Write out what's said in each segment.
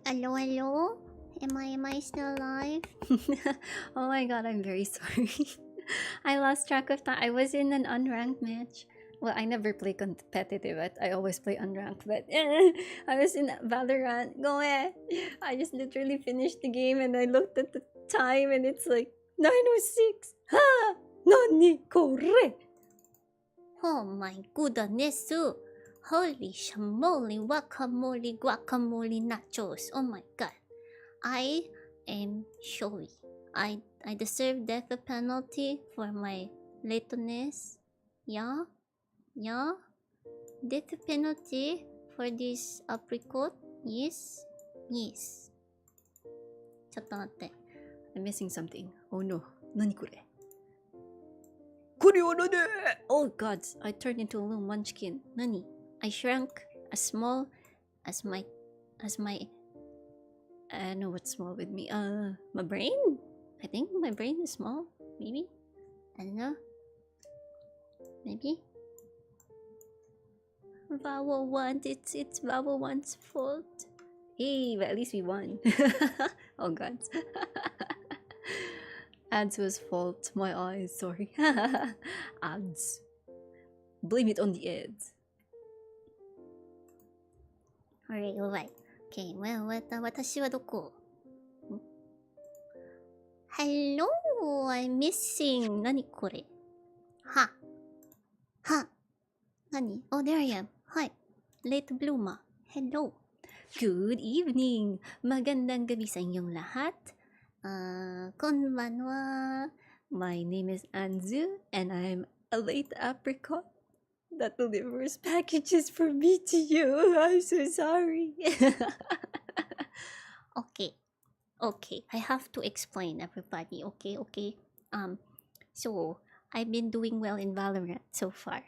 Hello, hello? Am I still alive? Oh my god, I'm very sorry. I lost track of time. I was in an unranked match. Well, I never play competitive, but I always play unranked. But I was in Valorant. I just literally finished the game and I looked at the time and it's like 9:06. Ha! Nani kore? Oh my goodness. Holy shamoli, guacamole, guacamole nachos. Oh my god. I am sorry. I deserve death penalty for my lateness. Yeah? Yeah? Death penalty for this apricot? Yes? Yes. ちょっと待って。 I'm missing something. Oh no. Nani kore? Oh god, I turned into a little munchkin. Nani? I shrank as small as my I don't know what's small with me. My brain? I think my brain is small. Maybe? I don't know. Maybe? Vowel 1, it's Vowel 1's fault. Hey, but at least we won. Oh god. Anzu's fault. My eyes, sorry. Ads. Blame it on the ads. Alright, alright. Okay, well, 私はどこ? Hello, I'm missing. 何これ? Ha. Nani? Oh, there I am. Hi. Late bloomer. Hello. Good evening. Magandang gabi sa inyong lahat. Konbanwa. My name is Anzu and I'm a late apricot that delivers packages from me to you. I'm so sorry. Okay. I have to explain, everybody. Okay. So I've been doing well in Valorant so far.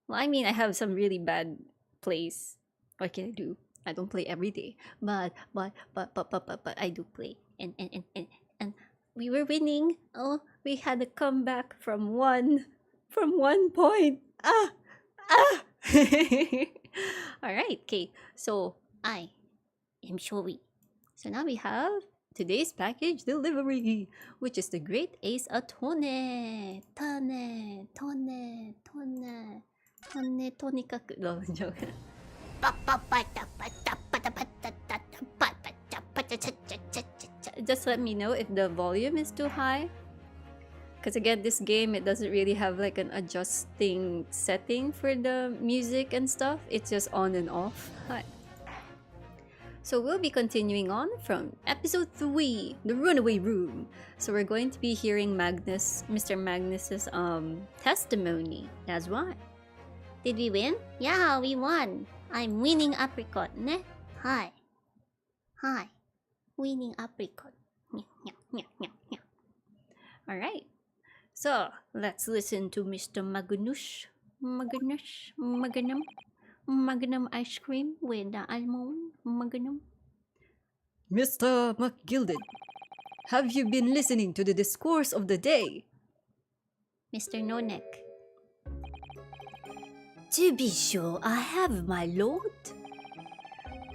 Well, I mean, I have some really bad plays. What can I do? I don't play every day, but I do play. And we were winning. Oh, we had a comeback from one point. Alright, okay. So I am sorry. So now we have today's package delivery, which is the Great Ace Atone. Tonikaku. No, joke. Just let me know if the volume is too high. Because again, this game, it doesn't really have like an adjusting setting for the music and stuff. It's just on and off. Hi. So we'll be continuing on from episode 3, the Runaway Room. So we're going to be hearing Mr. Magnus's testimony. That's why. Did we win? Yeah, we won. I'm winning apricot, ne? Hi. Winning apricot. Alright. So let's listen to Mr. Magnus. Magnum ice cream with the almond. Magnum. Mr. McGilded, have you been listening to the discourse of the day? Mr. No Neck. To be sure, I have, my lord.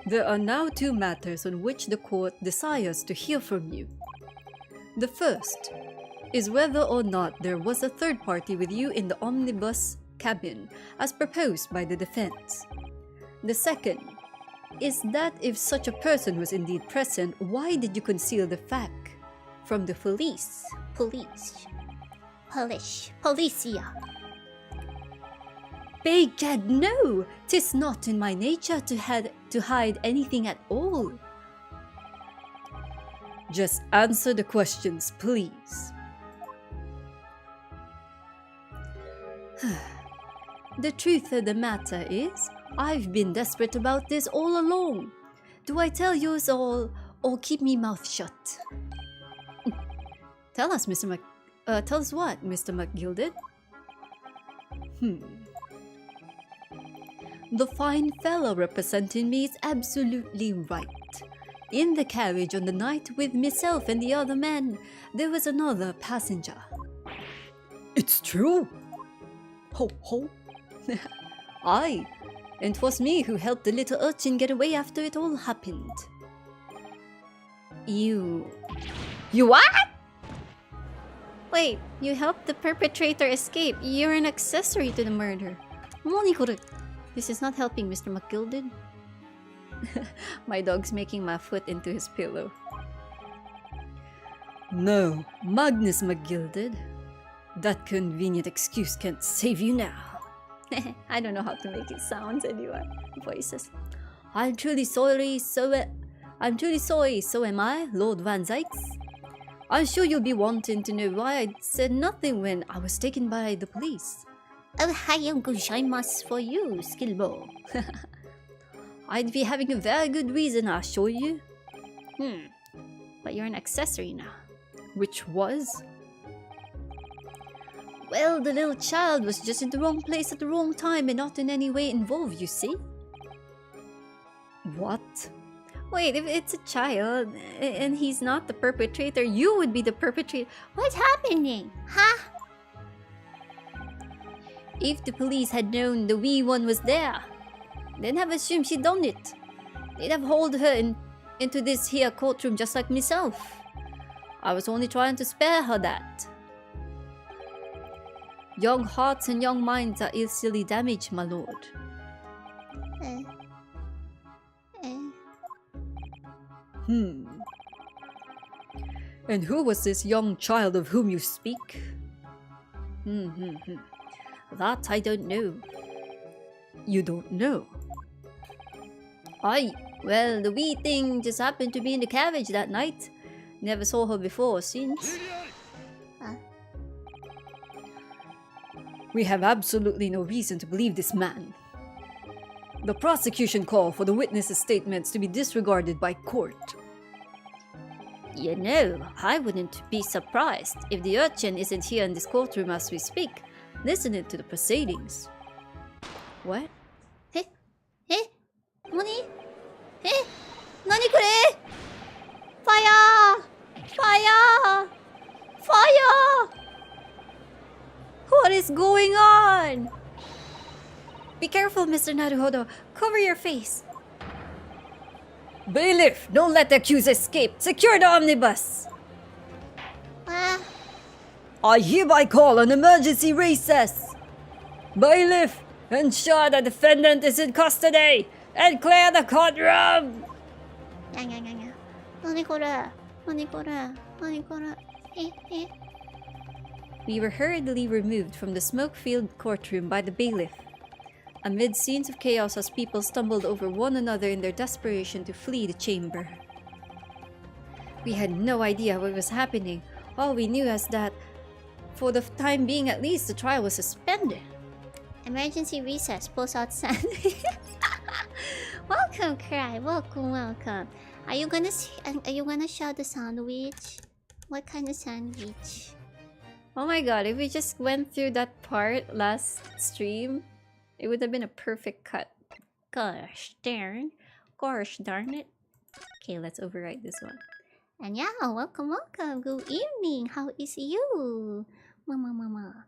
There are now 2 matters on which the court desires to hear from you. The first is whether or not there was a third party with you in the omnibus cabin, as proposed by the defense. The second is that if such a person was indeed present, why did you conceal the fact from the police? Policia. Begad, no! 'Tis not in my nature to hide anything at all. Just answer the questions, please. The truth of the matter is, I've been desperate about this all along. Do I tell yous all, or keep me mouth shut? Tell us, tell us what, Mr. McGilded? The fine fellow representing me is absolutely right. In the carriage on the night with myself and the other men, there was another passenger. It's true. Ho ho. Aye, and 'twas me who helped the little urchin get away after it all happened. You what? Wait, you helped the perpetrator escape. You're an accessory to the murder. This is not helping, Mr. McGilded. My dog's making my foot into his pillow. No, Magnus McGilded. That convenient excuse can't save you now. I don't know how to make it sound anyway. Voices. I'm truly sorry, so am I, Lord Van Zykes. I'm sure you'll be wanting to know why I said nothing when I was taken by the police. Ohayou gozaimasu for you, Skillbo. I'd be having a very good reason, I assure you. But you're an accessory now. Which was? Well, the little child was just in the wrong place at the wrong time and not in any way involved, you see? What? Wait, if it's a child and he's not the perpetrator, you would be the perpetrator. What's happening? Huh? If the police had known the wee one was there, they'd have assumed she'd done it. They'd have hauled her into this here courtroom just like myself. I was only trying to spare her that. Young hearts and young minds are easily damaged, my lord. And who was this young child of whom you speak? That I don't know. You don't know? Well, the wee thing just happened to be in the carriage that night. Never saw her before or since. We have absolutely no reason to believe this man. The prosecution call for the witnesses' statements to be disregarded by court. You know, I wouldn't be surprised if the urchin isn't here in this courtroom as we speak, listening to the proceedings. What? Nani? Nani kore? Fire! Fire! Fire! What is going on? Be careful, Mr. Naruhodo. Cover your face. Bailiff, don't let the accused escape. Secure the omnibus. I hereby call an emergency recess. Bailiff, ensure the defendant is in custody and clear the courtroom. Nani kore? Nani kore? Nani kore? We were hurriedly removed from the smoke-filled courtroom by the bailiff, amid scenes of chaos as people stumbled over one another in their desperation to flee the chamber. We had no idea what was happening. All we knew was that, for the time being at least, the trial was suspended. Emergency recess, pulls out sandwich. Welcome, Cry. Welcome. Are you gonna show the sandwich? What kind of sandwich? Oh my god, if we just went through that part last stream, it would have been a perfect cut. Gosh darn it. Okay, let's overwrite this one. And yeah, welcome. Good evening. How is you? Mama.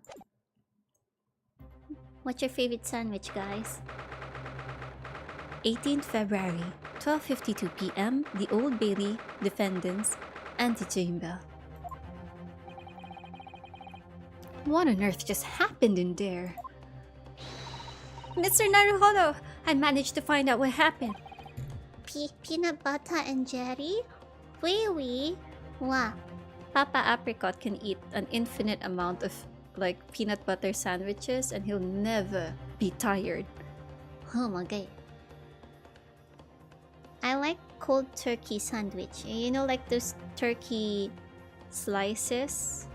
What's your favorite sandwich, guys? 18th February, 12:52 p.m. The Old Bailey, Defendants, Antechamber. What on earth just happened in there? Mr. Naruhodo, I managed to find out what happened. Peanut butter and jelly? Really? Wow. Papa Apricot can eat an infinite amount of peanut butter sandwiches and he'll never be tired. Oh my god. I like cold turkey sandwich. You know, like those turkey slices?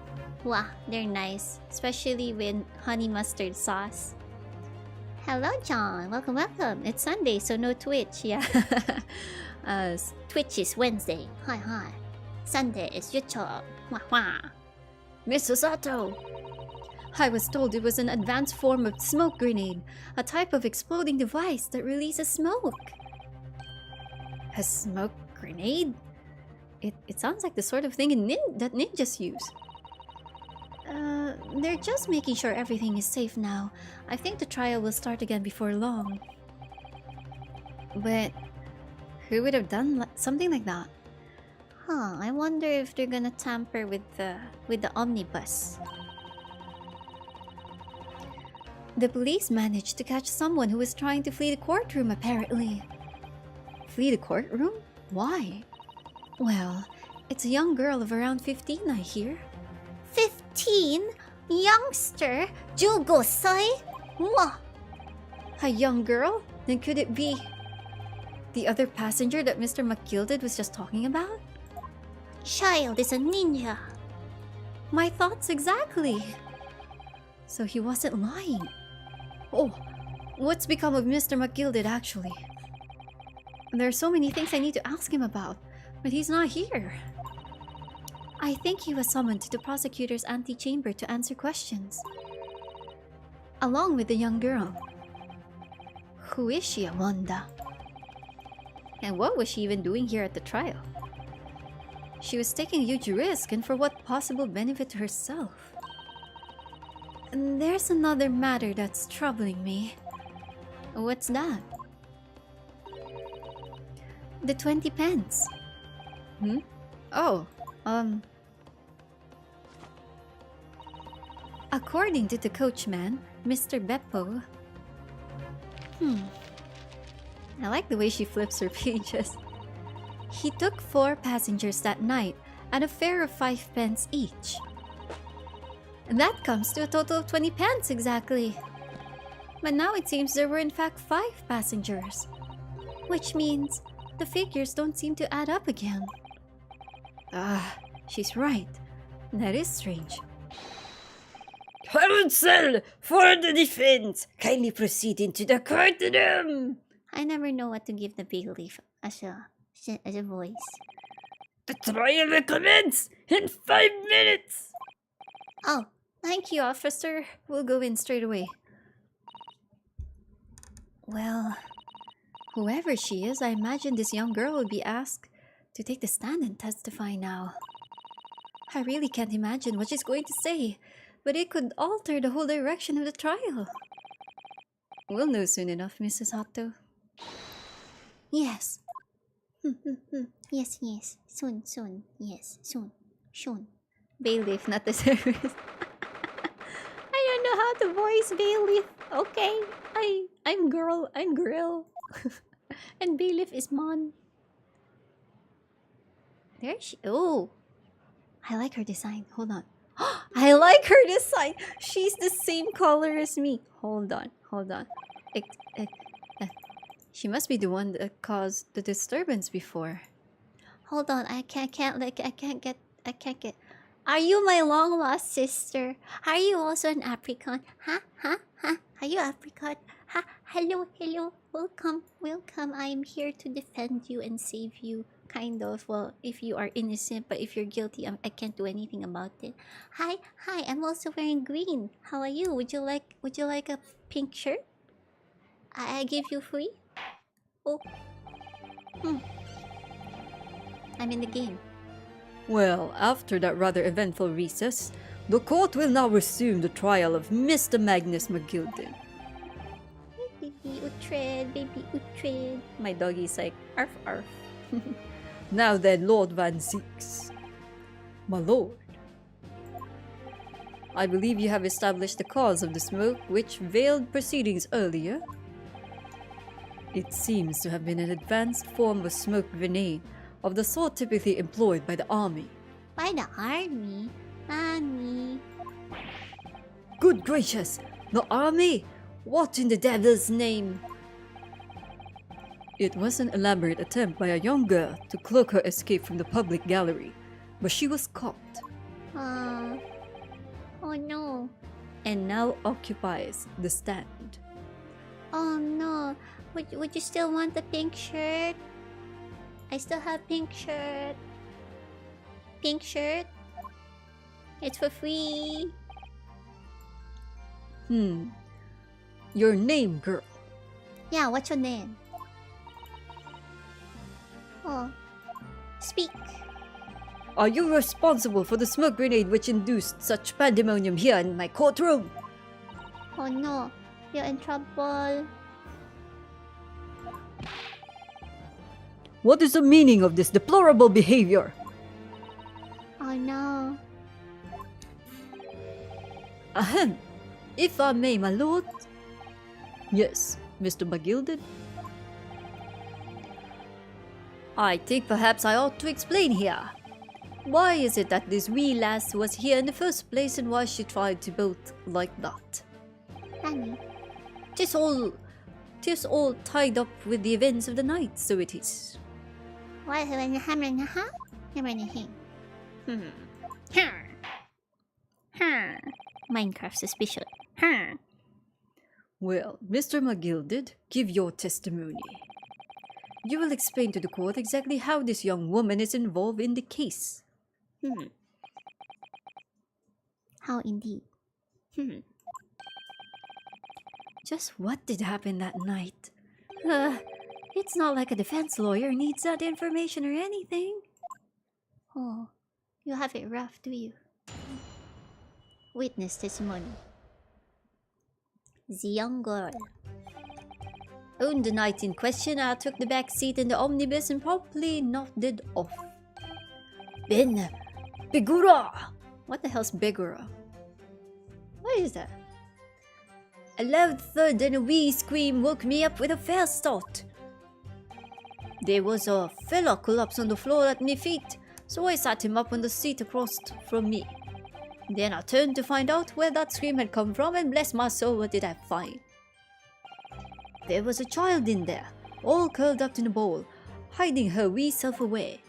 Wow, they're nice. Especially with honey mustard sauce. Hello, John. Welcome. It's Sunday, so no Twitch. Yeah. Twitch is Wednesday. Hi. Sunday is YouTube. Wah. Mr. Sato! I was told it was an advanced form of smoke grenade, a type of exploding device that releases smoke. A smoke grenade? It sounds like the sort of thing that ninjas use. They're just making sure everything is safe now. I think the trial will start again before long. But who would have done something like that? Huh, I wonder if they're gonna tamper with the omnibus. The police managed to catch someone who was trying to flee the courtroom, apparently. Flee the courtroom? Why? Well, it's a young girl of around 15, I hear. 15? Youngster? 15 歳? Wah! A young girl? Then could it be the other passenger that Mr. Macleod was just talking about? Child is a ninja. My thoughts exactly. So he wasn't lying. Oh, what's become of Mr. Macleod actually? There are so many things I need to ask him about, but he's not here. I think he was summoned to the prosecutor's antechamber to answer questions. Along with the young girl. Who is she, I wonder? And what was she even doing here at the trial? She was taking a huge risk, and for what possible benefit to herself? And there's another matter that's troubling me. What's that? The 20 pence. Oh, according to the coachman, Mr. Beppo. I like the way she flips her pages. He took 4 passengers that night at a fare of 5 pence each. And that comes to a total of 20 pence exactly. But now it seems there were in fact 5 passengers. Which means the figures don't seem to add up again. She's right. That is strange. Counsel for the defense, kindly proceed into the courtroom. I never know what to give the bailiff as a voice. The trial will commence in 5 minutes. Oh, Thank you, officer. We'll go in straight away. Well, whoever she is, I imagine this young girl will be asked to take the stand and testify now. I really can't imagine what she's going to say, but it could alter the whole direction of the trial. We'll know soon enough, Mrs. Hato. yes. Yes. Soon. Yes, soon. Bailiff, not the service. I don't know how to voice bailiff. Okay, I'm girl. And bailiff is mon. There she... Oh! I like her design. Hold on. I like her design! She's the same color as me. Hold on. She must be the one that caused the disturbance before. Hold on, I can't get. Are you my long lost sister? Are you also an apricot? Huh? Are you apricot? Hello. Welcome. I am here to defend you and save you. Kind of. Well, if you are innocent, but if you're guilty, I can't do anything about it. Hi. I'm also wearing green. How are you? Would you like a pink shirt? I give you free. Oh. I'm in the game. Well, after that rather eventful recess, the court will now resume the trial of Mr. Magnus McGilden. Baby Utred. My doggy's like, arf arf. Now then, Lord Van Zeeks. My lord, I believe you have established the cause of the smoke which veiled proceedings earlier. It seems to have been an advanced form of smoke grenade of the sort typically employed by the army. By the army? Nani? Good gracious! The army? What in the devil's name? It was an elaborate attempt by a young girl to cloak her escape from the public gallery, but she was caught. Oh no. And now occupies the stand. Oh no. Would you still want the pink shirt? I still have pink shirt. Pink shirt? It's for free. Your name, girl? Yeah, what's your name? Oh. Speak. Are you responsible for the smoke grenade which induced such pandemonium here in my courtroom? Oh no. You're in trouble. What is the meaning of this deplorable behavior? no. Ahem. If I may, my lord. Yes, Mr. McGilded. I think perhaps I ought to explain here. Why is it that this wee lass was here in the first place and why she tried to bolt like that? Nani? Tis all tied up with the events of the night, so it is. What? Hammer na ha? Hammer na hing. Minecraft suspicion. Well, Mr. McGilded, give your testimony. You will explain to the court exactly how this young woman is involved in the case. How indeed. Just what did happen that night? It's not like a defense lawyer needs that information or anything. Oh, you have it rough, do you? Witness testimony. The young girl. On the night in question, I took the back seat in the omnibus and promptly nodded off. Then, Bigura! What the hell's Bigura? What is that? A loud thud and a wee scream woke me up with a fair start. There was a fella collapsed on the floor at my feet, so I sat him up on the seat across from me. Then I turned to find out where that scream had come from, and bless my soul, what did I find? There was a child in there, all curled up in a ball, hiding her wee self away.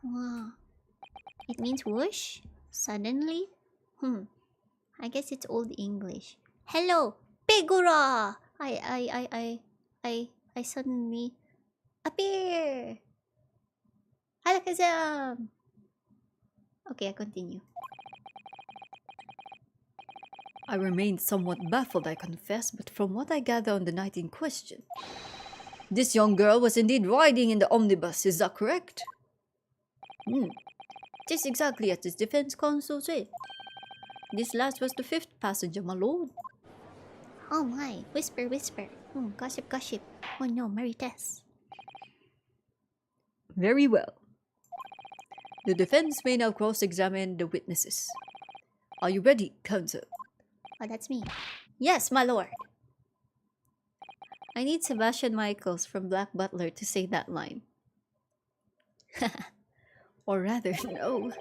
Wow. It means whoosh? Suddenly? I guess it's Old English. Hello, Pegura! I suddenly appear! Alakazam! Okay, I continue. I remained somewhat baffled, I confess, but from what I gather on the night in question, this young girl was indeed riding in the omnibus, is that correct? Just exactly as this defense counsel said. This last was the fifth passenger, my lord. Oh my, whisper, whisper. Gossip, gossip. Oh no, Marites. Very well. The defense may now cross-examine the witnesses. Are you ready, counsel? Oh, that's me. Yes, my lord. I need Sebastian Michaels from Black Butler to say that line. Or rather, no.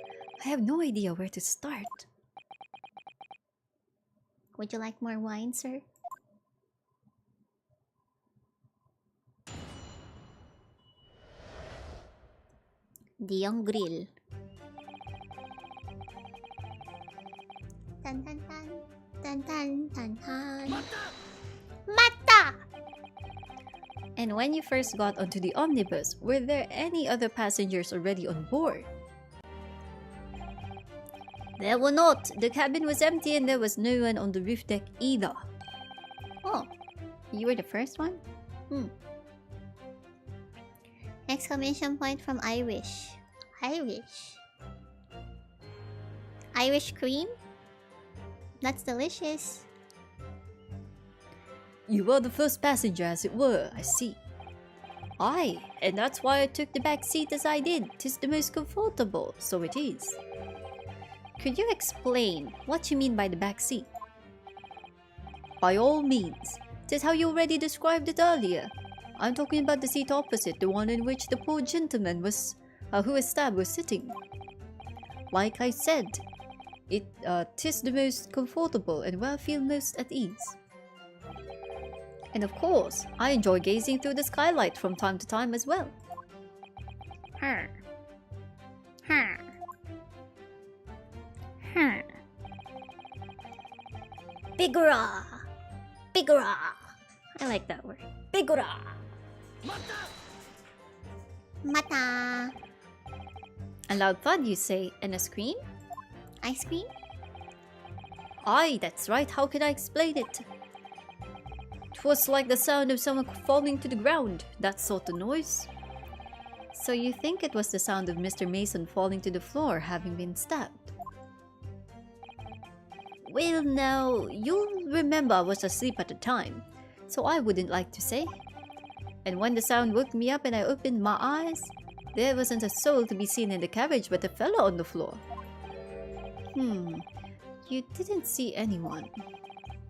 I have no idea where to start. Would you like more wine, sir? The young grill. Tan tan tan. Tan tan tan tan. Mata! And when you first got onto the omnibus, were there any other passengers already on board? There were not. The cabin was empty and there was no one on the roof deck either. Oh, you were the first one? Exclamation point from Irish. Irish. Irish cream? That's delicious. You were the first passenger, as it were, I see. Aye, and that's why I took the back seat as I did. 'Tis the most comfortable, so it is. Could you explain what you mean by the back seat? By all means. 'Tis how you already described it earlier. I'm talking about the seat opposite, the one in which the poor gentleman was, who was stabbed, was sitting. Like I said, tis the most comfortable and where I feel most at ease. And of course, I enjoy gazing through the skylight from time to time as well. Bigura! Bigura! I like that word. Bigura! Mata! A loud thud, you say, and a scream? Ice cream? Aye, that's right. How can I explain it? 'Twas like the sound of someone falling to the ground, that sort of noise. So you think it was the sound of Mr. Mason falling to the floor, having been stabbed? Well, now, you'll remember I was asleep at the time, so I wouldn't like to say. And when the sound woke me up and I opened my eyes, There wasn't a soul to be seen in the carriage but a fellow on the floor. You didn't see anyone.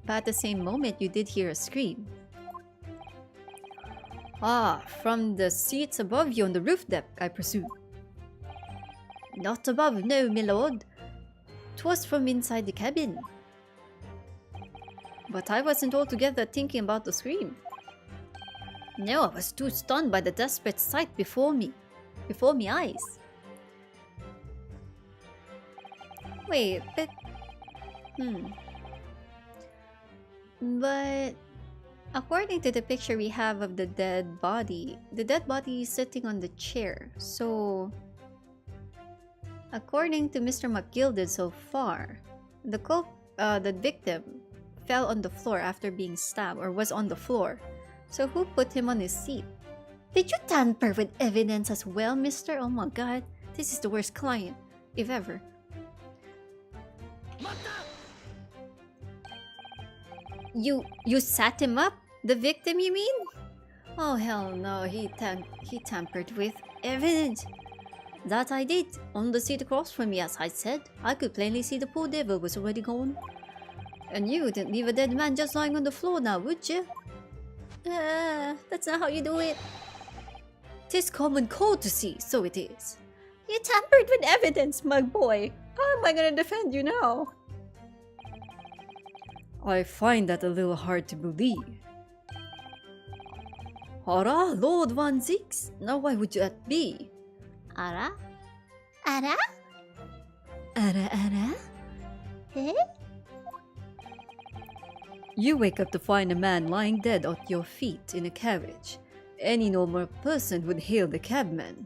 But at the same moment, you did hear a scream. Ah, from the seats above you on the roof deck, I presume. Not above, no, my lord. 'Twas from inside the cabin. But I wasn't altogether thinking about the scream. No, I was too stunned by the desperate sight before me eyes. Wait, but... But... according to the picture we have of the dead body is sitting on the chair, so... According to Mr. Macleod so far, the victim fell on the floor after being stabbed, or was on the floor. So who put him on his seat? Did you tamper with evidence as well, mister? Oh my god, this is the worst client, if ever. You sat him up? The victim, you mean? Oh hell no, he tampered with evidence. That I did, on the seat across from me, as I said. I could plainly see the poor devil was already gone. And you wouldn't leave a dead man just lying on the floor now, would you? That's not how you do it. 'Tis common courtesy, so it is. You tampered with evidence, mug boy. How am I gonna defend you now? I find that a little hard to believe. Hara, Lord 16. Now why would that be? Ara? Ara? Ara? Eh? You wake up to find a man lying dead at your feet in a carriage. Any normal person would hail the cabman.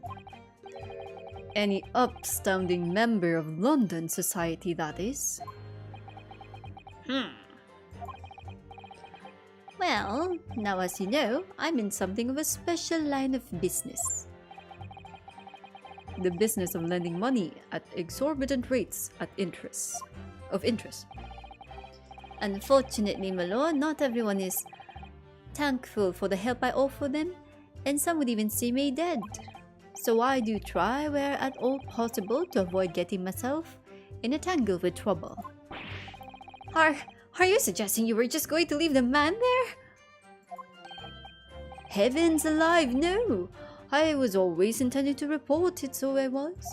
Any upstanding member of London society, that is. Well, now as you know, I'm in something of a special line of business. The business of lending money at exorbitant rates of interest. Unfortunately, my lord, not everyone is thankful for the help I offer them, and some would even see me dead. So I do try where at all possible to avoid getting myself in a tangle with trouble. Are you suggesting you were just going to leave the man there? Heavens alive, no! I was always intending to report it, so I was.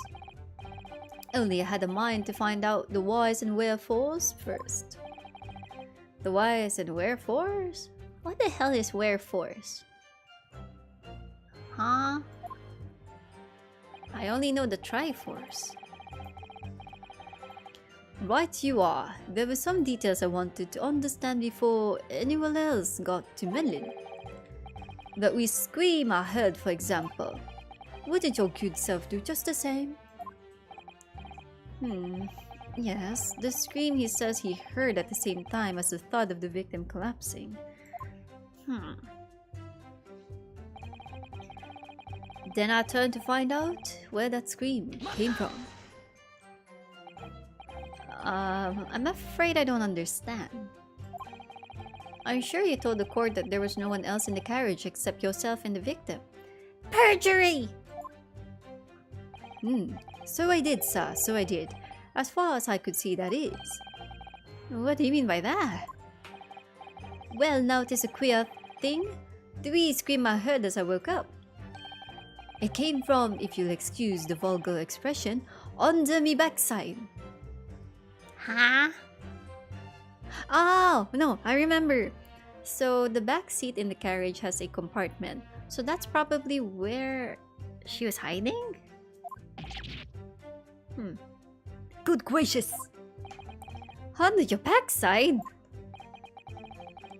Only I had a mind to find out the whys and wherefores first. The whys and wherefores? What the hell is wherefores? Huh? I only know the Triforce. Right you are. There were some details I wanted to understand before anyone else got to meddling. That we scream are heard, for example. Wouldn't your good self do just the same? Yes, the scream he says he heard at the same time as the thud of the victim collapsing. Then I turned to find out where that scream came from. I'm afraid I don't understand. I'm sure you told the court that there was no one else in the carriage except yourself and the victim. Perjury! So I did, sir, so I did. As far as I could see, that is. What do you mean by that? Well, now it is a queer thing. The wee scream I heard as I woke up. It came from, if you'll excuse the vulgar expression, under me backside. Huh? Oh, no, I remember. So the back seat in the carriage has a compartment. So that's probably where she was hiding? Good gracious! Under your backside?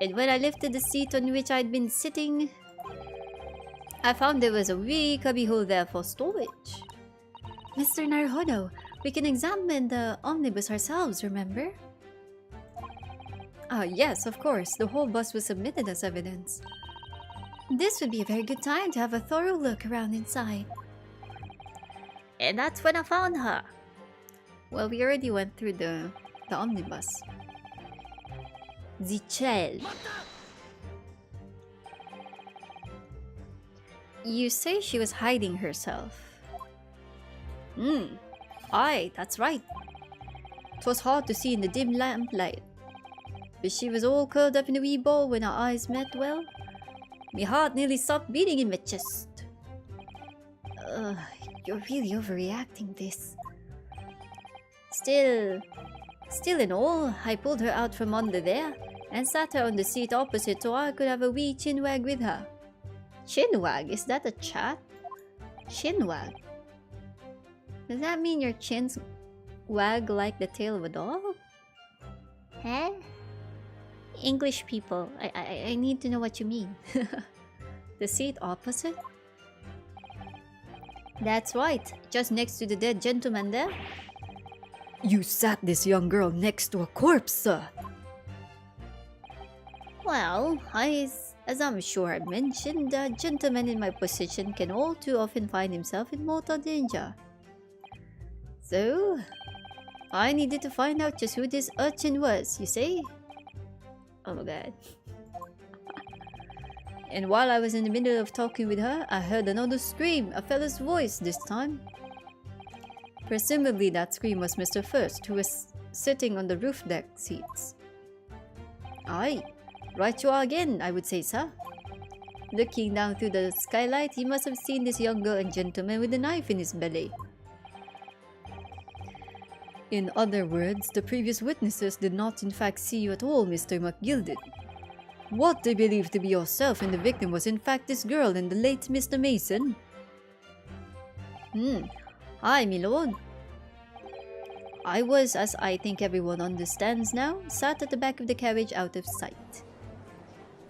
And when I lifted the seat on which I'd been sitting, I found there was a wee cubbyhole there for storage. Mr. Naruhodo, we can examine the omnibus ourselves, remember? Yes, of course. The whole bus was submitted as evidence. This would be a very good time to have a thorough look around inside. And that's when I found her. Well, we already went through the omnibus. The child. You say she was hiding herself. Aye, that's right. 'Twas hard to see in the dim lamplight, but she was all curled up in a wee ball when our eyes met. Well, my heart nearly stopped beating in my chest. You're really overreacting this. Still in all, I pulled her out from under there and sat her on the seat opposite so I could have a wee chinwag with her. Chinwag? Is that a chat? Chinwag? Does that mean your chins wag like the tail of a dog? Huh? English people, I need to know what you mean. The seat opposite? That's right, just next to the dead gentleman there. You sat this young girl next to a corpse, sir. Well, as I'm sure I mentioned, a gentleman in my position can all too often find himself in mortal danger. So, I needed to find out just who this urchin was, you see? Oh my god. And while I was in the middle of talking with her, I heard another scream, a fellow's voice this time. Presumably that scream was Mr. First, who was sitting on the roof deck seats. Aye, right you are again, I would say, sir. Looking down through the skylight, he must have seen this young girl and gentleman with a knife in his belly. In other words, the previous witnesses did not in fact see you at all, Mr. McGilded. What they believed to be yourself and the victim was in fact this girl and the late Mr. Mason. Aye, my lord. I was, as I think everyone understands now, sat at the back of the carriage out of sight.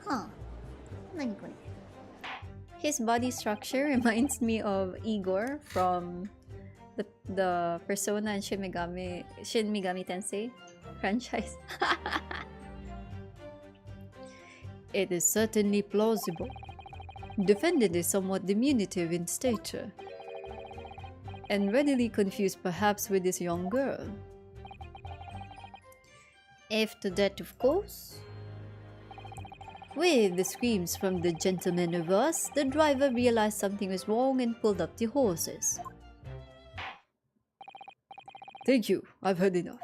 Huh. Language. His body structure reminds me of Igor from the Persona and Shin Megami Tensei franchise. It is certainly plausible. Defendant is somewhat diminutive in stature, and readily confused perhaps with this young girl. After that, of course, with the screams from the gentleman of us, the driver realized something was wrong and pulled up the horses. Thank you, I've heard enough.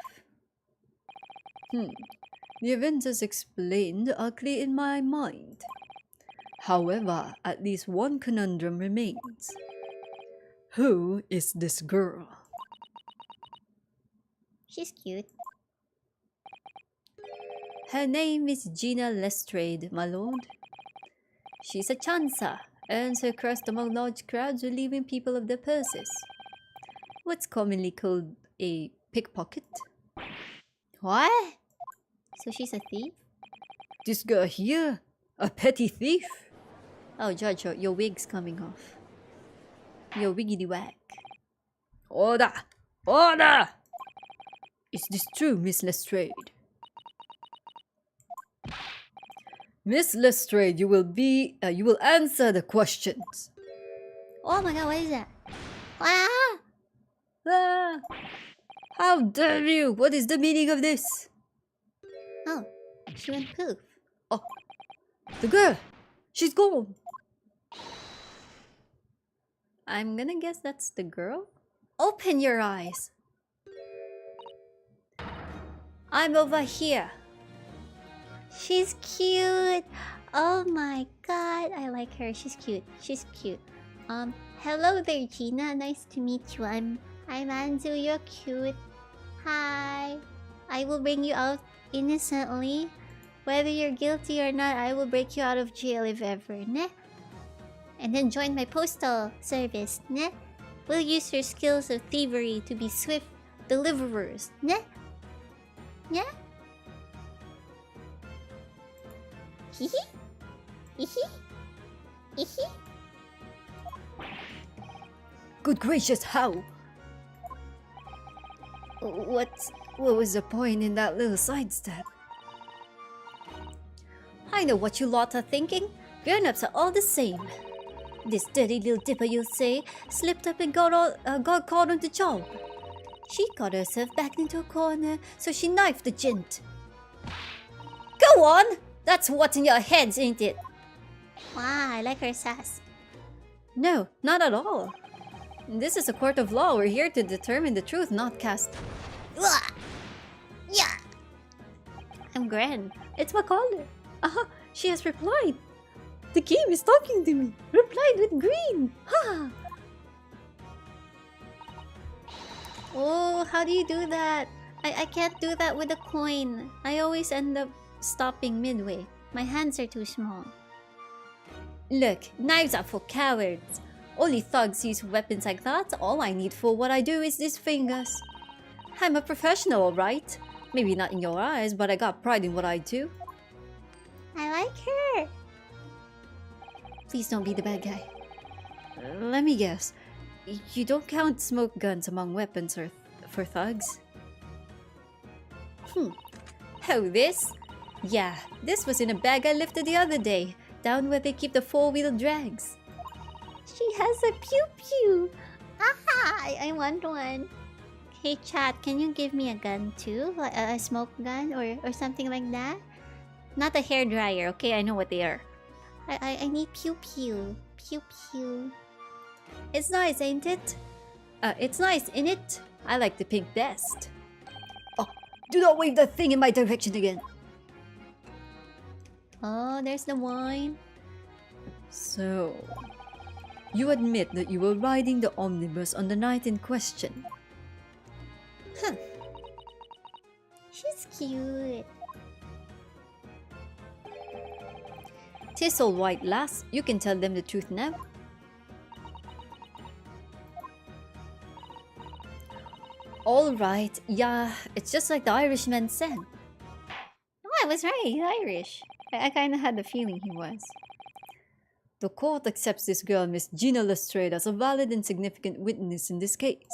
The events as explained are clear in my mind. However, at least one conundrum remains. Who is this girl? She's cute. Her name is Gina Lestrade, my lord. She's a chancer, earns her crust among large crowds relieving people of their purses. What's commonly called a pickpocket. What? So she's a thief? This girl here? A petty thief? Oh, Judge, your wig's coming off. Your wiggity wag. Order! Order! Is this true, Miss Lestrade? Miss Lestrade, you will answer the questions. Oh my god, what is that? Ah! Ah! How dare you! What is the meaning of this? Oh, she went poof. Oh, the girl! She's gone! I'm gonna guess that's the girl? Open your eyes! I'm over here. She's cute. Oh my god, I like her. She's cute. She's cute. Hello there, Gina. Nice to meet you. I'm Anzu. You're cute. Hi. I will bring you out innocently. Whether you're guilty or not, I will break you out of jail if ever, ne? And then join my postal service, ne? We'll use your skills of thievery to be swift deliverers, ne? Yeah? Hee hee? Hee hee? Good gracious, how? What was the point in that little sidestep? I know what you lot are thinking. Grown-ups are all the same. This dirty little dipper, you'll say, slipped up and got caught on the job. She got herself backed into a corner, so she knifed the gent. Go on! That's what's in your heads, ain't it? Wow, I like her sass. No, not at all. This is a court of law. We're here to determine the truth, not cast. Ugh. Yeah. I'm Gren. It's Macaulay. Aha, she has replied. The game is talking to me. Replied with green. Ha! Oh, how do you do that? I can't do that with a coin. I always end up stopping midway. My hands are too small. Look, knives are for cowards. Only thugs use weapons like that. All I need for what I do is these fingers. I'm a professional, alright? Maybe not in your eyes, but I got pride in what I do. I like her. Please don't be the bad guy. Let me guess. You don't count smoke guns among weapons or for thugs? Oh, this? Yeah, this was in a bag I lifted the other day, down where they keep the four-wheel drags. She has a pew-pew. Ah, I want one. Hey chat, can you give me a gun too? Like a smoke gun or something like that? Not a hairdryer, okay? I know what they are. I need pew-pew. Pew-pew. It's nice, ain't it? It's nice, ain't it? I like the pink best. Oh, do not wave that thing in my direction again. Oh, there's the wine. So, you admit that you were riding the omnibus on the night in question. Huh. She's cute. "'Tis all white, lass. You can tell them the truth now." All right, yeah, it's just like the Irishman said. Oh, I was right. He's Irish. I kind of had the feeling he was. The court accepts this girl, Miss Gina Lestrade, as a valid and significant witness in this case.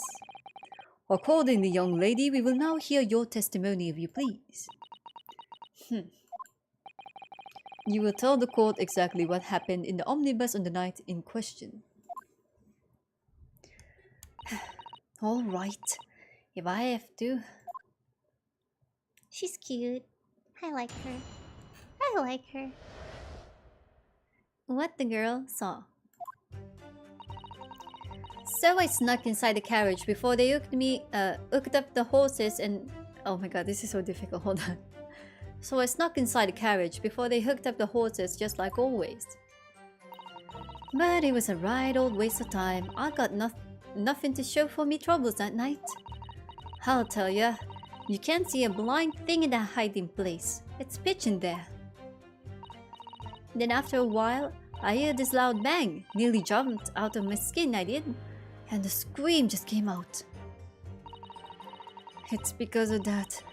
Accordingly, young lady, we will now hear your testimony, if you please. You will tell the court exactly what happened in the omnibus on the night in question. All right, if I have to. She's cute. I like her. I like her. What the girl saw. So I snuck inside the carriage before they hooked up the horses and... Oh my god, this is so difficult, hold on. So I snuck inside the carriage before they hooked up the horses just like always. But it was a right old waste of time. I got nothing to show for me troubles that night. I'll tell ya, you can't see a blind thing in that hiding place. It's pitch in there. Then after a while, I heard this loud bang. Nearly jumped out of my skin, I did. And the scream just came out. It's because of that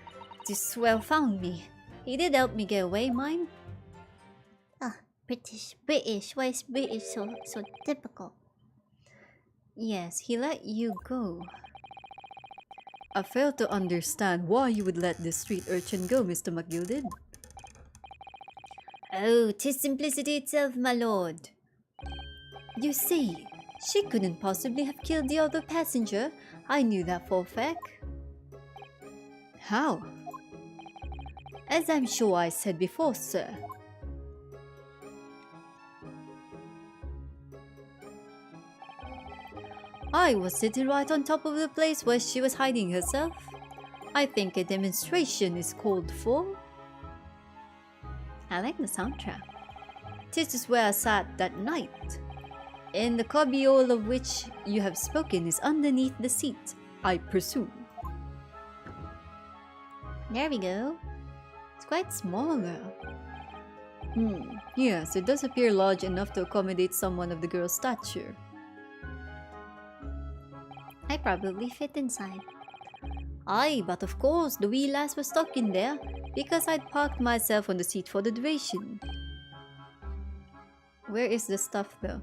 this swell found me. He did help me get away, mind. Ah, British. Why is British so typical? Yes, he let you go. I fail to understand why you would let this street urchin go, Mr. Macleod. Oh, 'tis simplicity itself, my lord. You see, she couldn't possibly have killed the other passenger. I knew that for a fact. How? As I'm sure I said before, sir. I was sitting right on top of the place where she was hiding herself. I think a demonstration is called for. I like the soundtrack. This is where I sat that night. And the cubbyhole of which you have spoken is underneath the seat, I presume. There we go. It's quite smaller. Yes, it does appear large enough to accommodate someone of the girl's stature. I probably fit inside. Aye, but of course, the wee lass was stuck in there because I'd parked myself on the seat for the duration. Where is the stuff though?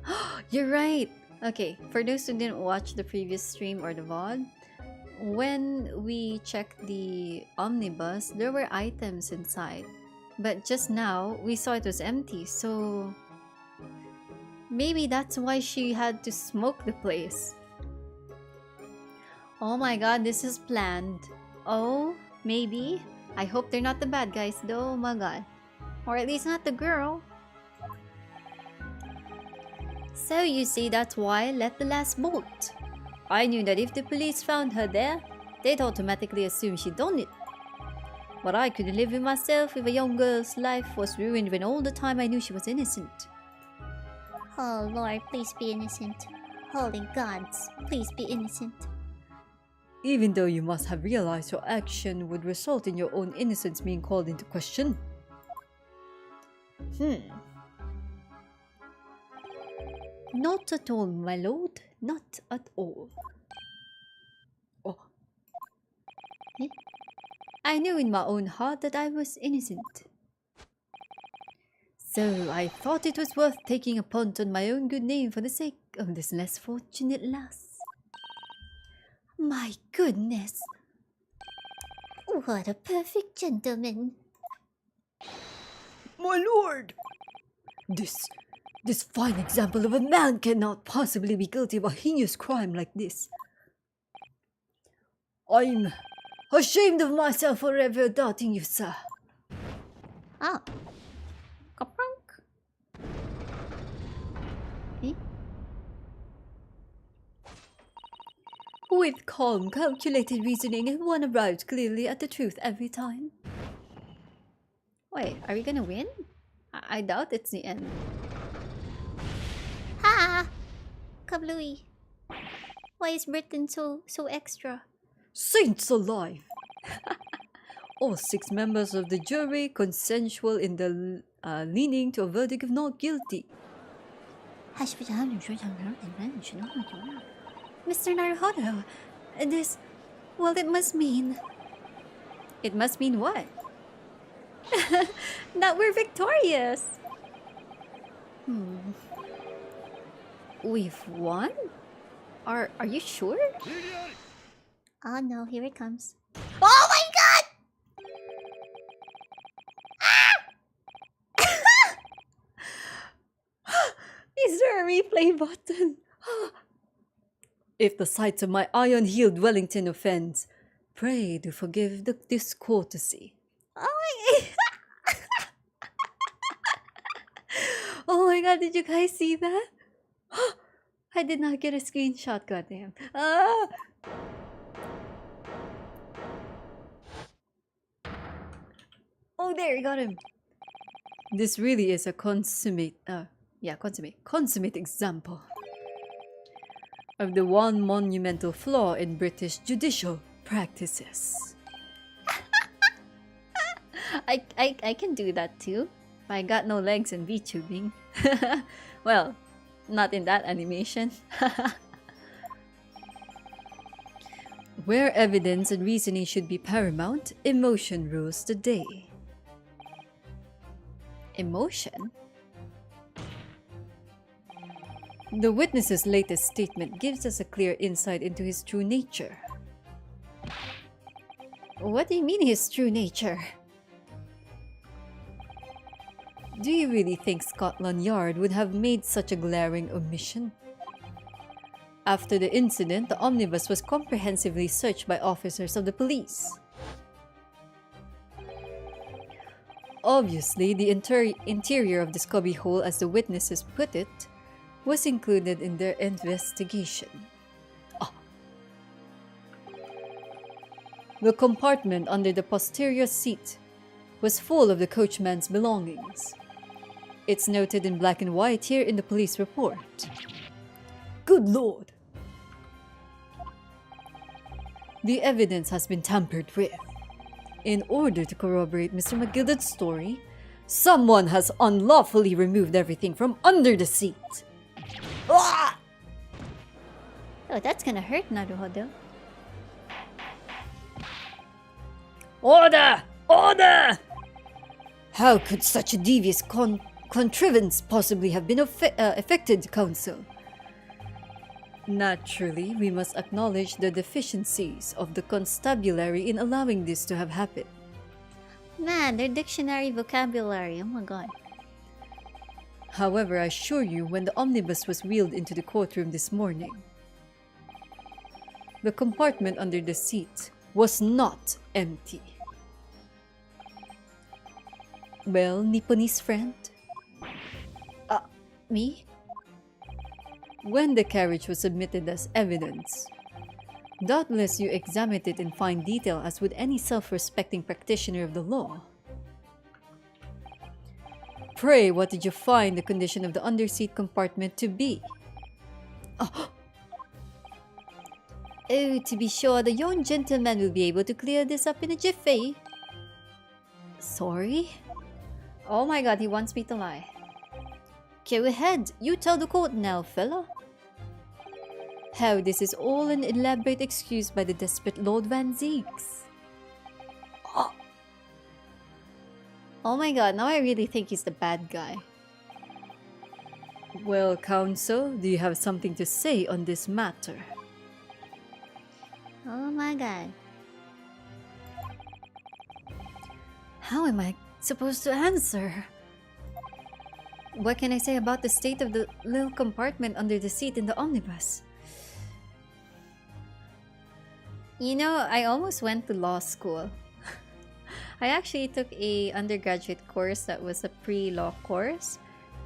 You're right! Okay, for those who didn't watch the previous stream or the VOD, when we checked the omnibus, there were items inside. But just now, we saw it was empty, so... maybe that's why she had to smoke the place. Oh my god, this is planned. Oh, maybe. I hope they're not the bad guys though, oh my god. Or at least not the girl. So you see, that's why I let the last bolt. I knew that if the police found her there, they'd automatically assume she'd done it. But I couldn't live with myself if a young girl's life was ruined when all the time I knew she was innocent. Oh Lord, please be innocent. Holy gods, please be innocent. Even though you must have realized your action would result in your own innocence being called into question. Not at all, my lord. Not at all. Oh. Eh? I knew in my own heart that I was innocent. So I thought it was worth taking a punt on my own good name for the sake of this less fortunate lass. My goodness! What a perfect gentleman. My lord! This fine example of a man cannot possibly be guilty of a heinous crime like this. I'm ashamed of myself for ever doubting you, sir. Oh. Kapronk. Eh? With calm, calculated reasoning, one arrives clearly at the truth every time. Wait, are we gonna win? I doubt it's the end. Ha! Kablooey. Why is Britain so extra? Saints alive! All 6 members of the jury consensual in the leaning to a verdict of not guilty. Mr. Naruhodo, this... well, it must mean... It must mean what? That we're victorious! We've won? Are you sure? Oh no, here it comes. Oh my god! Is there a replay button? If the sight of my iron-heeled Wellington offends, pray do forgive the discourtesy. Oh my... Oh my god, did you guys see that? I did not get a screenshot, goddamn. Ah! Oh, there, you got him. This really is a consummate example of the one monumental flaw in British judicial practices. I can do that too. I got no legs in VTubing. Well, not in that animation. Where evidence and reasoning should be paramount, emotion rules the day. Emotion? The witness's latest statement gives us a clear insight into his true nature. What do you mean his true nature? Do you really think Scotland Yard would have made such a glaring omission? After the incident, the omnibus was comprehensively searched by officers of the police. Obviously, the interior of this cubbyhole, as the witnesses put it, was included in their investigation. The compartment under the posterior seat was full of the coachman's belongings. It's noted in black and white here in the police report. Good lord! The evidence has been tampered with. In order to corroborate Mr. McGillard's story, someone has unlawfully removed everything from under the seat. Ah! Oh, that's gonna hurt, Naruhodo. Order! Order! How could such a devious contrivance possibly have been affected, Counsel? Naturally, we must acknowledge the deficiencies of the constabulary in allowing this to have happened. Man, their dictionary vocabulary, oh my god. However, I assure you, when the omnibus was wheeled into the courtroom this morning, the compartment under the seat was not empty. Well, Nipponese friend? Me? When the carriage was submitted as evidence, Doubtless you examined it in fine detail as would any self-respecting practitioner of the law. Pray, what did you find the condition of the underseat compartment to be? Oh, to be sure, the young gentleman will be able to clear this up in a jiffy. Sorry? Oh my god, he wants me to lie. Go ahead, you tell the court now, fella. How this is all an elaborate excuse by the desperate Lord Van Zeeks. Oh my god, now I really think he's the bad guy. Well, counsel, do you have something to say on this matter? Oh my god. How am I supposed to answer? What can I say about the state of the little compartment under the seat in the omnibus? You know, I almost went to law school. I actually took a undergraduate course that was a pre-law course.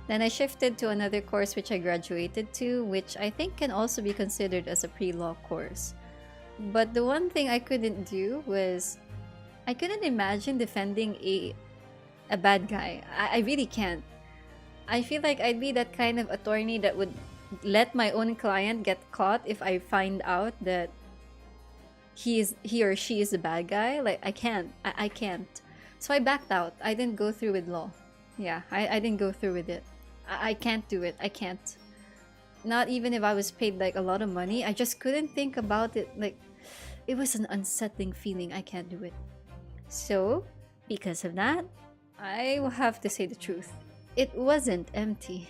Then I shifted to another course which I graduated to, which I think can also be considered as a pre-law course. But the one thing I couldn't do was I couldn't imagine defending a bad guy. I really can't. I feel like I'd be that kind of attorney that would let my own client get caught if I find out that he or she is a bad guy. Like, I can't. I can't. So I backed out. I didn't go through with law. Yeah, I didn't go through with it. I can't do it. I can't. Not even if I was paid like a lot of money. I just couldn't think about it. Like, it was an unsettling feeling. I can't do it. So, because of that, I will have to say the truth. It wasn't empty.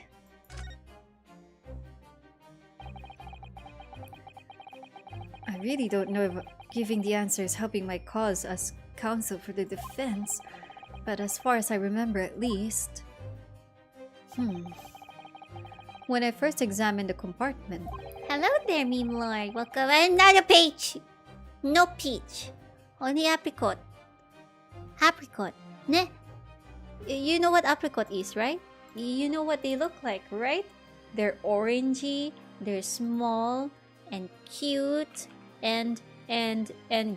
I really don't know if giving the answer is helping my cause as counsel for the defense, but as far as I remember at least... When I first examined the compartment... Hello there, meme lord. Welcome. Another page. No peach. Only apricot. Apricot. Ne? You know what apricot is, right? You know what they look like, right? They're orangey, they're small and cute and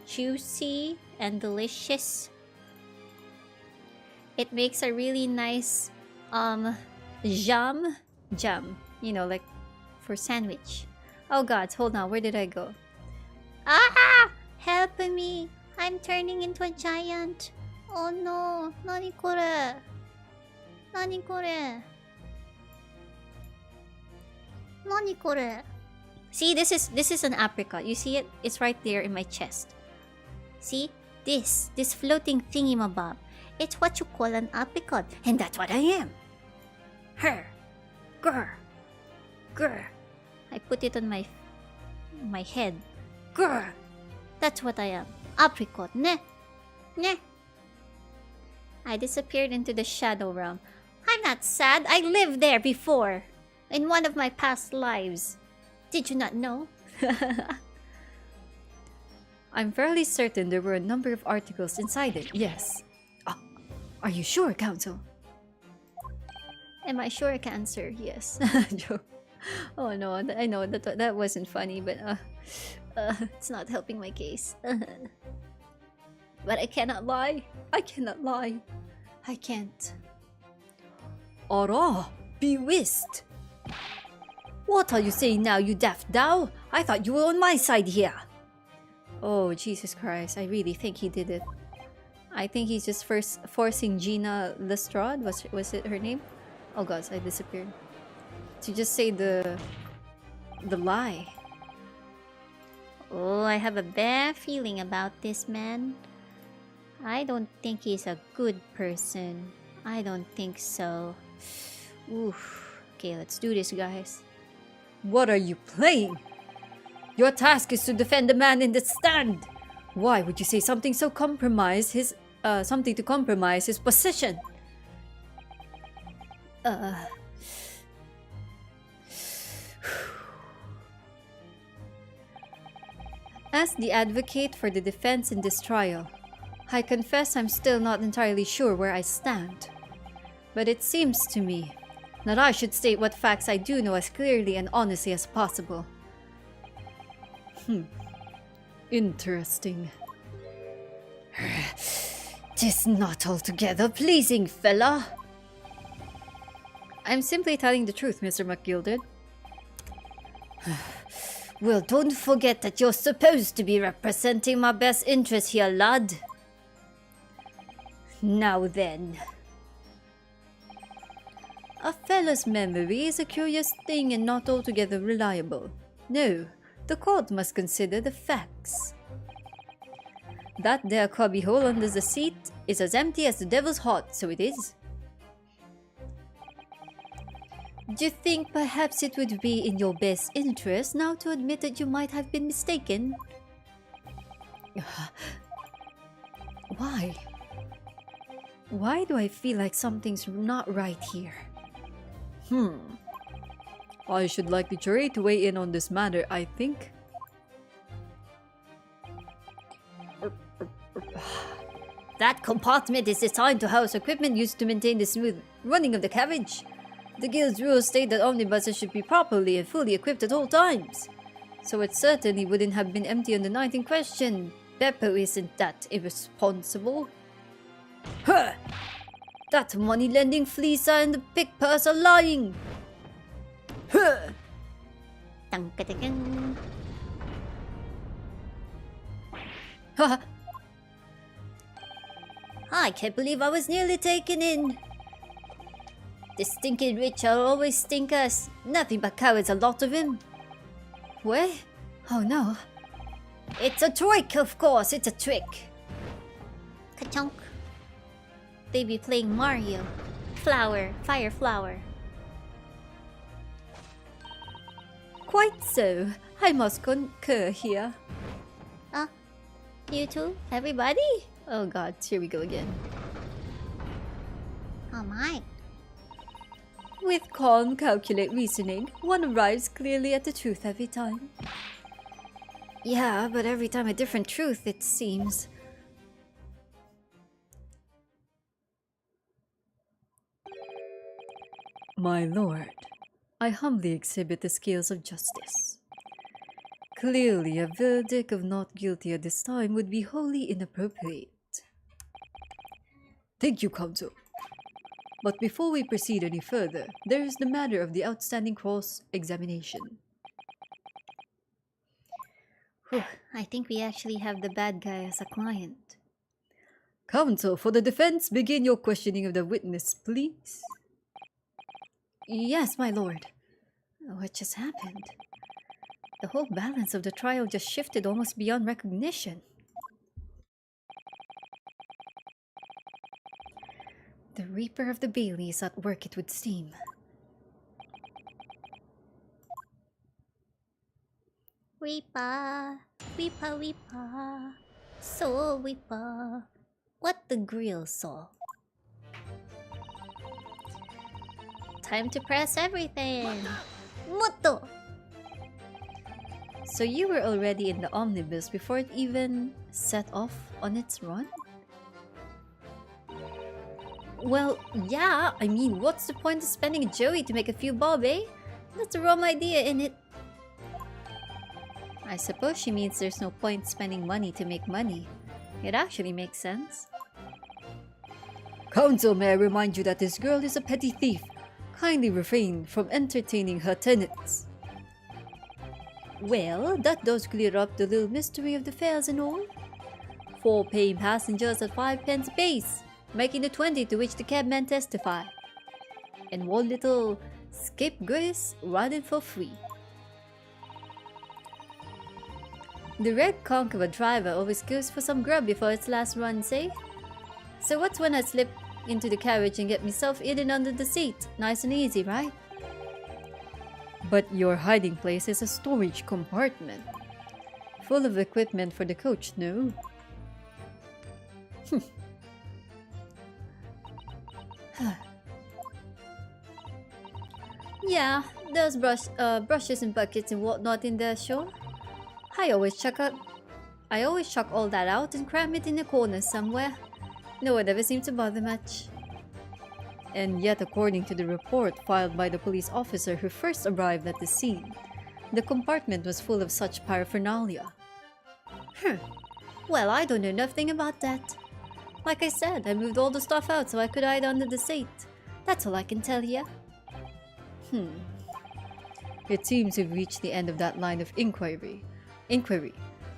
juicy and delicious. It makes a really nice jam, you know, like for sandwich. Oh god, hold on, where did I go? Ah! Help me! I'm turning into a giant. Oh no, nani kore? Nani kore? Nani kore? See, this is an apricot. You see it? It's right there in my chest. See? This floating thingy-mabob. It's what you call an apricot, and that's what I am. Her. Grr. Grr. I put it on my head. Grr. That's what I am. Apricot. Ne. Ne. I disappeared into the shadow realm. I'm not sad. I lived there before. In one of my past lives. Did you not know? I'm fairly certain there were a number of articles inside it, yes. Are you sure, counsel? Am I sure I can answer? Yes. Joke. Oh no, I know that wasn't funny, but it's not helping my case. But I cannot lie. I cannot lie. I can't. Ara, be whist. What are you saying now, you daft dow? I thought you were on my side here. Oh, Jesus Christ. I really think he did it. I think he's just forcing Gina Lestrade, was it her name? Oh god, I disappeared. To just say the lie. Oh, I have a bad feeling about this man. I don't think he's a good person. I don't think so. Oof. Okay, let's do this, guys. What are you playing? Your task is to defend the man in the stand. Why would you say something so compromise his something to compromise his position? As the advocate for the defense in this trial, I confess I'm still not entirely sure where I stand. But it seems to me that I should state what facts I do know as clearly and honestly as possible. Interesting. 'Tis not altogether pleasing, fella. I'm simply telling the truth, Mr. McGilded. Well, don't forget that you're supposed to be representing my best interest here, lad. Now then. A fella's memory is a curious thing and not altogether reliable. No, the court must consider the facts. That there cubbyhole under the seat is as empty as the devil's heart, so it is. Do you think perhaps it would be in your best interest now to admit that you might have been mistaken? Why? Why do I feel like something's not right here? I should like the jury to weigh in on this matter, I think. That compartment is designed to house equipment used to maintain the smooth running of the carriage. The guild's rules state that omnibuses should be properly and fully equipped at all times. So it certainly wouldn't have been empty on the night in question. Beppo isn't that irresponsible. Huh! That money-lending fleecer and the pick purse are lying! Huh! Dun-ka-dun-dun. Haha! I can't believe I was nearly taken in. The stinking rich are always stinkers. Nothing but cowards, a lot of them. What? Oh no. It's a trick, of course, it's a trick. Ka-chunk. They be playing Mario. Flower. Fire flower. Quite so. I must concur here. Ah, you too? Everybody? Oh god, here we go again. Oh my. With calm, calculate reasoning, one arrives clearly at the truth every time. Yeah, but every time a different truth, it seems. My lord, I humbly exhibit the scales of justice. Clearly, a verdict of not guilty at this time would be wholly inappropriate. Thank you, Counsel. But before we proceed any further, there is the matter of the outstanding cross-examination. Whew, I think we actually have the bad guy as a client. Counsel, for the defense, begin your questioning of the witness, please. Yes, my lord. What just happened? The whole balance of the trial just shifted almost beyond recognition. The Reaper of the Bailey is at work, it would seem. Weepa, weepa, weepa, so weepa. What the grill saw. Time to press everything. Moto. So you were already in the omnibus before it even set off on its run? Well, yeah, I mean, what's the point of spending a joey to make a few bob, eh? That's a wrong idea, innit? I suppose she means there's no point spending money to make money. It actually makes sense. Counsel, may I remind you that this girl is a petty thief. Kindly refrain from entertaining her tenants. Well, that does clear up the little mystery of the fares and all. 4 paying passengers at 5 pence apiece, making the 20 to which the cabman testified. And 1 little scapegrace riding for free. The red conch of a driver always goes for some grub before its last run, say? So what's when I slip into the carriage and get myself hidden under the seat? Nice and easy, right? But your hiding place is a storage compartment. Full of equipment for the coach, no? Yeah, there's brushes and buckets and whatnot in there, sure. I always chuck all that out and cram it in a corner somewhere. No one ever seems to bother much. And yet, according to the report filed by the police officer who first arrived at the scene, the compartment was full of such paraphernalia. Well, I don't know nothing about that. Like I said, I moved all the stuff out so I could hide under the seat. That's all I can tell you. It seems we've reached the end of that line of inquiry.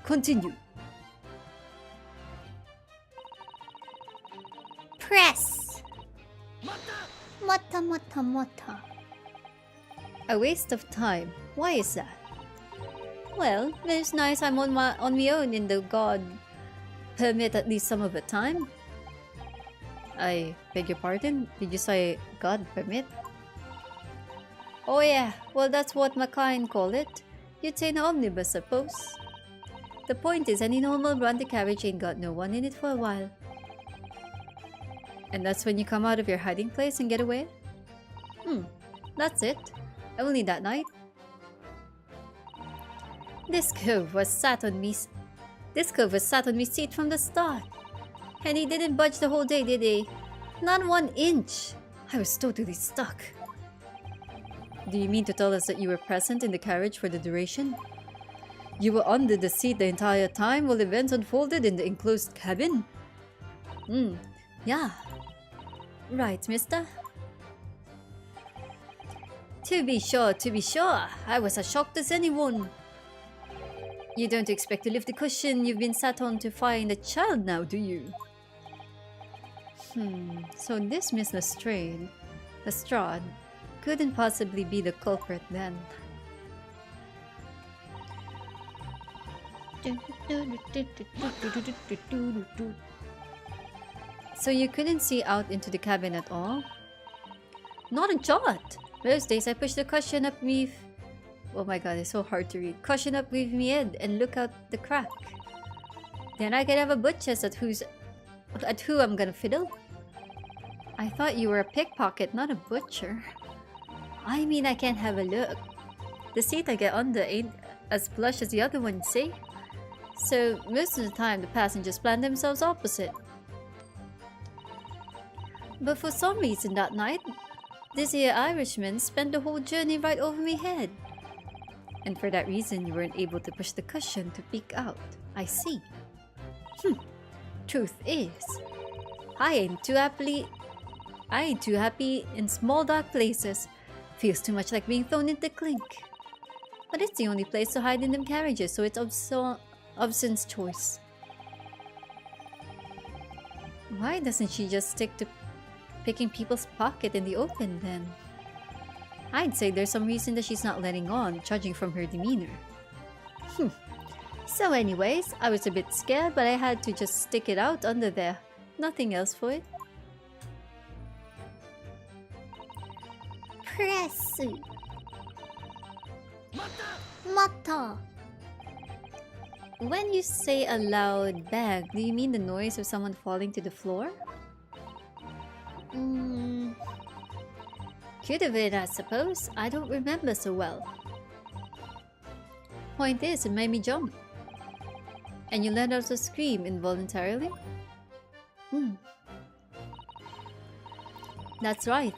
Continue. Press! Mata. A waste of time. Why is that? Well, it's nice I'm on my own in the God permit at least some of the time. I beg your pardon? Did you say God permit? Oh yeah, well that's what my kind call it. You'd say an omnibus, suppose. The point is, any normal run-the carriage ain't got no one in it for a while. And that's when you come out of your hiding place and get away? That's it. Only that night. This cove was sat on me seat from the start. And he didn't budge the whole day, did he? Not 1 inch. I was totally stuck. Do you mean to tell us that you were present in the carriage for the duration? You were under the seat the entire time while events unfolded in the enclosed cabin? Yeah. Right, mister? To be sure. I was as shocked as anyone. You don't expect to lift the cushion you've been sat on to find a child now, do you? So this Miss Lestrade couldn't possibly be the culprit then. So you couldn't see out into the cabin at all? Not a jot! Most days I push the cushion up me... Oh my god, it's so hard to read. Cushion up with me head and look out the crack. Then I could have a butcher's at who I'm gonna fiddle. I thought you were a pickpocket, not a butcher. I mean, I can't have a look. The seat I get under ain't as plush as the other one, see? So most of the time the passengers plan themselves opposite. But for some reason that night, this here Irishman spent the whole journey right over me head. And for that reason you weren't able to push the cushion to peek out. I see. Truth is, I ain't too happy in small dark places. Feels too much like being thrown into clink. But it's the only place to hide in them carriages, so it's Obson's choice. Why doesn't she just stick to picking people's pocket in the open then? I'd say there's some reason that she's not letting on, judging from her demeanor. So anyways, I was a bit scared, but I had to just stick it out under there. Nothing else for it. Press! Mata! When you say a loud bang, do you mean the noise of someone falling to the floor? Could have been, I suppose. I don't remember so well. Point is, it made me jump. And you let out a scream involuntarily? That's right.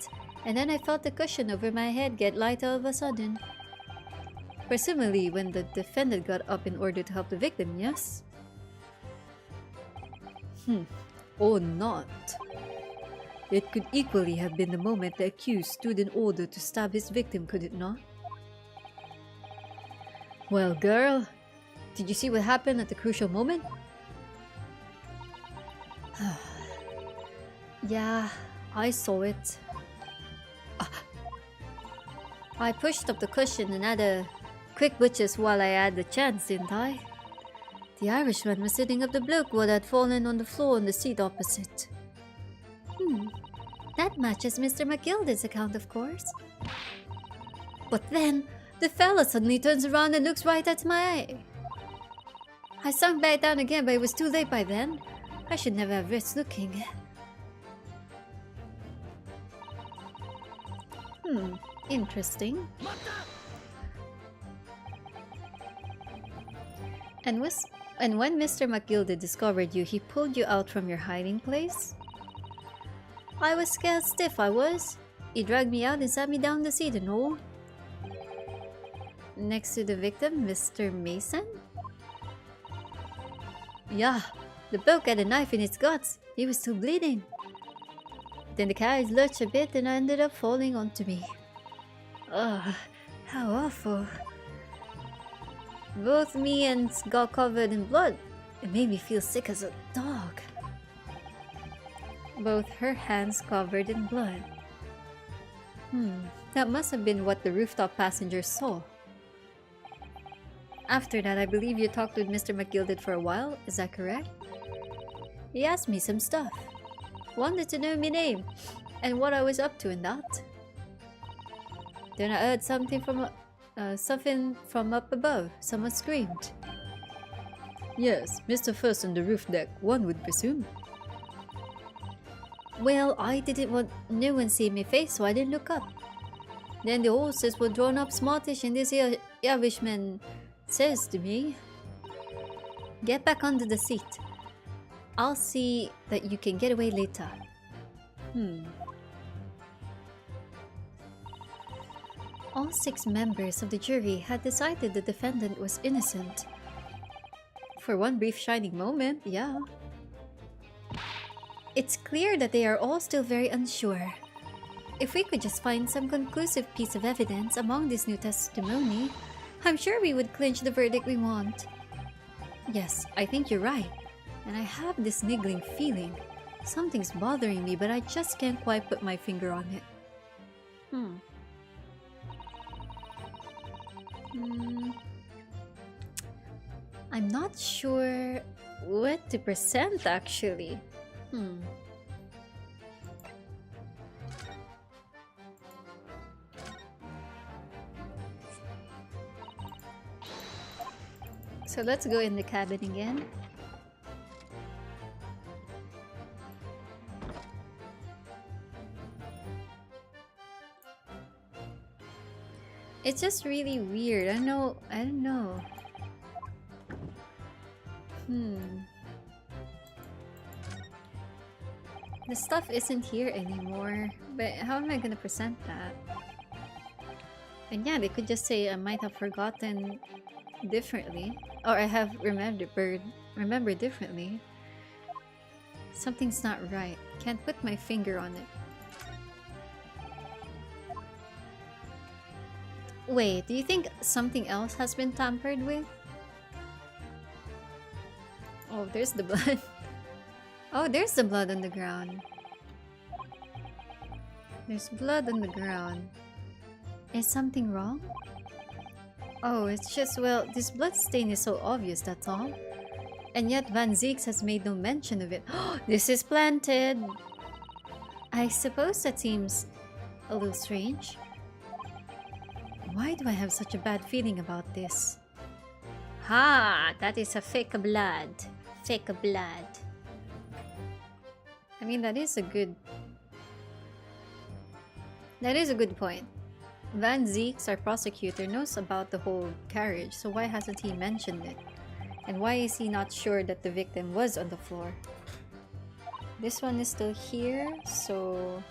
And then I felt the cushion over my head get light all of a sudden. Presumably when the defendant got up in order to help the victim, yes? Or not. It could equally have been the moment the accused stood in order to stab his victim, could it not? Well, girl, did you see what happened at the crucial moment? Yeah, I saw it. I pushed up the cushion and had a quick butchers while I had the chance, didn't I? The Irishman was sitting up the bloke who had fallen on the floor in the seat opposite. That matches Mr. Macleod's account, of course. But then, the fella suddenly turns around and looks right at my eye. I sunk back down again, but it was too late by then. I should never have risked looking. Interesting. And when Mr. Macleod discovered you, he pulled you out from your hiding place? I was scared stiff, I was. He dragged me out and sat me down the seat and all. Next to the victim, Mr. Mason? Yeah, the poke had a knife in its guts. He was still bleeding. Then the carriage lurched a bit and I ended up falling onto me. Ugh, how awful. Both me and got covered in blood. It made me feel sick as a dog. Both her hands covered in blood. That must have been what the rooftop passengers saw. After that, I believe you talked with Mr. Macleod for a while, is that correct? He asked me some stuff. Wanted to know my name, and what I was up to in that. Then I heard something from up above. Someone screamed. Yes, Mr. First on the roof deck, one would presume. Well, I didn't want no one see my face, so I didn't look up. Then the horses were drawn up smartish, and this Irishman says to me, "Get back under the seat. I'll see that you can get away later." All 6 members of the jury had decided the defendant was innocent. For one brief shining moment, yeah. It's clear that they are all still very unsure. If we could just find some conclusive piece of evidence among this new testimony, I'm sure we would clinch the verdict we want. Yes, I think you're right. And I have this niggling feeling. Something's bothering me, but I just can't quite put my finger on it. I'm not sure what to present, actually. So let's go in the cabin again. It's just really weird. I don't know. The stuff isn't here anymore, but how am I gonna present that? And yeah, they could just say I might have forgotten differently, or I have remembered differently. Something's not right. Can't put my finger on it. Wait, do you think something else has been tampered with? Oh, there's the blood. Oh, there's the blood on the ground. There's blood on the ground. Is something wrong? Oh, it's just, well, this blood stain is so obvious, that's all. And yet Van Zieks has made no mention of it. This is planted! I suppose that seems a little strange. Why do I have such a bad feeling about this? Ha! That is a fake blood. Fake blood. I mean, that is a good point. Van Zieks, our prosecutor, knows about the whole carriage, so why hasn't he mentioned it? And why is he not sure that the victim was on the floor? This one is still here, so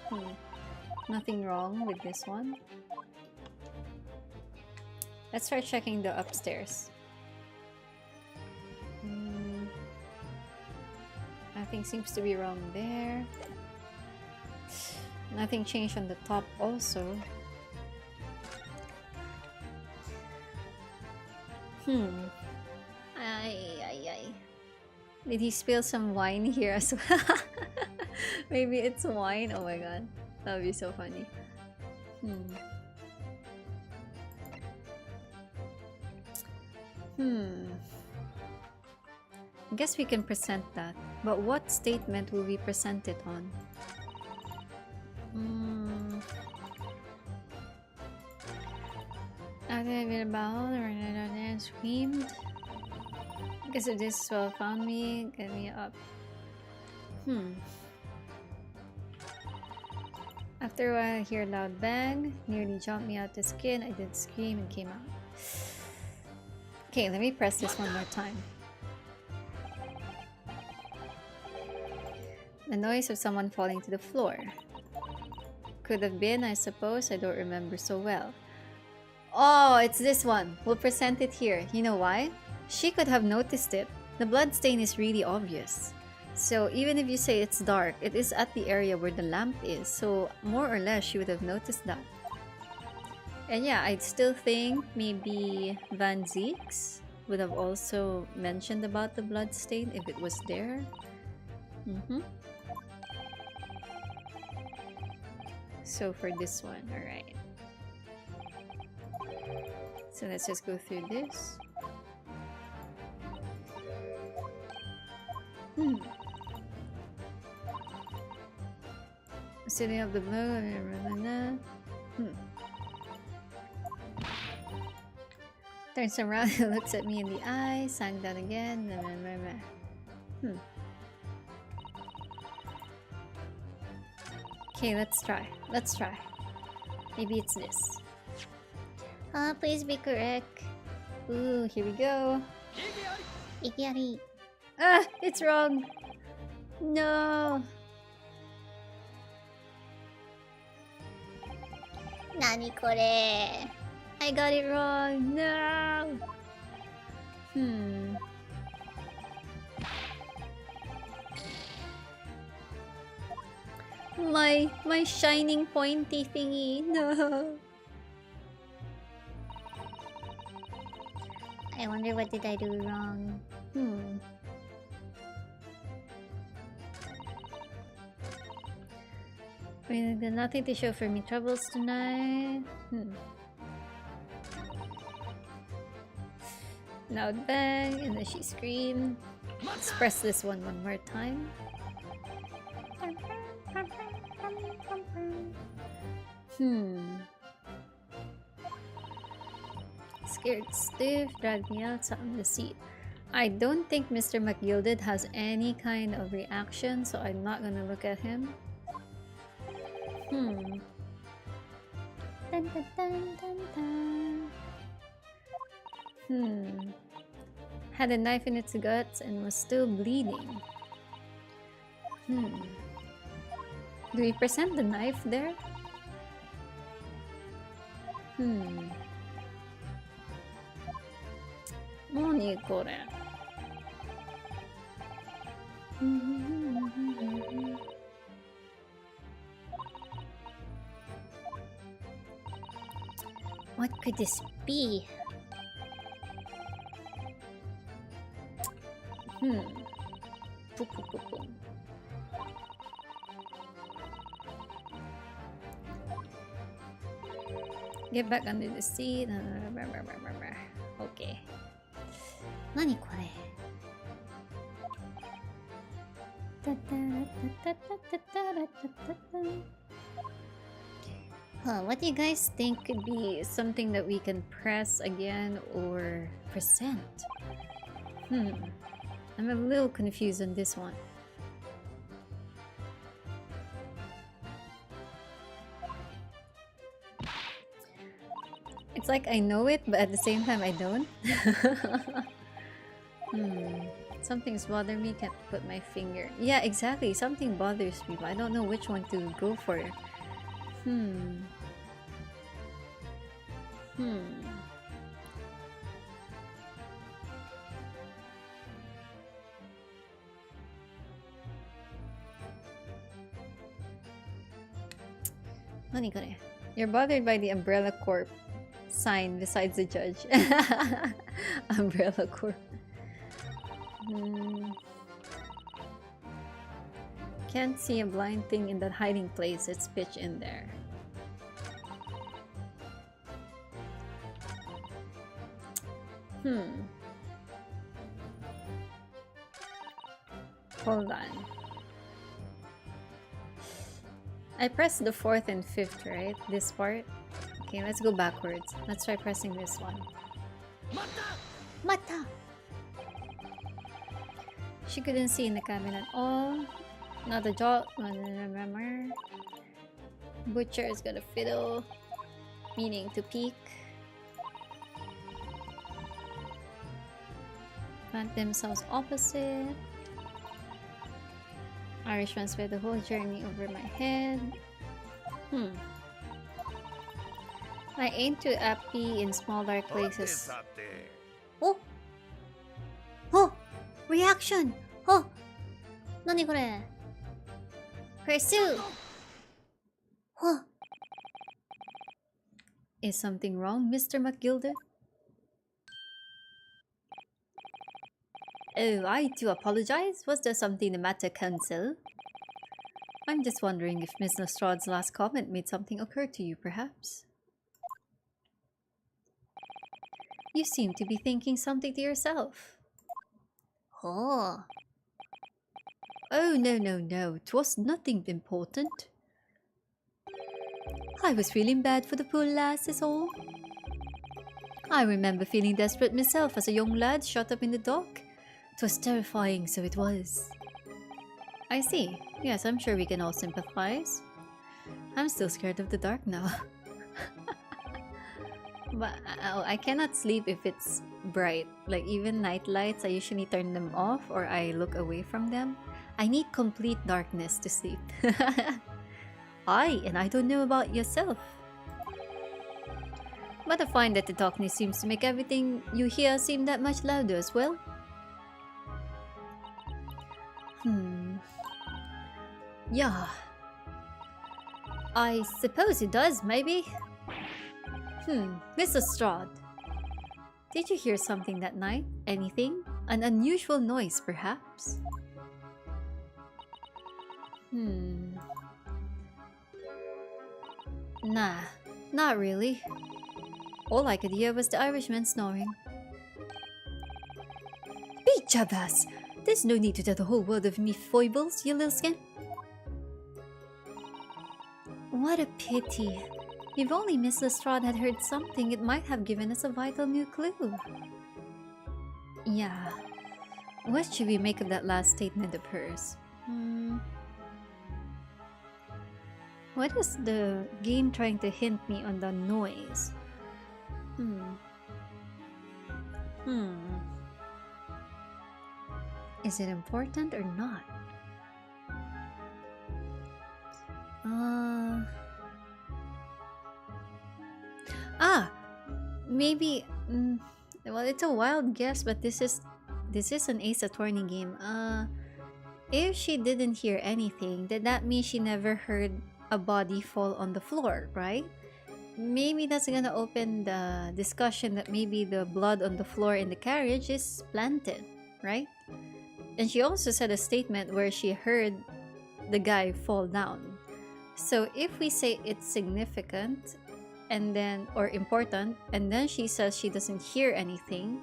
nothing wrong with this one. Let's start checking the upstairs. Nothing seems to be wrong there. Nothing changed on the top also. Ay. Did he spill some wine here as well? Maybe it's wine? Oh my god. That would be so funny. I guess we can present that. But what statement will we present it on? After I about and screamed. Because of this swell found me, get me up. After a while I hear a loud bang, nearly jumped me out the skin. I did scream and came out. Okay, let me press this one more time. The noise of someone falling to the floor. Could have been, I suppose. I don't remember so well. Oh, it's this one. We'll present it here. You know why? She could have noticed it. The blood stain is really obvious. So even if you say it's dark, it is at the area where the lamp is. So more or less, she would have noticed that. And yeah, I'd still think maybe Van Zeeks would have also mentioned about the blood stain if it was there. So for this one, alright. So let's just go through this. Sitting up the blow. Turns around and looks at me in the eye, sang that again. Okay, let's try. Let's try. Maybe it's this. Please be correct. Ooh, here we go. IGIARI. Ah, it's wrong. No. Nani kore? I got it wrong. No. My shining pointy thingy. No. I wonder what did I do wrong. Nothing to show for me troubles tonight. Loud bang, and then she screamed. Let's press this one more time. Scared stiff, dragged me out, sat on the seat. I don't think Mr. Macleod has any kind of reaction, so I'm not gonna look at him. Dun, dun, dun, dun, dun. Had a knife in its guts and was still bleeding. Do we present the knife there? Nani kore? What could this be? Get back under the seat. Okay. Nani kore? What do you guys think could be something that we can press again or present? I'm a little confused on this one. It's like I know it, but at the same time I don't. Something's bothering me, can't put my finger. Yeah, exactly. Something bothers me, but I don't know which one to go for. Nani kore? You're bothered by the Umbrella Corp sign besides the judge. Umbrella Corp. Can't see a blind thing in that hiding place. It's pitch in there. Hold on. I pressed the 4th and 5th, right? This part? Okay, let's go backwards. Let's try pressing this one. Mata! She couldn't see in the cabin at all. Not a jot. Remember. Butcher is gonna fiddle. Meaning to peek. Plant themselves opposite. Irishman spent the whole journey over my head. I aim to appy in small dark places. Oh! Oh! Reaction! Oh! Nani kore? Pursue! Oh! Is something wrong, Mr. McGilder? Oh, I do apologize. Was there something the matter, Counsel? I'm just wondering if Miss Lestrade's last comment made something occur to you, perhaps? You seem to be thinking something to yourself. Oh! Oh, no. 'Twas nothing important. I was feeling bad for the poor lass is all. I remember feeling desperate myself as a young lad shut up in the dock. 'Twas terrifying, so it was. I see. Yes, I'm sure we can all sympathize. I'm still scared of the dark now. But I cannot sleep if it's bright. Like, even night lights, I usually turn them off or I look away from them. I need complete darkness to sleep. And I don't know about yourself. But I find that the darkness seems to make everything you hear seem that much louder as well. Yeah. I suppose it does, maybe. Miss Lestrade. Did you hear something that night? Anything? An unusual noise, perhaps? Nah, not really. All I could hear was the Irishman snoring. Be Jabas! There's no need to tell the whole world of me foibles, you little scamp. What a pity. If only Miss Lestrade had heard something, it might have given us a vital new clue. Yeah. What should we make of that last statement of hers? What is the game trying to hint me on the noise? Is it important or not? Maybe. Well, it's a wild guess, but this is an Ace Attorney game. If she didn't hear anything, then that means she never heard a body fall on the floor, right? Maybe that's gonna open the discussion that maybe the blood on the floor in the carriage is planted, right? And she also said a statement where she heard the guy fall down. So if we say it's significant and then or important and then she says she doesn't hear anything,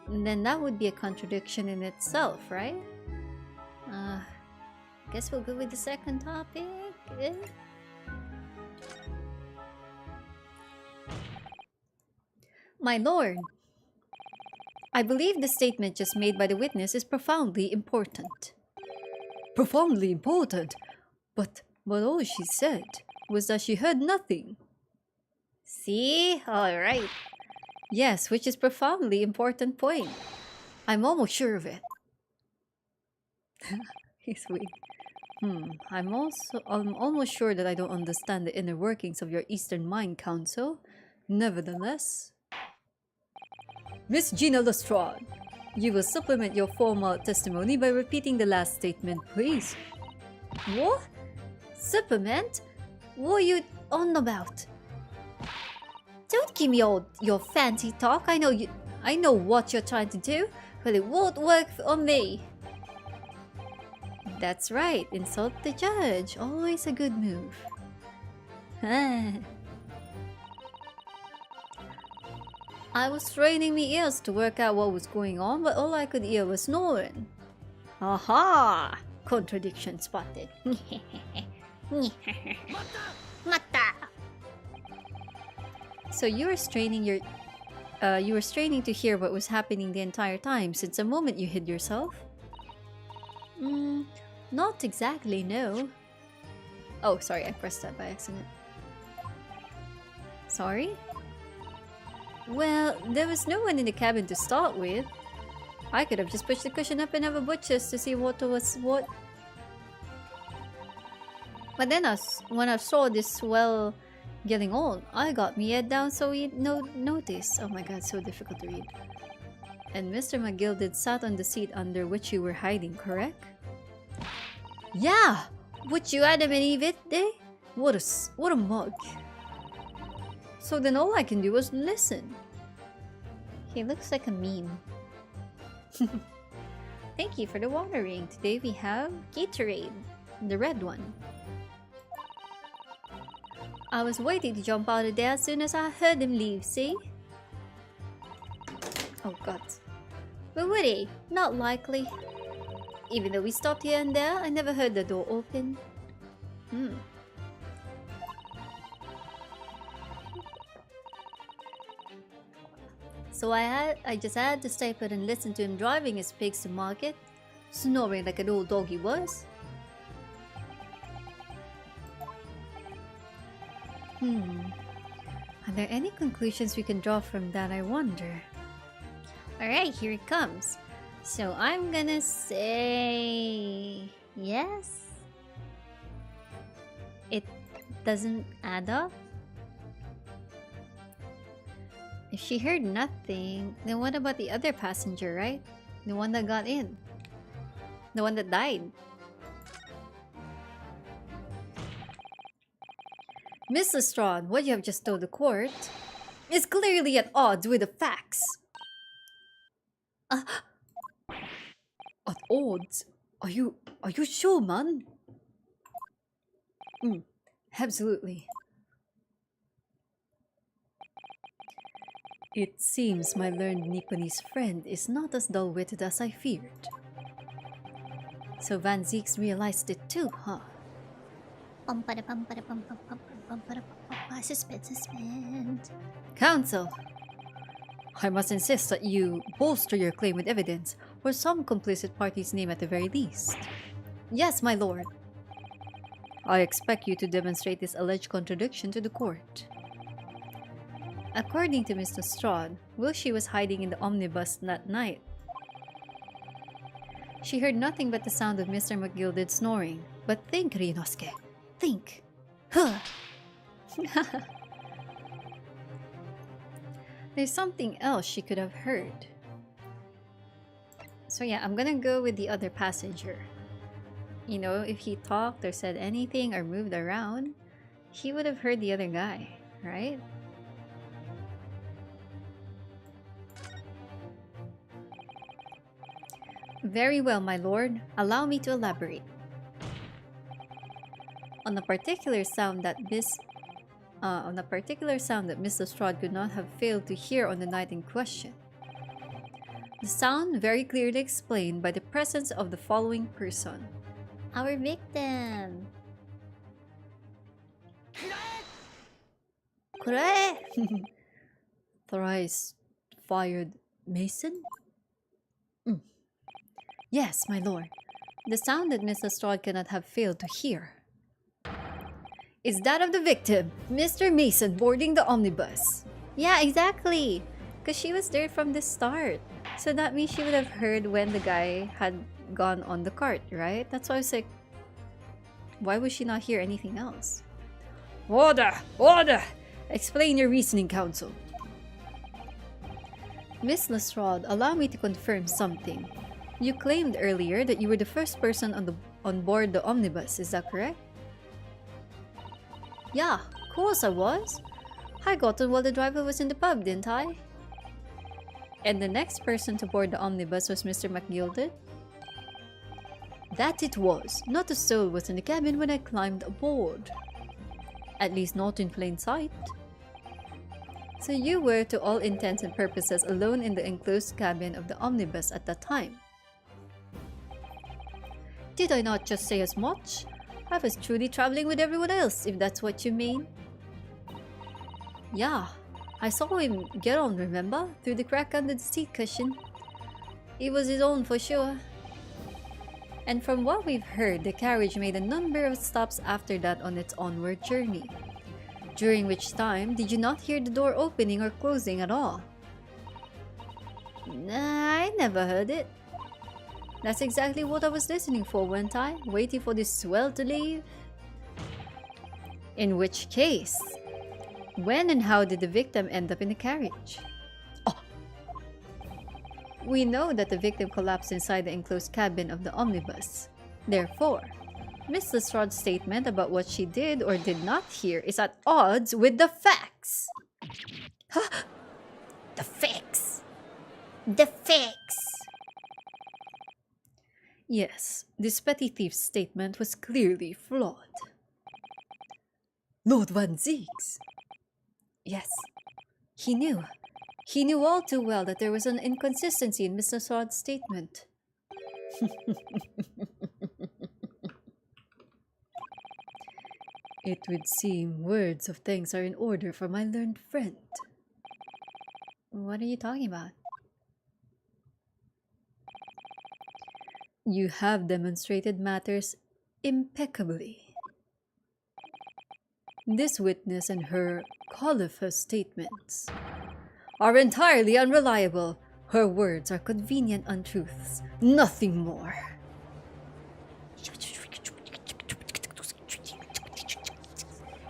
then that would be a contradiction in itself, right? Guess we'll go with the second topic. My lord, I believe the statement just made by the witness is profoundly important. Profoundly important? But all she said was that she heard nothing. See? Alright. Yes, which is profoundly important point. I'm almost sure of it. He's weak. I'm almost sure that I don't understand the inner workings of your Eastern Mind, Counsel. Nevertheless... Miss Gina Lestrade, you will supplement your formal testimony by repeating the last statement, please. What? Supplement? What are you on about? Don't give me all your fancy talk. I know what you're trying to do, but it won't work on me. That's right, insult the judge. Always a good move. I was straining my ears to work out what was going on, but all I could hear was snoring. Aha! Contradiction spotted. Mata! So you were straining to hear what was happening the entire time since the moment you hid yourself? Not exactly, no. Oh, sorry, I pressed that by accident. Sorry? Well, there was no one in the cabin to start with. I could have just pushed the cushion up and have a butcher's to see what was what. But then when I saw this swell getting old, I got me head down so he'd notice. Oh my god, so difficult to read. And Mr. McGilded sat on the seat under which you were hiding, correct? Yeah! Would you Adam and Eve it, eh? What a mug. So then all I can do was listen. He looks like a meme. Thank you for the watering. Today we have Gatorade, the red one. I was waiting to jump out of there as soon as I heard him leave, see? Oh god. But would he? Not likely. Even though we stopped here and there, I never heard the door open. So I just had to stay put and listen to him driving his pigs to market, snoring like an old dog he was. Are there any conclusions we can draw from that, I wonder? Alright, here it comes. So I'm gonna say... yes? It doesn't add up? If she heard nothing, then what about the other passenger, right? The one that got in. The one that died. Miss Lestrade, what you have just told the court is clearly at odds with the facts. At odds? Are you sure, man? Absolutely. It seems my learned Nipponese friend is not as dull-witted as I feared. So Van Zieks realized it too, huh? Suspense. Counsel! I must insist that you bolster your claim with evidence, or some complicit party's name at the very least. Yes, my lord. I expect you to demonstrate this alleged contradiction to the court. According to Mr. Strahd, Wilshie was hiding in the omnibus that night. She heard nothing but the sound of Mr. McGilded snoring. But think, Ryunosuke. Think. Huh. There's something else she could have heard. So yeah, I'm gonna go with the other passenger. You know, if he talked or said anything or moved around, he would have heard the other guy, right? Very well, my lord. Allow me to elaborate. On a particular sound that Miss Lestrade could not have failed to hear on the night in question. The sound very clearly explained by the presence of the following person. Our victim. Kure! Thrice fired Mason? Yes, my lord. The sound that Miss Lestrade cannot have failed to hear is that of the victim, Mr. Mason, boarding the omnibus. Yeah, exactly. Because she was there from the start. So that means she would have heard when the guy had gone on the cart, right? That's why I was like, why would she not hear anything else? Order! Order! Explain your reasoning, counsel. Miss Lestrade, allow me to confirm something. You claimed earlier that you were the first person on board the omnibus, is that correct? Yeah, of course I was. I got on while the driver was in the pub, didn't I? And the next person to board the omnibus was Mr. McGilded? That it was. Not a soul was in the cabin when I climbed aboard. At least not in plain sight. So you were, to all intents and purposes, alone in the enclosed cabin of the omnibus at that time. Did I not just say as much? I was truly traveling with everyone else, if that's what you mean. Yeah, I saw him get on, remember? Through the crack under the seat cushion. It was his own for sure. And from what we've heard, the carriage made a number of stops after that on its onward journey. During which time, did you not hear the door opening or closing at all? Nah, I never heard it. That's exactly what I was listening for, weren't I? Waiting for this swell to leave? In which case, when and how did the victim end up in the carriage? Oh! We know that the victim collapsed inside the enclosed cabin of the omnibus. Therefore, Miss Lestrade's statement about what she did or did not hear is at odds with the facts. The facts. The facts. Yes, this petty thief's statement was clearly flawed. Lord Van Zieks. Yes, he knew. He knew all too well that there was an inconsistency in Miss Lestrade's statement. It would seem words of thanks are in order for my learned friend. What are you talking about? You have demonstrated matters impeccably. This witness and her colorful statements are entirely unreliable. Her words are convenient untruths, nothing more.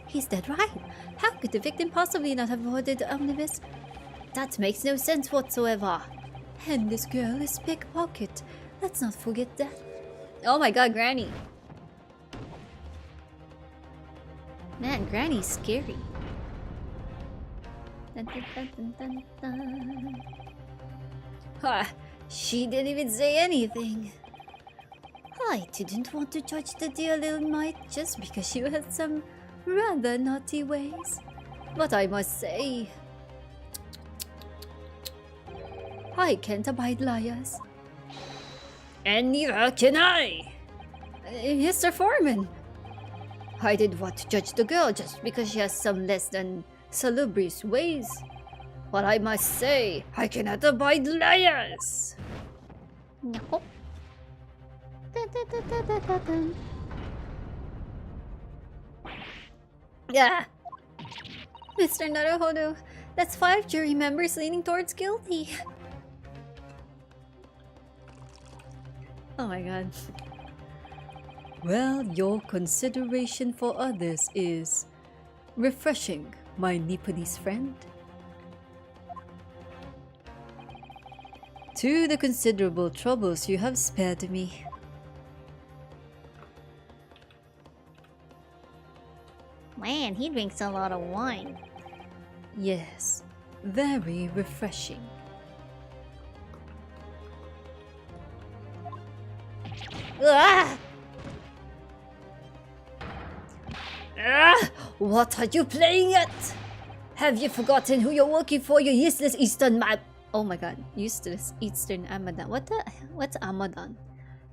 He's dead right. How could the victim possibly not have boarded the omnibus? That makes no sense whatsoever. And this girl is pickpocket. Let's not forget that. Oh my god, Granny. Man, Granny's scary. Dun, dun, dun, dun, dun, dun. Ha! She didn't even say anything. I didn't want to judge the dear little mite just because she had some rather naughty ways. But I must say, I can't abide liars. And neither can I! Mr. Foreman, I did want to judge the girl just because she has some less than salubrious ways. But I must say, I cannot abide liars! Nako. Dun, dun, dun, dun, dun, dun, dun. Yeah. Mr. Naruhodo, that's 5 jury members leaning towards guilty. Oh my god. Well, your consideration for others is refreshing, my Nipponese friend. To the considerable troubles you have spared me. Man, he drinks a lot of wine. Yes, very refreshing. Ah! Ah! What are you playing at? Have you forgotten who you're working for, you useless Eastern man? Oh my god, useless Eastern Amadan. What's Amadan?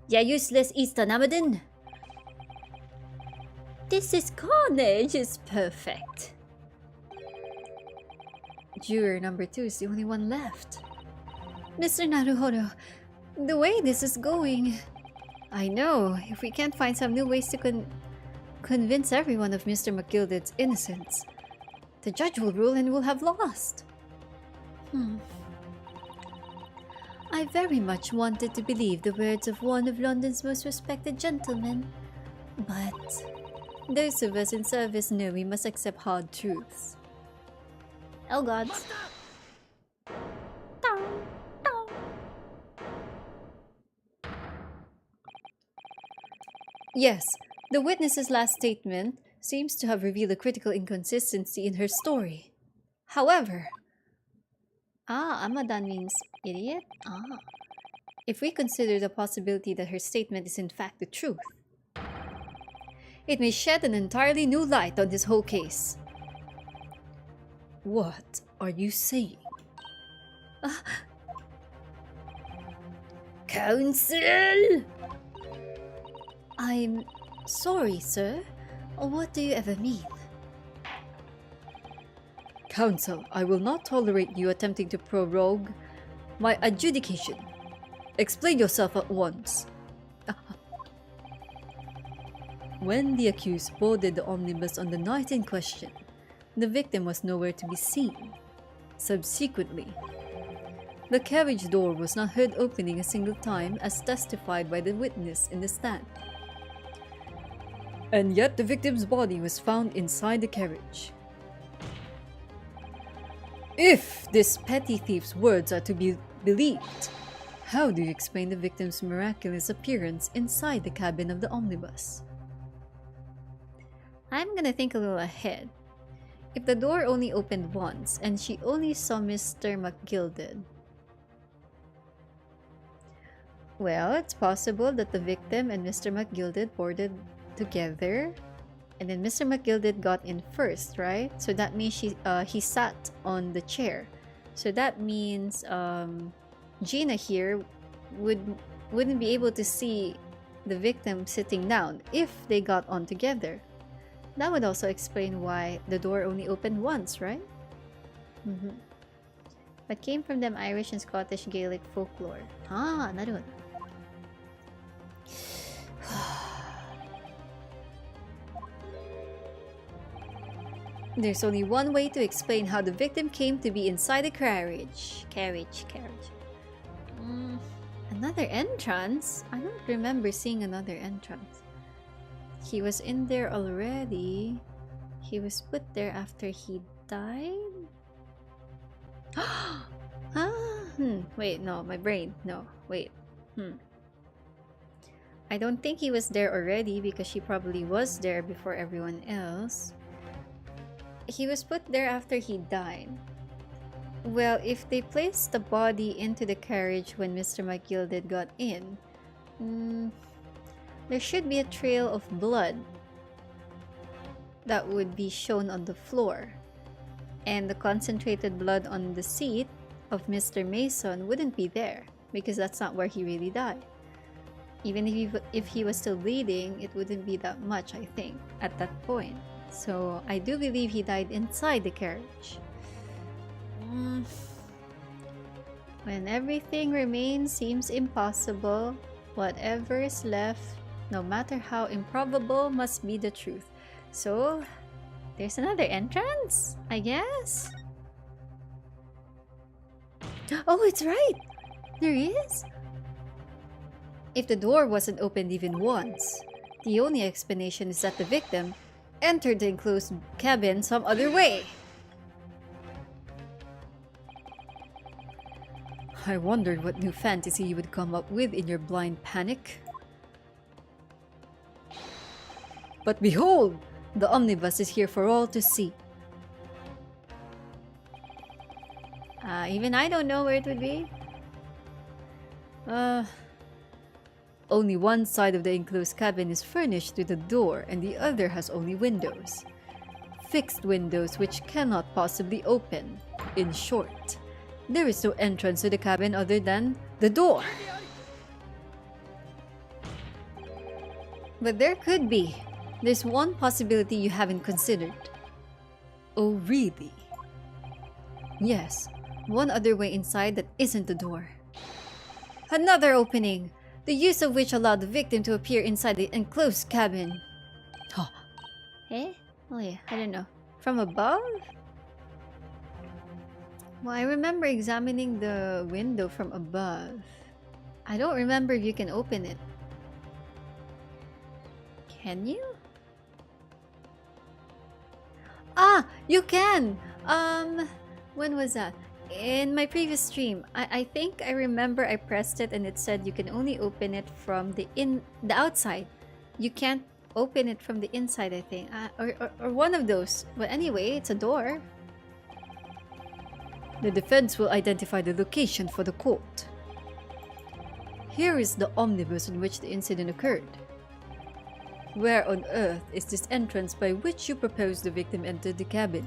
Yeah, useless Eastern Amadan. This is carnage is perfect. Juror number 2 is the only one left. Mr. Naruhodo, the way this is going, I know, if we can't find some new ways to convince everyone of Mr. Macleod's innocence, the judge will rule and we'll have lost. I very much wanted to believe the words of one of London's most respected gentlemen, but those of us in service know we must accept hard truths. oh gods. Yes, the witness's last statement seems to have revealed a critical inconsistency in her story. However, Amadan means idiot? if we consider the possibility that her statement is in fact the truth, it may shed an entirely new light on this whole case. What are you saying? Counsel! I'm sorry, sir. What do you ever mean? Counsel, I will not tolerate you attempting to prorogue my adjudication. Explain yourself at once. When the accused boarded the omnibus on the night in question, the victim was nowhere to be seen. Subsequently, the carriage door was not heard opening a single time as testified by the witness in the stand. And yet the victim's body was found inside the carriage. If this petty thief's words are to be believed, How do you explain the victim's miraculous appearance inside the cabin of the omnibus? I'm gonna think a little ahead. If the door only opened once and she only saw Mr. McGilded, well, it's possible that the victim and Mr. McGilded boarded together, and then Mr. McGilded got in first, right? So that means he sat on the chair. So that means Gina here wouldn't be able to see the victim sitting down if they got on together. That would also explain why the door only opened once, right? But came from them Irish and Scottish Gaelic folklore. Ah, naruhodo. There's only one way to explain how the victim came to be inside the carriage. Another entrance? I don't remember seeing another entrance. He was in there already. He was put there after he died? Wait, no, my brain. No, wait. I don't think he was there already because she probably was there before everyone else. He was put there after he died. Well, if they placed the body into the carriage when Mr. McGilded got in, there should be a trail of blood that would be shown on the floor. And the concentrated blood on the seat of Mr. Mason wouldn't be there because that's not where he really died. Even if he was still bleeding, it wouldn't be that much, I think, at that point. So I do believe he died inside the carriage. When everything remains seems impossible, whatever is left, no matter how improbable, must be the truth. So, there's another entrance, I guess? Oh, it's right! There is? If the door wasn't opened even once, the only explanation is that the victim entered the enclosed cabin some other way. I wondered what new fantasy you would come up with in your blind panic. But behold! The omnibus is here for all to see. Even I don't know where it would be. Only one side of the enclosed cabin is furnished with a door and the other has only windows. Fixed windows which cannot possibly open. In short, there is no entrance to the cabin other than the door. But there could be. There's one possibility you haven't considered. Oh, really? Yes, one other way inside that isn't the door. Another opening, the use of which allowed the victim to appear inside the enclosed cabin. Huh. Eh? Oh yeah, I don't know. From above? Well, I remember examining the window from above. I don't remember if you can open it. Can you? Ah! You can! When was that? In my previous stream, I think I remember I pressed it and it said you can only open it from the outside. You can't open it from the inside, I think. Or one of those. But anyway, it's a door. The defense will identify the location for the court. Here is the omnibus in which the incident occurred. Where on earth is this entrance by which you propose the victim entered the cabin?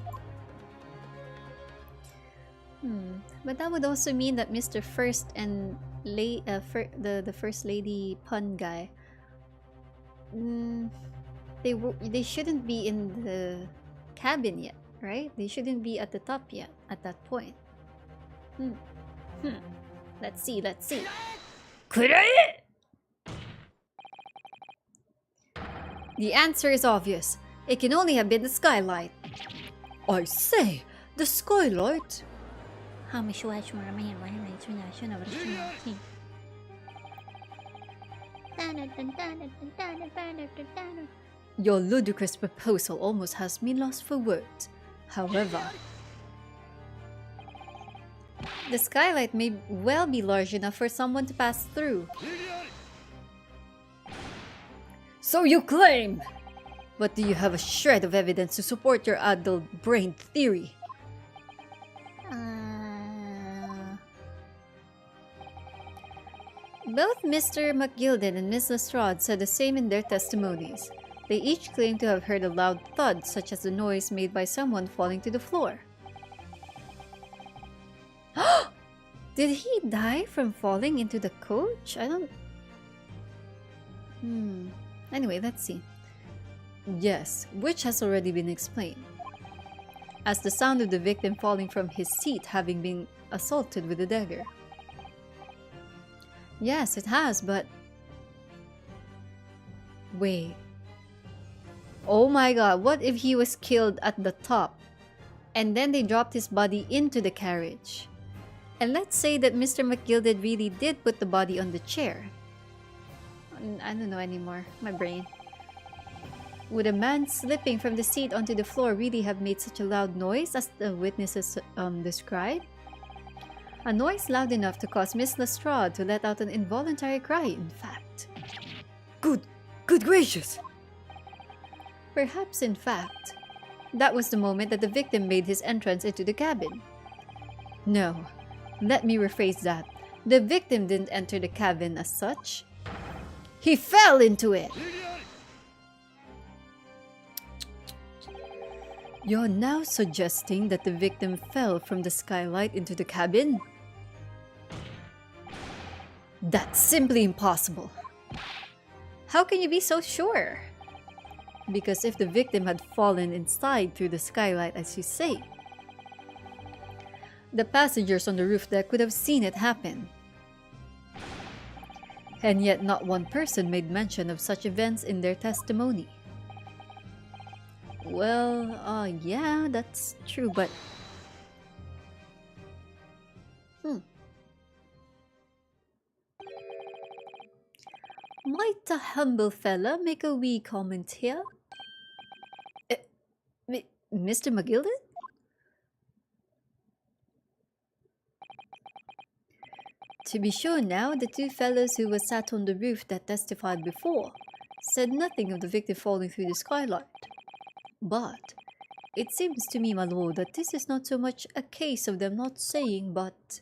But that would also mean that Mr. First and the First Lady pun guy, they shouldn't be in the cabin yet, right? They shouldn't be at the top yet at that point. Let's see. The answer is obvious. It can only have been the skylight. I say, the skylight? Your ludicrous proposal almost has me lost for words. However, The skylight may well be large enough for someone to pass through. So you claim! But do you have a shred of evidence to support your addle-brained theory? Both Mr. McGilden and Miss Lestrade said the same in their testimonies. They each claimed to have heard a loud thud, such as the noise made by someone falling to the floor. Did he die from falling into the coach? I don't... Anyway, let's see. Yes, which has already been explained. As the sound of the victim falling from his seat having been assaulted with a dagger. Yes, it has, but... Wait. Oh my god, what if he was killed at the top? And then they dropped his body into the carriage? And let's say that Mr. McGilden really did put the body on the chair. I don't know anymore. My brain. Would a man slipping from the seat onto the floor really have made such a loud noise as the witnesses described? A noise loud enough to cause Miss Lestrade to let out an involuntary cry, in fact. Good gracious! Perhaps, in fact, that was the moment that the victim made his entrance into the cabin. No, let me rephrase that. The victim didn't enter the cabin as such. He fell into it! You're now suggesting that the victim fell from the skylight into the cabin? That's simply impossible. How can you be so sure? Because if the victim had fallen inside through the skylight as you say, the passengers on the roof deck would have seen it happen. And yet not one person made mention of such events in their testimony. Well, yeah, that's true, but... Might a humble fella make a wee comment here? Mr. McGilden? To be sure now, the two fellows who were sat on the roof that testified before said nothing of the victim falling through the skylight. But it seems to me, my lord, that this is not so much a case of them not saying, but...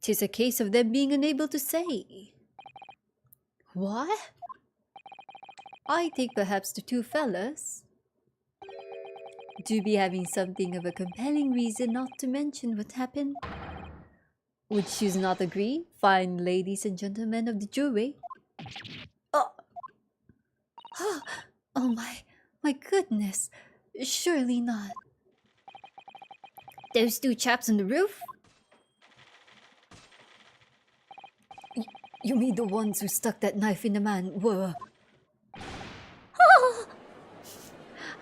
Tis a case of them being unable to say. What? I think perhaps the two fellas do be having something of a compelling reason not to mention what happened. Would you not agree, fine ladies and gentlemen of the jury? Oh my goodness, surely not. Those two chaps on the roof? You mean the ones who stuck that knife in the man were...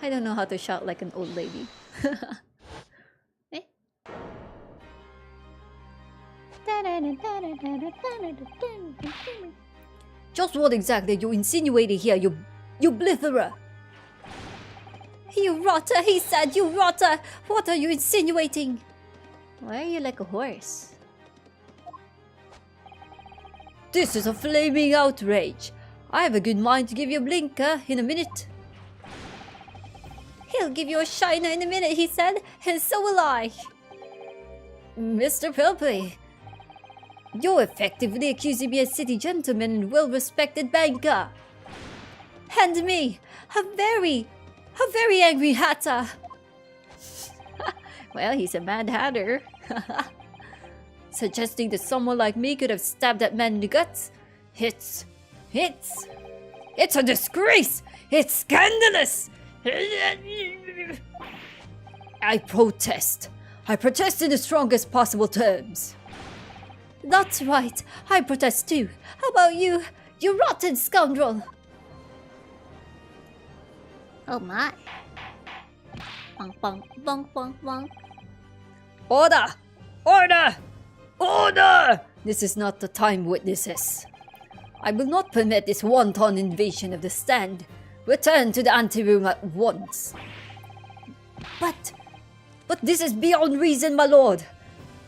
I don't know how to shout like an old lady. Just what exactly are you insinuating here, you blitherer? You rotter, he said, you rotter! What are you insinuating? Why are you like a horse? This is a flaming outrage. I have a good mind to give you a blinker in a minute. He'll give you a shiner in a minute, he said, and so will I. Mr. Pilpley, you're effectively accusing me as city gentleman and well-respected banker. And me, a very angry hatter. Well, he's a mad hatter. Suggesting that someone like me could have stabbed that man in the guts? It's a disgrace! It's scandalous! I protest. I protest in the strongest possible terms. That's right. I protest too. How about you, you rotten scoundrel? Oh my. Bong bong bong bong bong. Order! Order! Order! This is not the time, witnesses. I will not permit this wanton invasion of the stand. Return to the anteroom at once. But this is beyond reason, my lord.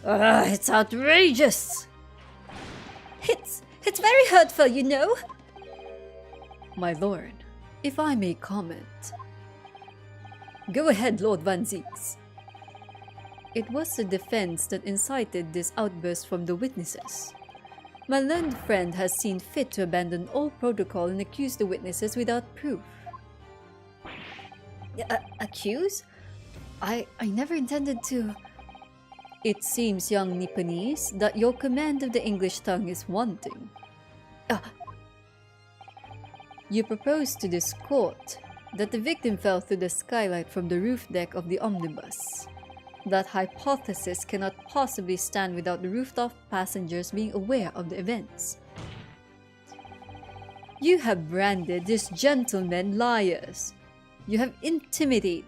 It's outrageous. It's very hurtful, you know. My lord, if I may comment. Go ahead, Lord Van Zieks. It was the defense that incited this outburst from the witnesses. My learned friend has seen fit to abandon all protocol and accuse the witnesses without proof. Accuse? I never intended to. It seems, young Nipponese, that your command of the English tongue is wanting. You proposed to this court that the victim fell through the skylight from the roof deck of the omnibus. That hypothesis cannot possibly stand without the rooftop passengers being aware of the events. You have branded these gentlemen liars. You have intimated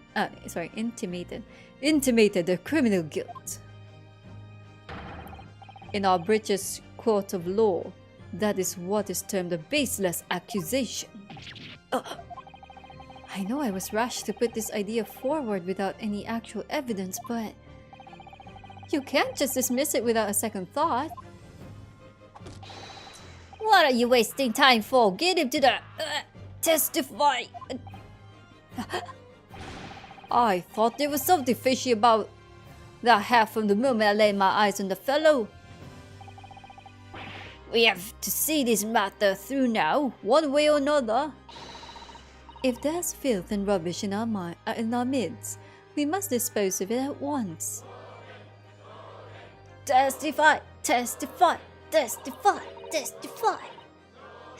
their criminal guilt. In our British court of law, that is what is termed a baseless accusation. I know I was rash to put this idea forward without any actual evidence, but you can't just dismiss it without a second thought. What are you wasting time for? Get him to the... testify! I thought there was something fishy about that hair from the moment I laid my eyes on the fellow. We have to see this matter through now, one way or another. If there's filth and rubbish in our midst, we must dispose of it at once. Testify! Testify! Testify! Testify!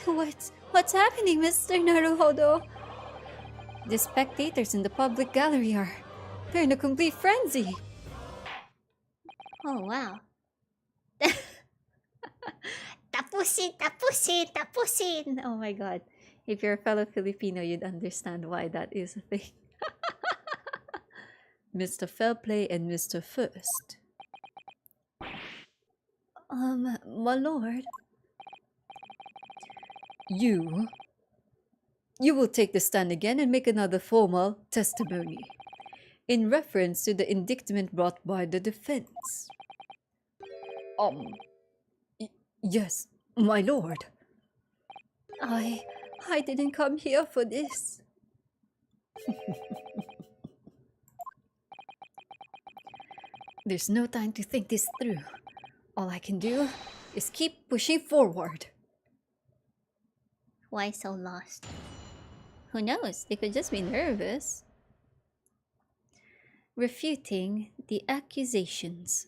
What's happening, Mr. Naruhodo? The spectators in the public gallery they're in a complete frenzy. Oh, wow. Tapusin! Oh my god. If you're a fellow Filipino, you'd understand why that is a thing. Mr. Fairplay and Mr. First. My lord. You will take the stand again and make another formal testimony in reference to the indictment brought by the defense. Yes, my lord. I didn't come here for this. There's no time to think this through. All I can do is keep pushing forward. Why so lost? Who knows? They could just be nervous. Refuting the accusations.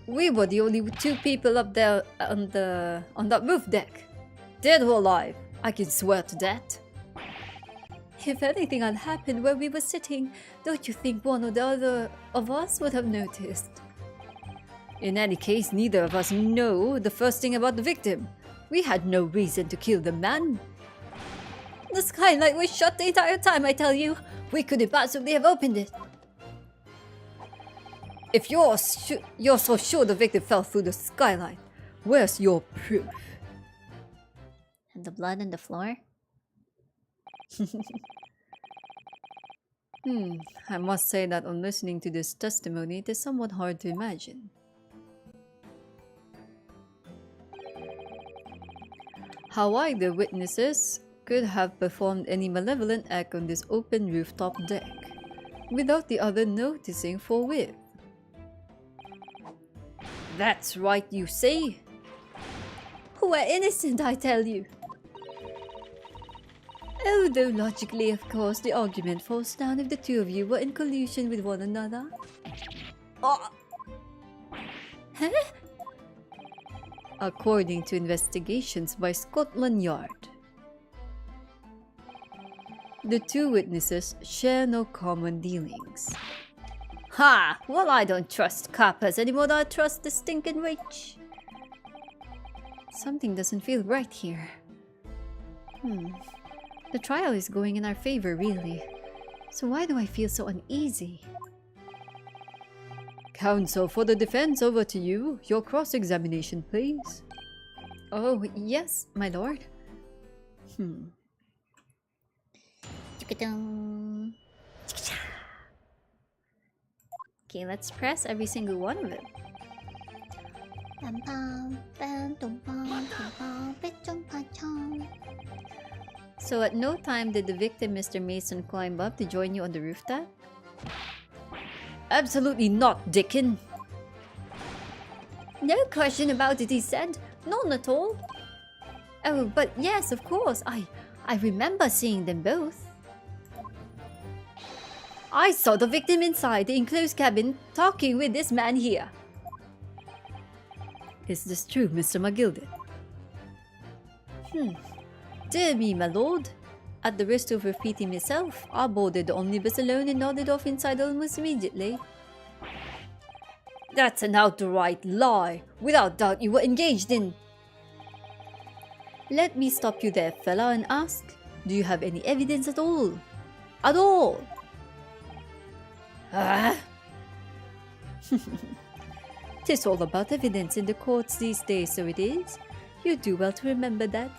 We were the only two people up there on that roof deck. Dead or alive, I can swear to that. If anything had happened where we were sitting, don't you think one or the other of us would have noticed? In any case, neither of us know the first thing about the victim. We had no reason to kill the man. The skylight was shut the entire time, I tell you. We couldn't possibly have opened it. If you're so sure the victim fell through the skylight, where's your proof? And the blood on the floor? I must say that on listening to this testimony, it is somewhat hard to imagine. How either witnesses could have performed any malevolent act on this open rooftop deck, without the other noticing forthwith. That's right, you say. We're innocent, I tell you. Although logically, of course, the argument falls down if the two of you were in collusion with one another. Huh? According to investigations by Scotland Yard, the two witnesses share no common dealings. Ha! Well, I don't trust coppers anymore than I trust the stinking witch. Something doesn't feel right here. The trial is going in our favor, really. So why do I feel so uneasy? Counsel for the defense, over to you. Your cross-examination, please. Oh, yes, my lord. Chikadum. Okay, let's press every single one of them. Bam bam bam dum bam dum bam bam bam. So at no time did the victim, Mr. Mason, climb up to join you on the rooftop? Absolutely not, Dickon. No question about it, he said. None at all. Oh, but yes, of course. I remember seeing them both. I saw the victim inside the enclosed cabin talking with this man here. Is this true, Mr. Macleod? Dear me, my lord. At the risk of repeating myself, I boarded the omnibus alone and nodded off inside almost immediately. That's an outright lie. Without doubt you were engaged in... Let me stop you there, fella, and ask, do you have any evidence at all? At all? Ah? 'Tis all about evidence in the courts these days, so it is. You do well to remember that.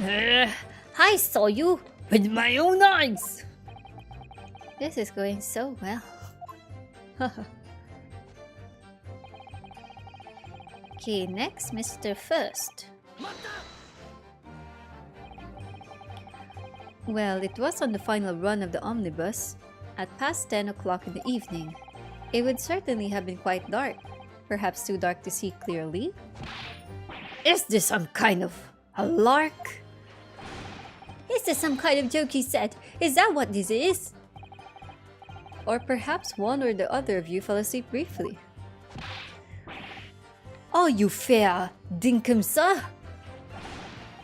I saw you with my own eyes! This is going so well. Okay, next, Mr. First. Well, it was on the final run of the omnibus, at past 10 o'clock in the evening. It would certainly have been quite dark, perhaps too dark to see clearly. Is this some kind of a lark? Is this some kind of joke, he said? Is that what this is? Or perhaps one or the other of you fell asleep briefly. Are you fair, dinkum, sir?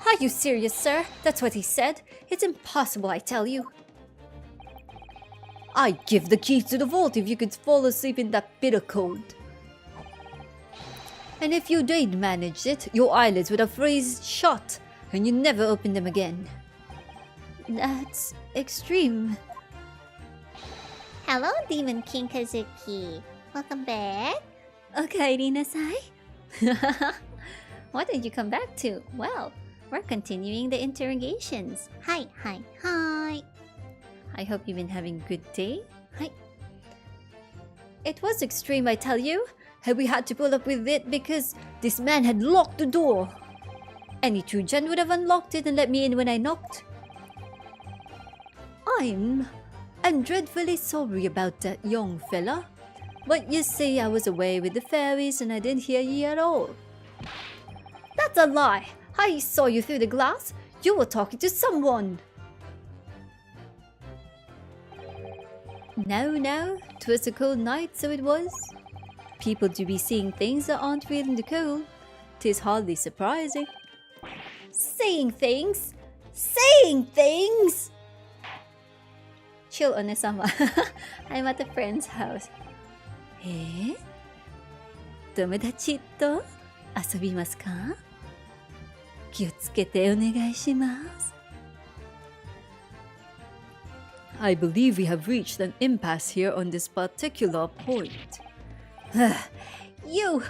Are you serious, sir? That's what he said. It's impossible, I tell you. I'd give the keys to the vault if you could fall asleep in that bit of code. And if you did manage it, your eyelids would have freezed shut, and you never open them again. That's extreme. Hello, Demon King Kazuki. Welcome back. Okay, Rina-sai. What did you come back to? Well, we're continuing the interrogations. Hi, hi, hi. I hope you've been having a good day. Hi. It was extreme, I tell you. We had to pull up with it because this man had locked the door. Any true gent would have unlocked it and let me in when I knocked. I'm dreadfully sorry about that, young fella. But you see, I was away with the fairies and I didn't hear ye at all. That's a lie! I saw you through the glass. You were talking to someone. No, 'twas a cold night, so it was. People do be seeing things that aren't real in the cold. 'Tis hardly surprising. Seeing things? Saying things? Chill, Onesama. I'm at a friend's house. Eh? 友達と遊びますか? 気をつけてお願いします. I believe we have reached an impasse here on this particular point. You!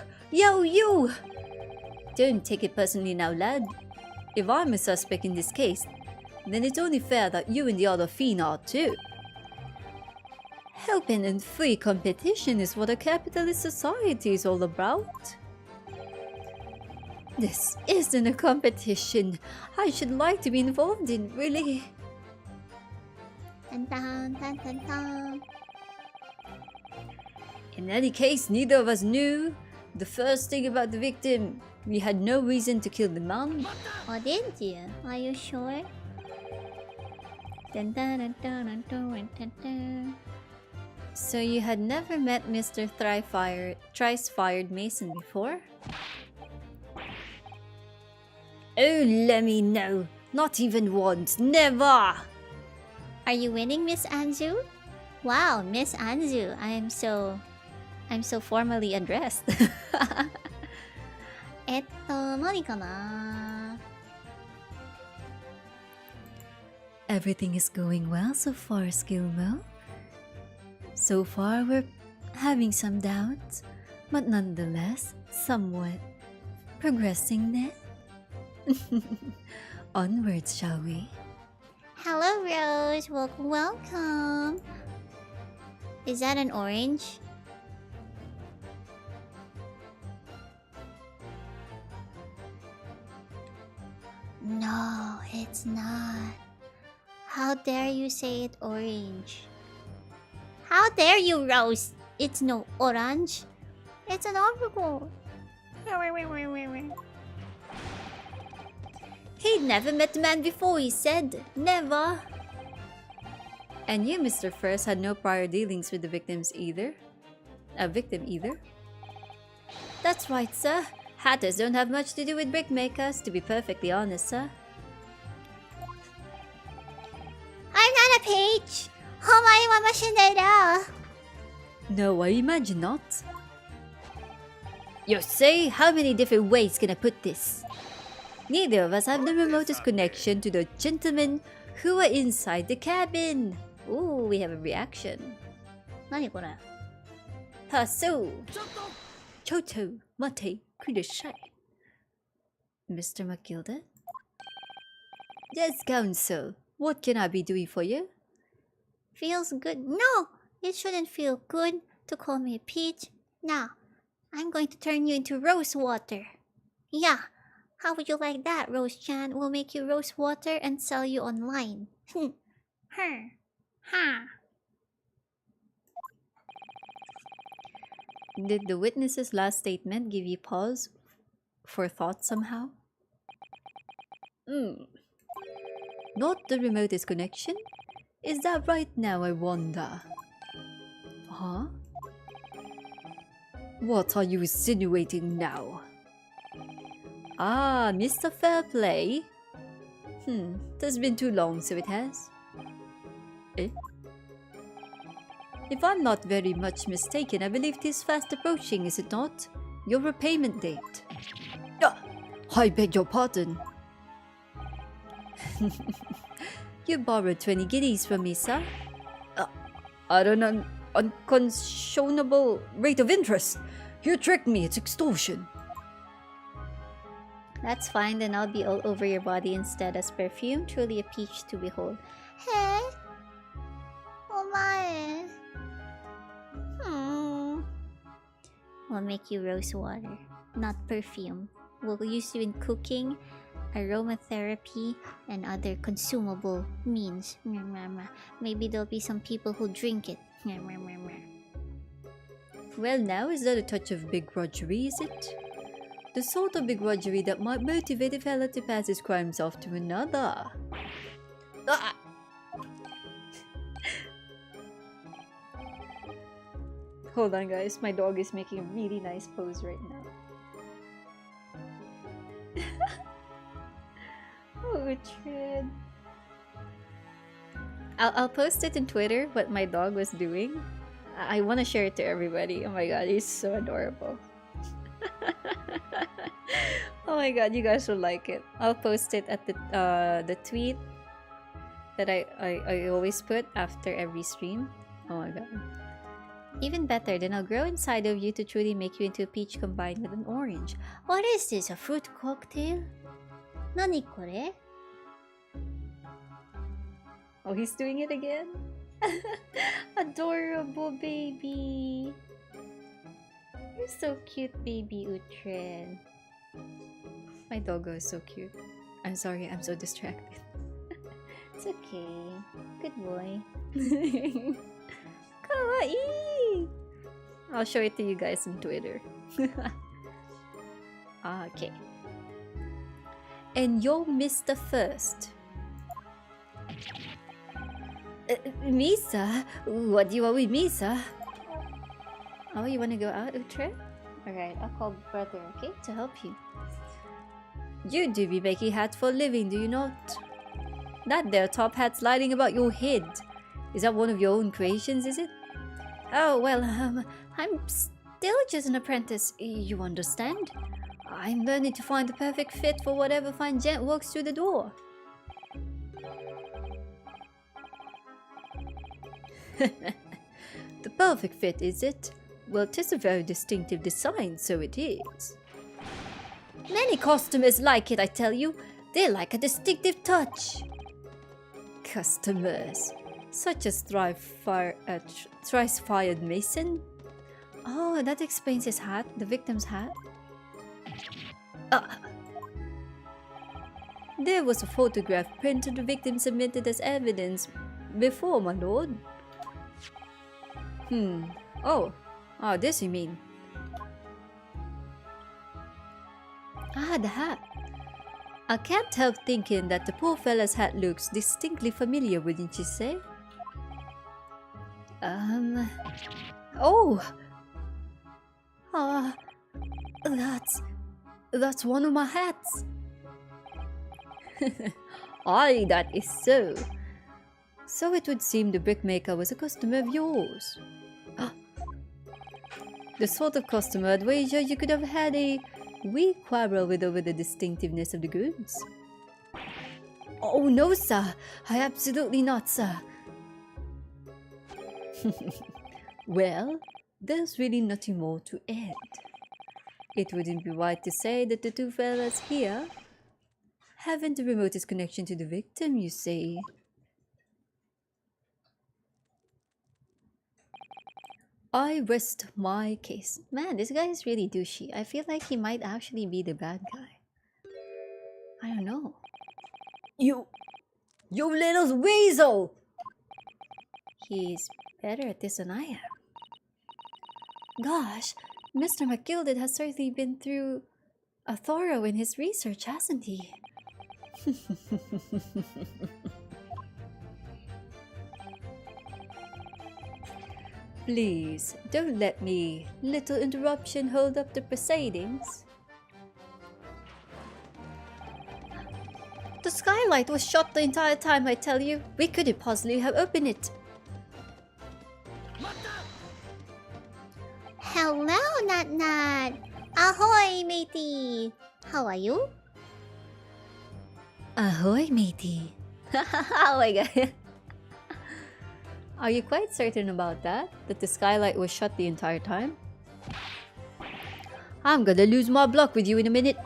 Don't take it personally now, lad. If I'm a suspect in this case, then it's only fair that you and the other fiend are too. Open and free competition is what a capitalist society is all about. This isn't a competition I should like to be involved in, really. Dun, dun, dun, dun, dun. In any case, neither of us knew the first thing about the victim. We had no reason to kill the man. Oh, didn't you? Are you sure? Dun, dun, dun, dun, dun, dun, dun, dun. So you had never met Mr. Thrice-Fired Mason before? Oh, let me know. Not even once. Never! Are you winning, Miss Anzu? Wow, Miss Anzu, I'm so formally addressed. 何かな? Everything is going well so far, Skillmo. So far, we're having some doubts, but nonetheless, somewhat progressing then? Onwards, shall we? Hello, Rose. Welcome, welcome. Is that an orange? No, it's not. How dare you say it orange? How dare you, Rose? It's no orange. It's an apricot. He'd never met a man before, he said. Never. And you, Mr. First, had no prior dealings with the victim either? That's right, sir. Hatters don't have much to do with brickmakers, to be perfectly honest, sir. I'm not a peach! Homae wa mashinera! No, I imagine not. You say? How many different ways can I put this? Neither of us have the remotest connection to the gentlemen who are inside the cabin. Ooh, we have a reaction. 何これ? Pursue! Choto, mate, kudashai. Mr. Macleod? Yes, counsel. What can I be doing for you? Feels good. No! It shouldn't feel good to call me a peach. Now, I'm going to turn you into rose water. Yeah. How would you like that, Rose-chan? We'll make you rose water and sell you online. Did the witness's last statement give you pause for thought somehow? Not the remotest connection? Is that right now, I wonder? Huh? What are you insinuating now? Ah, Mr. Fairplay. That's been too long, so it has. Eh? If I'm not very much mistaken, I believe it is fast approaching, is it not? Your repayment date. I beg your pardon. You borrowed 20 guineas from me, sir. At an unconscionable rate of interest. You tricked me, it's extortion. That's fine, then I'll be all over your body instead as perfume, truly a peach to behold. Hey? Omae. We'll make you rose water, not perfume. We'll use you in cooking, aromatherapy, and other consumable means. Maybe there'll be some people who drink it. Well now, is that a touch of begrudgery, is it? The sort of begrudgery that might motivate a fella to pass his crimes off to another. Hold on guys, my dog is making a really nice pose right now. Oh, Trid. I'll post it in Twitter what my dog was doing. I want to share it to everybody. Oh my god, he's so adorable. Oh my god, you guys will like it. I'll post it at the tweet that I always put after every stream. Oh my god. Even better, then I'll grow inside of you to truly make you into a peach combined with an orange. What is this, a fruit cocktail? Nani kore? Oh, he's doing it again? Adorable baby. You're so cute, baby Utren. My doggo is so cute. I'm sorry, I'm so distracted. It's okay. Good boy. Kawaii! I'll show it to you guys on Twitter. Okay. And you're Mr. First. Misa? What do you want with Misa? Oh, you want to go out, Utre? Alright, I'll call brother, okay? To help you. You do be making hats for a living, do you not? That there top hat sliding about your head. Is that one of your own creations, is it? Oh, well, I'm still just an apprentice, you understand? I'm learning to find the perfect fit for whatever fine gent walks through the door. The perfect fit, is it? Well, 'tis a very distinctive design, so it is. Many customers like it, I tell you. They like a distinctive touch. Customers? Such as thrice-fired mason? Oh, that explains his hat, the victim's hat. There was a photograph print of the victim submitted as evidence before, my lord. Oh, this you mean. The hat. I can't help thinking that the poor fella's hat looks distinctly familiar, wouldn't you say? That's one of my hats. Aye, that is so. So it would seem the brickmaker was a customer of yours. The sort of customer I'd wager you could have had a wee quarrel with over the distinctiveness of the goods. Oh no, sir. I absolutely not, sir. Well, there's really nothing more to add. It wouldn't be right to say that the two fellas here haven't the remotest connection to the victim, you see. I rest my case. Man, this guy is really douchey. I feel like he might actually be the bad guy. I don't know. You little weasel! He's better at this than I am. Gosh, Mr. Macleod has certainly been through a thorough in his research, hasn't he? Please, don't let me, little interruption, hold up the proceedings. The skylight was shut the entire time, I tell you. We couldn't possibly have opened it. Hello, Nat. Ahoy, matey. How are you? Ahoy, matey. Oh my god. Are you quite certain about that? That the skylight was shut the entire time? I'm gonna lose my block with you in a minute.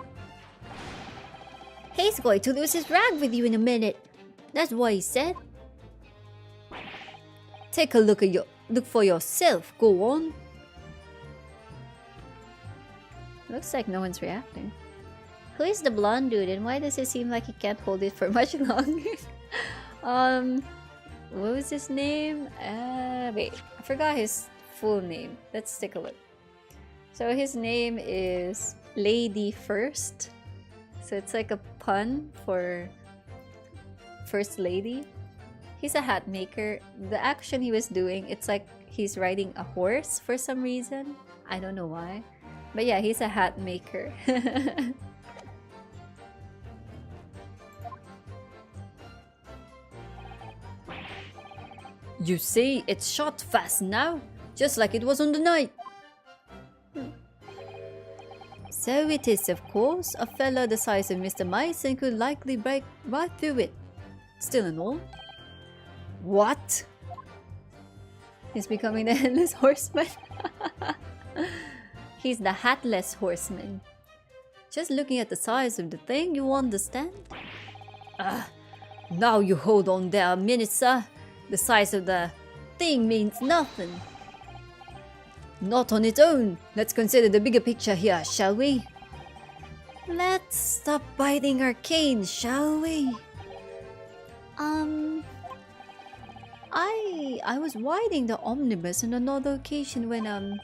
He's going to lose his rag with you in a minute. That's what he said. Take a look for yourself. Go on. Looks like no one's reacting. Who is the blonde dude and why does it seem like he can't hold it for much longer? What was his name? Wait, I forgot his full name. Let's take a look. So his name is Lady First. So it's like a pun for First Lady. He's a hat maker. The action he was doing, it's like he's riding a horse for some reason. I don't know why. But yeah, he's a hat maker. You see, it's shot fast now, just like it was on the night. So it is, of course. A fella the size of Mr. Myson could likely break right through it. Still and all. What? He's becoming the Headless Horseman. He's the Hatless Horseman. Just looking at the size of the thing, you understand? Now you hold on there a minute, sir. The size of the thing means nothing. Not on its own. Let's consider the bigger picture here, shall we? Let's stop biting our canes, shall we? I was riding the omnibus on another occasion when,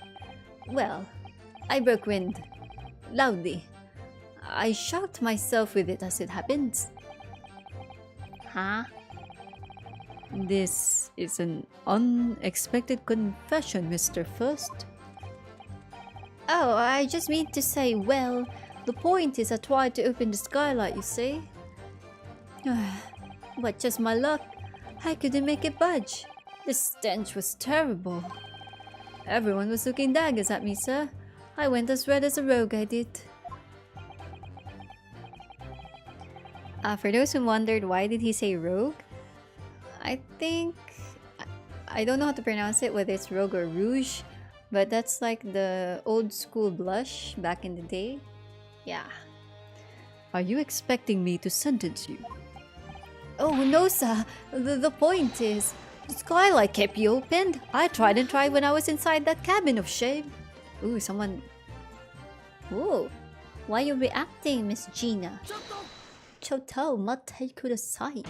well, I broke wind. Loudly. I shocked myself with it as it happened. Huh? This is an unexpected confession, Mr. First. Oh, I just mean to say, well, the point is I tried to open the skylight, you see. But just my luck, I couldn't make it budge. The stench was terrible. Everyone was looking daggers at me, sir. I went as red as a rogue, I did. For those who wondered why did he say rogue, I think, I don't know how to pronounce it, whether it's rogue or rouge, but that's like the old school blush back in the day. Yeah, Are you expecting me to sentence you? Oh no, sir. The point is, the skylight kept you opened. I tried and tried when I was inside that cabin of shame. Ooh, someone... Whoa. Why you reacting, Miss Gina? Choto, matay kudasai.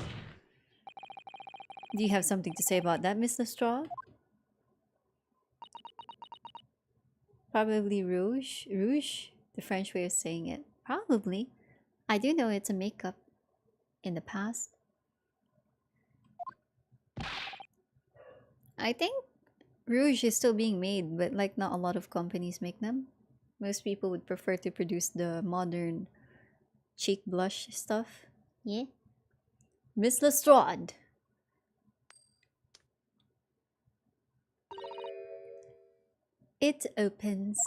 Do you have something to say about that, Miss Lestrade? Probably rouge? Rouge? The French way of saying it. Probably. I do know it's a makeup in the past. I think rouge is still being made, but like not a lot of companies make them. Most people would prefer to produce the modern cheek blush stuff. Yeah. Miss Lestrade. It opens.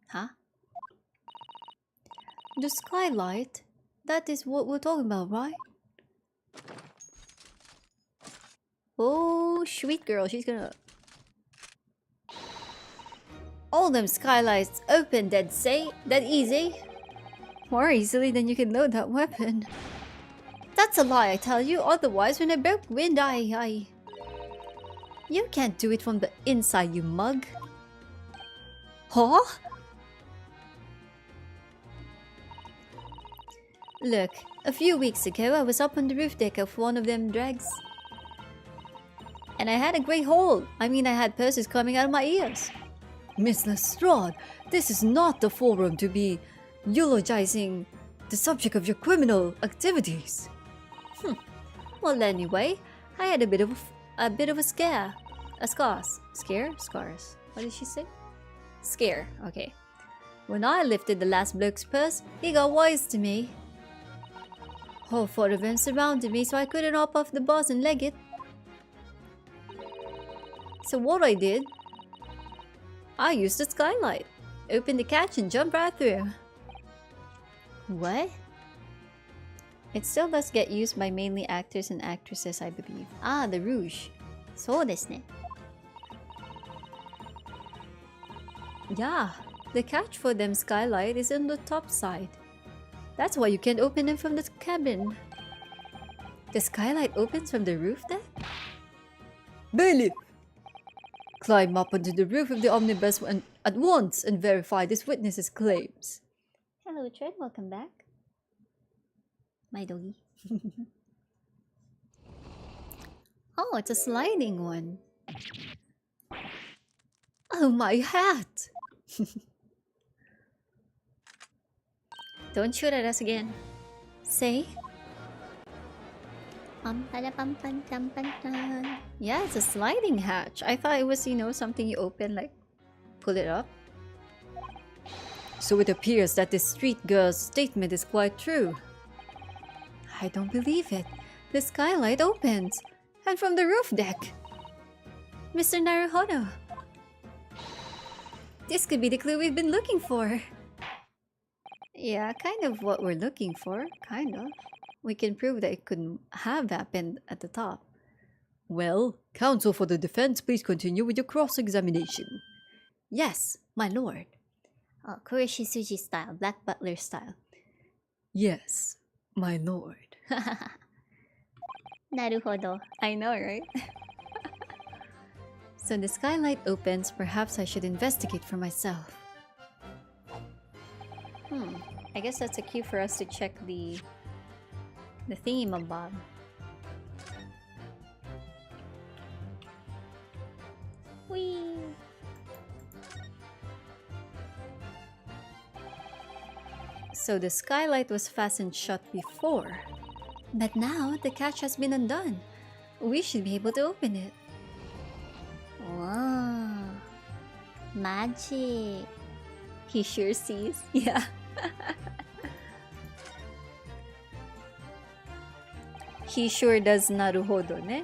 Huh? The skylight? That is what we're talking about, right? Oh, sweet girl, she's gonna... All them skylights open that easy. More easily than you can load that weapon. That's a lie, I tell you. Otherwise, when I broke wind, I... You can't do it from the inside, you mug. Huh? Look, a few weeks ago, I was up on the roof deck of one of them drags. And I had a great hole. I mean, I had purses coming out of my ears. Miss Lestrade, this is not the forum to be eulogizing the subject of your criminal activities. Well, anyway, I had a bit of a scare. Scars? What did she say? Scare, okay. When I lifted the last bloke's purse, he got wise to me. All four of them surrounded me, so I couldn't hop off the bus and leg it. So what I did, I used the skylight, opened the catch and jumped right through. What? It still does get used by mainly actors and actresses, I believe. Ah, the rouge. そうですね. Yeah, the catch for them skylight is on the top side. That's why you can't open them from the cabin. The skylight opens from the roof deck? Bailiff! Climb up onto the roof of the omnibus at once and verify this witness's claims. Hello, Tread. Welcome back. My doggy. Oh, it's a sliding one. Oh, my hat! Don't shoot at us again. Say? Pam-pam-pam-pam-pam-pam. Yeah, it's a sliding hatch. I thought it was, you know, something you open, like, pull it up. So it appears that this street girl's statement is quite true. I don't believe it. The skylight opens. And from the roof deck. Mr. Naruhodo. This could be the clue we've been looking for. Yeah, kind of what we're looking for. Kind of. We can prove that it couldn't have happened at the top. Well, counsel for the defense, please continue with your cross-examination. Yes, my lord. Oh, Kurishisuji style, Black Butler style. Yes, my lord. Naruhodo. I know, right? So the skylight opens. Perhaps I should investigate for myself. I guess that's a cue for us to check the thingamabob. Whee! So the skylight was fastened shut before. But now the catch has been undone. We should be able to open it. Wow. Magic. He sure sees. Yeah. He sure does naruhodo, ne?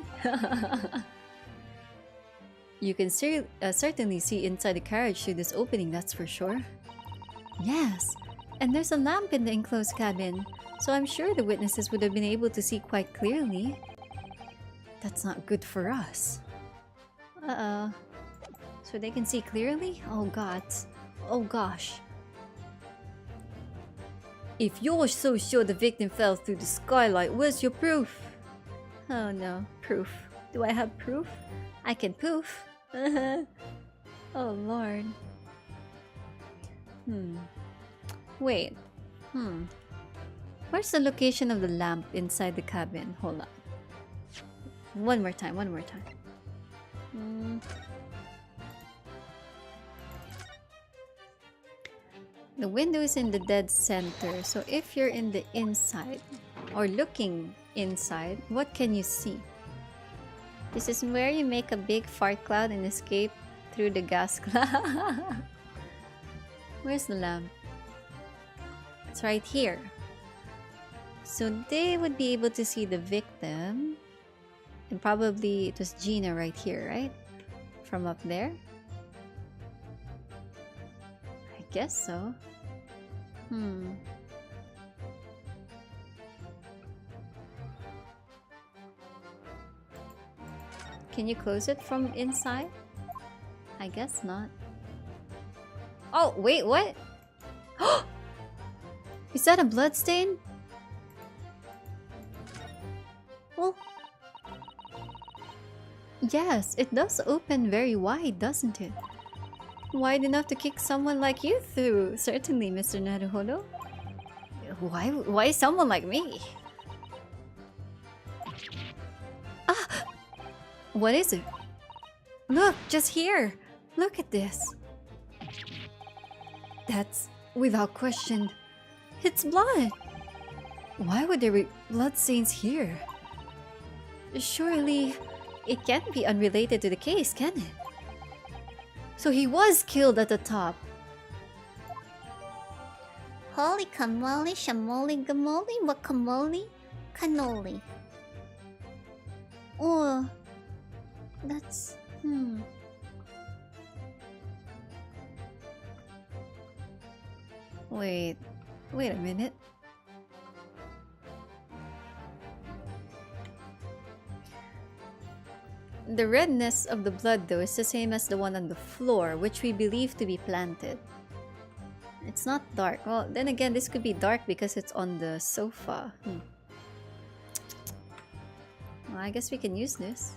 You can certainly see inside the carriage through this opening, that's for sure. Yes, and there's a lamp in the enclosed cabin, so I'm sure the witnesses would have been able to see quite clearly. That's not good for us. Uh-oh. So they can see clearly? Oh god. Oh gosh. If you're so sure the victim fell through the skylight, where's your proof? Oh no, proof. Do I have proof? I can poof. Oh lord. Wait. Where's the location of the lamp inside the cabin? Hold on. One more time. The window is in the dead center, so if you're in the inside or looking inside, what can you see? This is where you make a big fart cloud and escape through the gas cloud. Where's the lamp? It's right here. So they would be able to see the victim. And probably it was Gina right here, right? From up there? I guess so. Can you close it from inside? I guess not. Oh, wait, what? Is that a blood stain? Oh, Yes, it does open very wide, doesn't it? Wide enough to kick someone like you through. Certainly, Mr. Naruhodo. Why someone like me? Ah! What is it? Look, just here. Look at this. That's, without question, it's blood. Why would there be blood stains here? Surely, it can't be unrelated to the case, can it? So he was killed at the top. holy camole, shamoli, gamoli, guacamole, cannoli. Oh, that's... Wait a minute. The redness of the blood, though, is the same as the one on the floor, which we believe to be planted. It's not dark. Well, then again, this could be dark because it's on the sofa. Well, I guess we can use this.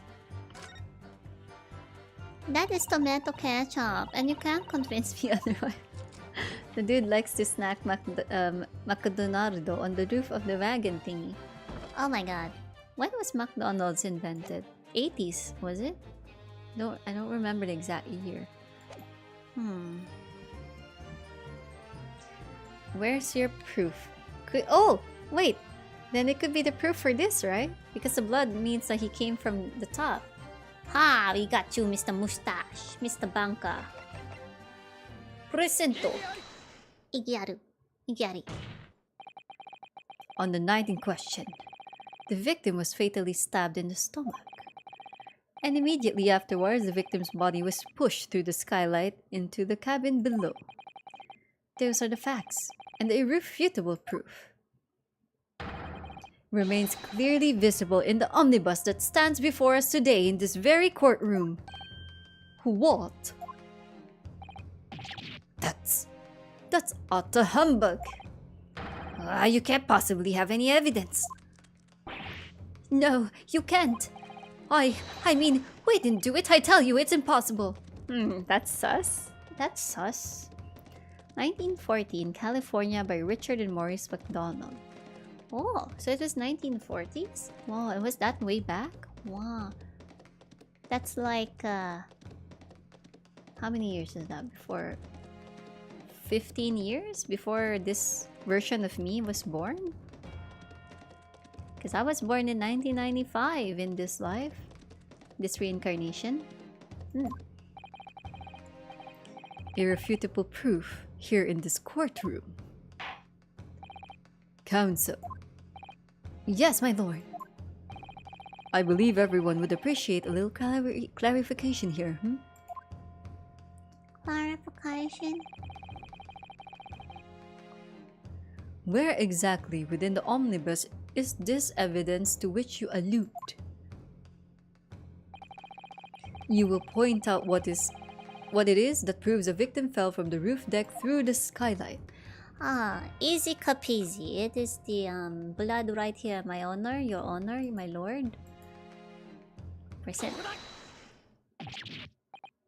That is tomato ketchup, and you can't convince me otherwise. The dude likes to snack McDonaldo on the roof of the wagon thingy. Oh my god. When was McDonald's invented? 80s, was it? No, I don't remember the exact year. Where's your proof? Oh, wait! Then it could be the proof for this, right? Because the blood means that he came from the top. Ha! We got you, Mr. Mustache, Mr. Banka. Presento! IGIARI. On the night in question, the victim was fatally stabbed in the stomach. And immediately afterwards, the victim's body was pushed through the skylight into the cabin below. Those are the facts, and the irrefutable proof remains clearly visible in the omnibus that stands before us today in this very courtroom. What? That's utter humbug. You can't possibly have any evidence. No, you can't. I mean, we didn't do it. I tell you, it's impossible. That's sus. That's sus. 1914, California by Richard and Maurice McDonald. Oh, so it was 1940s? Wow, it was that way back? Wow. That's like, how many years is that? Before 15 years? Before this version of me was born? Because I was born in 1995 in this life. This reincarnation. Irrefutable proof here in this courtroom. Counsel. Yes, my lord. I believe everyone would appreciate a little clarification here, clarification. Where exactly within the omnibus is this evidence to which you allude? You will point out what it is that proves a victim fell from the roof deck through the skylight. Easy capeasy. It is the blood right here, my honor, your honor, my lord. Present.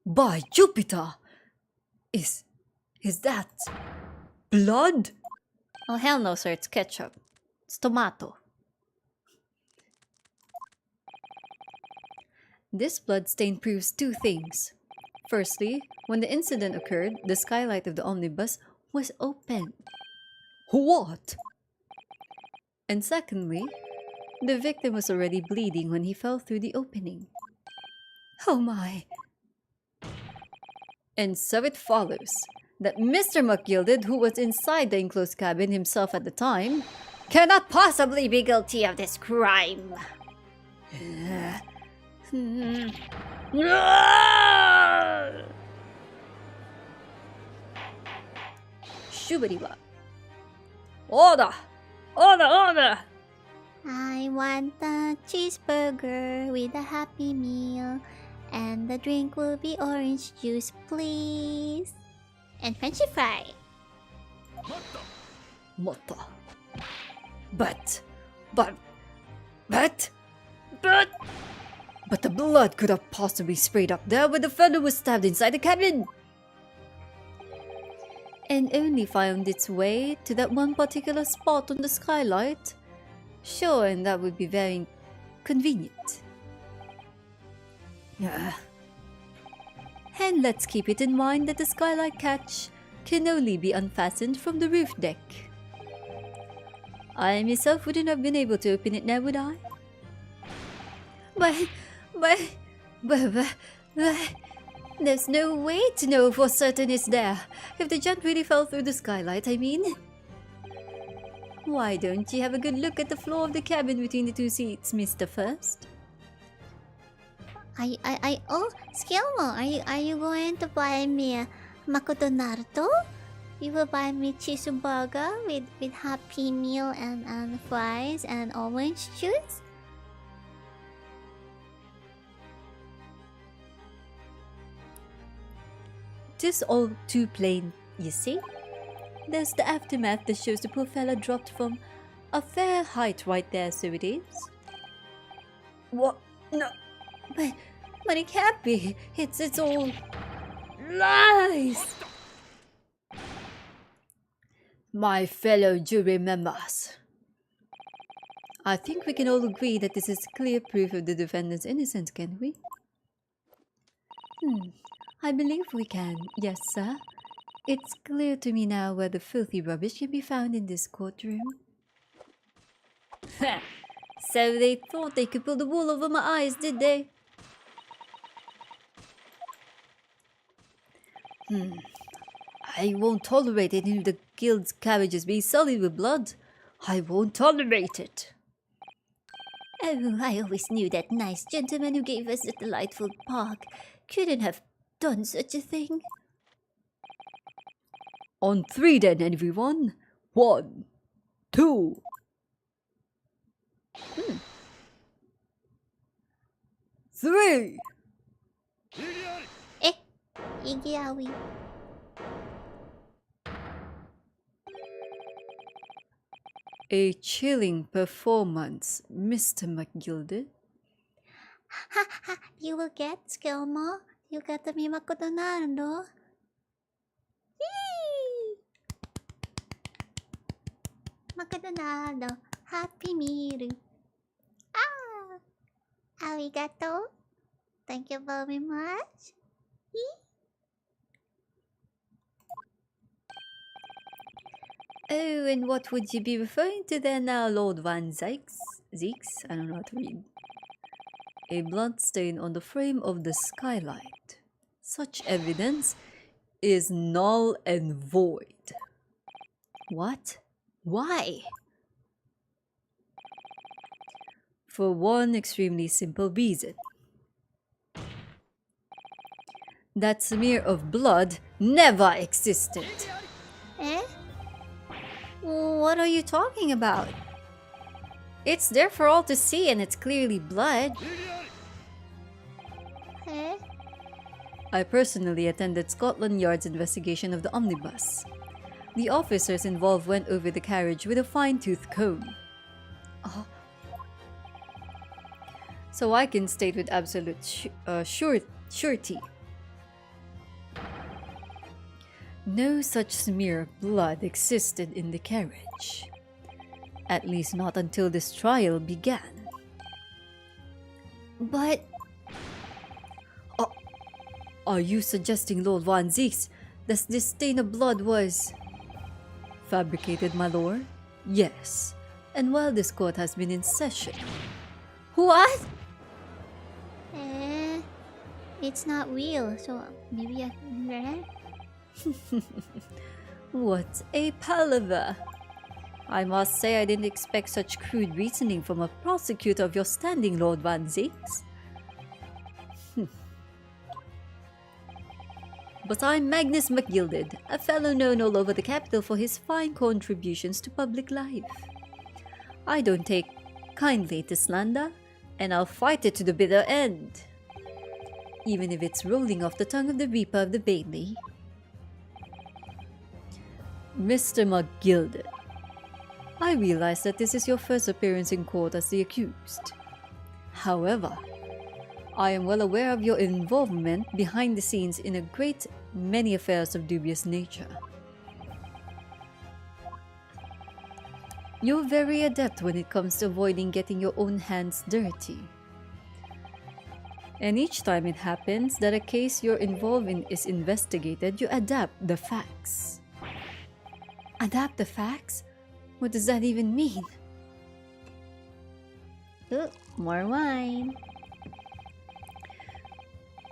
By Jupiter! Is that blood? Oh, hell no, sir. It's ketchup. It's tomato. This blood stain proves two things. Firstly, when the incident occurred, the skylight of the omnibus was open. What? And secondly, the victim was already bleeding when he fell through the opening. Oh my. And so it follows that Mr. McGilded, who was inside the enclosed cabin himself at the time, cannot possibly be guilty of this crime. Shubadiwa. Order! Order! Order! I want a cheeseburger with a happy meal. And the drink will be orange juice, please. And Frenchy fry. Mata. But the blood could have possibly sprayed up there where the fellow was stabbed inside the cabin. And only found its way to that one particular spot on the skylight. Sure, and that would be very convenient. And let's keep it in mind that the skylight catch can only be unfastened from the roof deck. I myself wouldn't have been able to open it now, would I? But there's no way to know for certain it's there. If the gent really fell through the skylight, I mean. Why don't you have a good look at the floor of the cabin between the two seats, Mr. First? Oh, Skilmo, are you going to buy me a Makoto? You will buy me cheeseburger with happy meal and fries and orange juice? Tis all too plain, you see. There's the aftermath that shows the poor fella dropped from a fair height right there, so it is. What? No. But it can't be. It's all lies. My fellow jury members. I think we can all agree that this is clear proof of the defendant's innocence, can we? I believe we can, yes, sir. It's clear to me now where the filthy rubbish can be found in this courtroom. So they thought they could pull the wool over my eyes, did they? I won't tolerate any of the guild's carriages being sullied with blood. I won't tolerate it. Oh, I always knew that nice gentleman who gave us the delightful park couldn't have done such a thing. On 3 then, everyone. 1, 2. 3. IGIARI. A chilling performance, Mr. McGilded. Ha! You will get Skilmo. You got the Makoto. Yee! Makoto. Happy meal. Arigato. Thank you very much. Oh, and what would you be referring to there now, Lord Van Zykes? Zeeks? I don't know how to read. A bloodstain on the frame of the skylight. Such evidence is null and void. What? Why? For one extremely simple reason. That smear of blood never existed. What are you talking about? It's there for all to see and it's clearly blood. I personally attended Scotland Yard's investigation of the omnibus. The officers involved went over the carriage with a fine-tooth comb. So I can state with absolute surety. No such smear of blood existed in the carriage. At least not until this trial began. But Are you suggesting, Lord Van Zieks, that this stain of blood was fabricated, my lord? Yes. And while this court has been in session. what? It's not real, so maybe I can. What a palaver! I must say I didn't expect such crude reasoning from a prosecutor of your standing, Lord Van Zieks. But I'm Magnus McGilded, a fellow known all over the capital for his fine contributions to public life. I don't take kindly to slander, and I'll fight it to the bitter end. Even if it's rolling off the tongue of the Reaper of the Bailey. Mr. McGilded, I realize that this is your first appearance in court as the accused. However, I am well aware of your involvement behind the scenes in a great many affairs of dubious nature. You're very adept when it comes to avoiding getting your own hands dirty. And each time it happens that a case you're involved in is investigated, you adapt the facts. Adapt the facts? What does that even mean? Oh, more wine.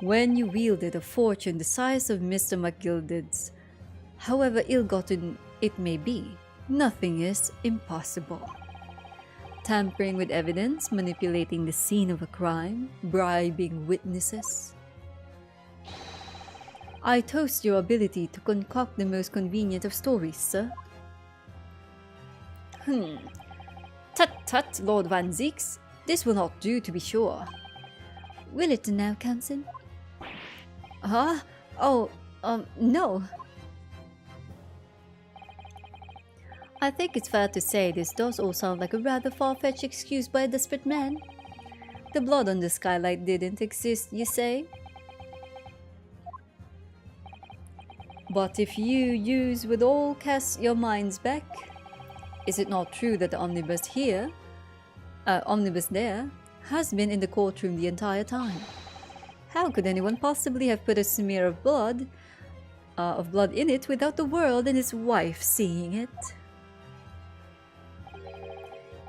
When you wielded a fortune the size of Mr. McGilded's, however ill-gotten it may be, nothing is impossible. Tampering with evidence, manipulating the scene of a crime, bribing witnesses. I toast your ability to concoct the most convenient of stories, sir. Tut, Lord Van Zieks. This will not do, to be sure. Will it now, Council? Huh? Oh, no. I think it's fair to say this does all sound like a rather far-fetched excuse by a desperate man. The blood on the skylight didn't exist, you say? But if you use with all cast your minds back, is it not true that the omnibus there, has been in the courtroom the entire time? How could anyone possibly have put a smear of blood in it without the world and his wife seeing it?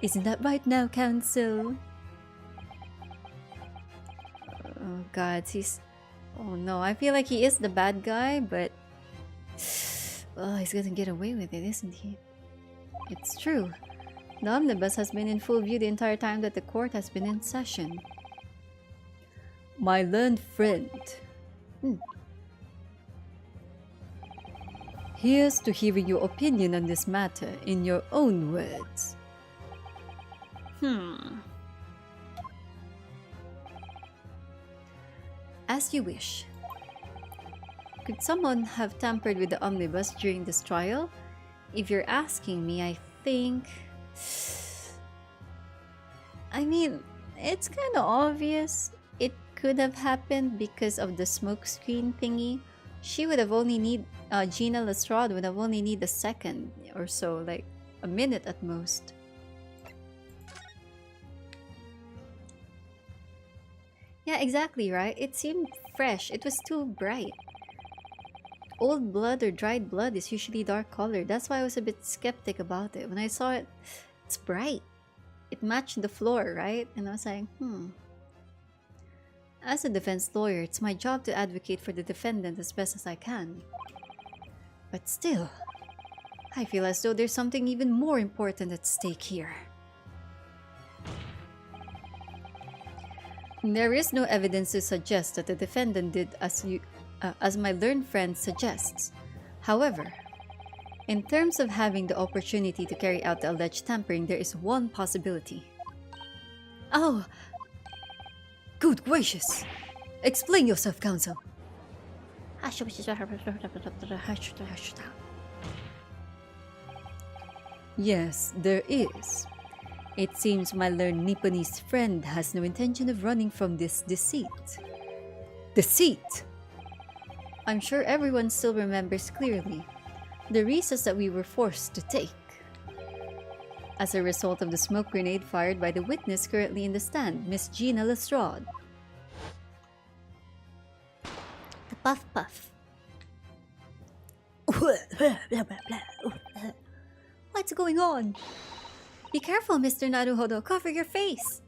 Isn't that right now, Council? Oh god, oh no, I feel like he is the bad guy, but oh, he's gonna get away with it, isn't he? It's true. The omnibus has been in full view the entire time that the court has been in session. My learned friend. Here's to hearing your opinion on this matter in your own words. As you wish. Could someone have tampered with the omnibus during this trial? If you're asking me, I think... I mean, it's kind of obvious. It could have happened because of the smoke screen thingy. She would have only need... Gina Lestrade would have only need a second or so, like a minute at most. Yeah, exactly, right? It seemed fresh. It was too bright. Old blood or dried blood is usually dark colored. That's why I was a bit skeptic about it. When I saw it, it's bright. It matched the floor, right? And I was like, As a defense lawyer, it's my job to advocate for the defendant as best as I can. But still, I feel as though there's something even more important at stake here. There is no evidence to suggest that the defendant did as my learned friend suggests. However, in terms of having the opportunity to carry out the alleged tampering, there is one possibility. Oh! Good gracious! Explain yourself, Counsel! Yes, there is. It seems my learned Nipponese friend has no intention of running from this deceit. Deceit! I'm sure everyone still remembers clearly the recess that we were forced to take. As a result of the smoke grenade fired by the witness currently in the stand, Miss Gina Lestrade. The puff puff. What's going on? Be careful, Mr. Naruhodo. Cover your face.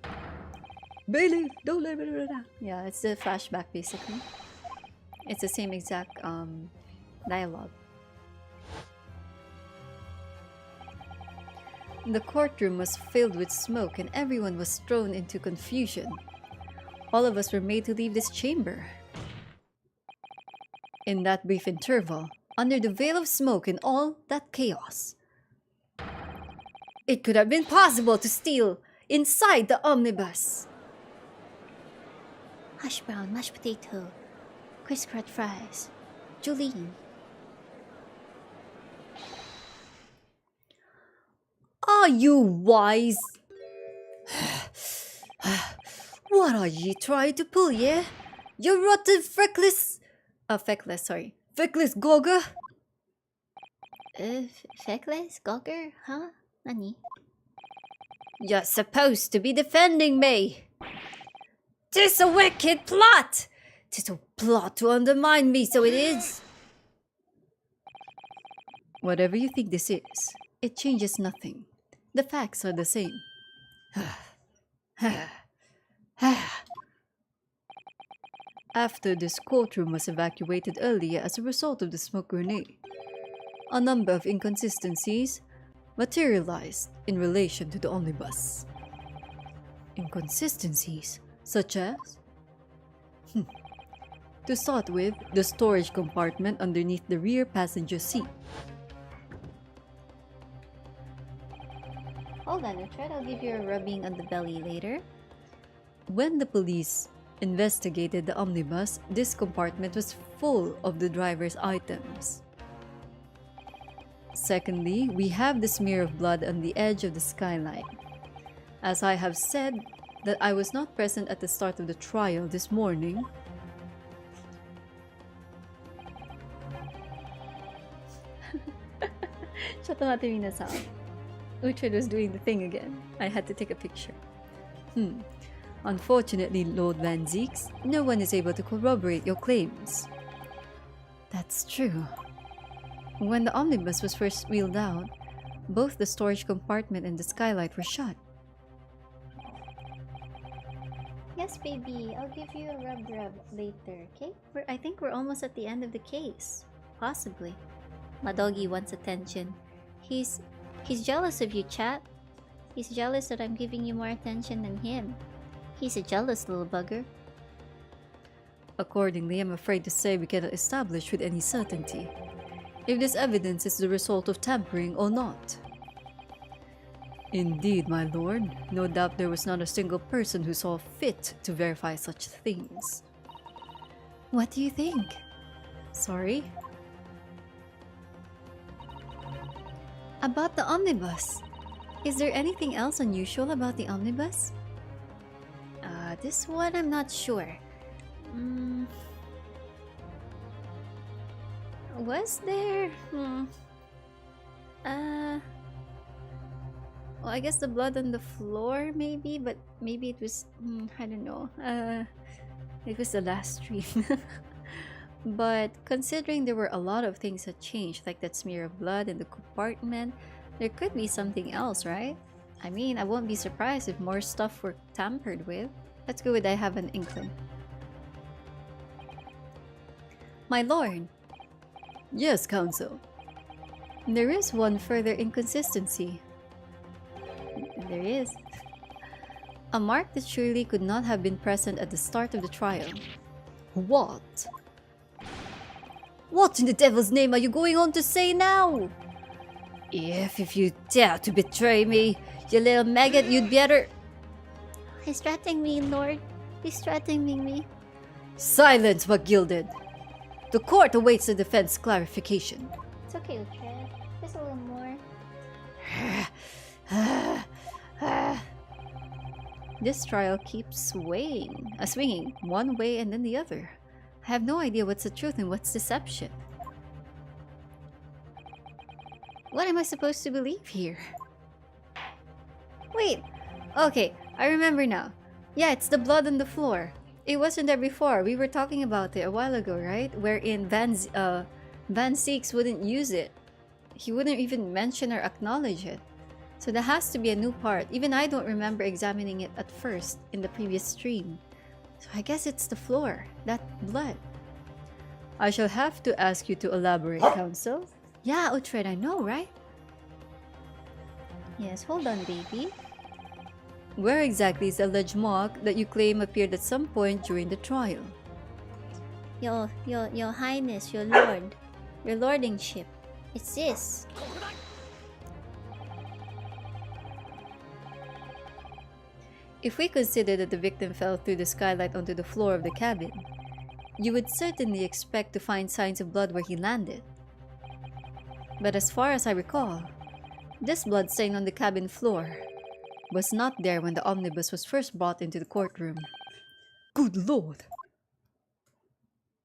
Bailey, don't let me. Yeah, it's a flashback basically. It's the same exact dialogue. The courtroom was filled with smoke and everyone was thrown into confusion. All of us were made to leave this chamber. In that brief interval, under the veil of smoke and all that chaos, it could have been possible to steal inside the omnibus. Hash brown, mashed potato, criss-cross fries. Julene. Are you wise? What are you trying to pull, yeah? You rotten feckless gogger? Feckless? Gogger? Huh? Nani? You're supposed to be defending me. 'Tis a wicked plot. 'Tis a plot to undermine me, so it is. Whatever you think this is, it changes nothing. The facts are the same. After this courtroom was evacuated earlier as a result of the smoke grenade, a number of inconsistencies materialized in relation to the omnibus. Inconsistencies such as... To start with, the storage compartment underneath the rear passenger seat. Hold on, Richard. I'll give you a rubbing on the belly later. When the police investigated the omnibus, this compartment was full of the driver's items. Secondly, we have the smear of blood on the edge of the skylight. As I have said that I was not present at the start of the trial this morning, Uhtred was doing the thing again. I had to take a picture. Unfortunately, Lord Van Zeeks, no one is able to corroborate your claims. That's true. When the omnibus was first wheeled out, both the storage compartment and the skylight were shut. Yes, baby. I'll give you a rub later, okay? I think we're almost at the end of the case. Possibly. My doggy wants attention. He's jealous of you, chat. He's jealous that I'm giving you more attention than him. He's a jealous little bugger. Accordingly, I'm afraid to say we cannot establish with any certainty if this evidence is the result of tampering or not. Indeed, my lord, no doubt there was not a single person who saw fit to verify such things. What do you think? Sorry? About the omnibus. Is there anything else unusual about the omnibus? This one I'm not sure. Was there? Well, I guess the blood on the floor, maybe, but maybe it was, I don't know. It was the last stream. But considering there were a lot of things that changed, like that smear of blood in the compartment, there could be something else, right? I mean, I won't be surprised if more stuff were tampered with. Let's go with I have an inkling. My lord. Yes, counsel. There is one further inconsistency. There is. A mark that surely could not have been present at the start of the trial. What? What in the devil's name are you going on to say now? If you dare to betray me, you little maggot, you'd better... He's threatening me, Lord. He's threatening me. Silence, McGilded. The court awaits the defense clarification. It's okay, Uhtred. Just a little more. This trial keeps swinging one way and then the other. I have no idea what's the truth and what's deception. What am I supposed to believe here? Wait, okay, I remember now. Yeah, it's the blood on the floor. It wasn't there before. We were talking about it a while ago, right? Wherein Van Seeks wouldn't use it. He wouldn't even mention or acknowledge it. So that has to be a new part. Even I don't remember examining it at first in the previous stream. So I guess it's the floor. That blood. I shall have to ask you to elaborate, Counsel. Yeah, Uhtred, I know, right? Yes, hold on, baby. Where exactly is the alleged mark that you claim appeared at some point during the trial? Your Highness, your Lord, your Lordingship. It's this. If we consider that the victim fell through the skylight onto the floor of the cabin, you would certainly expect to find signs of blood where he landed. But as far as I recall, this blood stain on the cabin floor was not there when the omnibus was first brought into the courtroom. Good lord!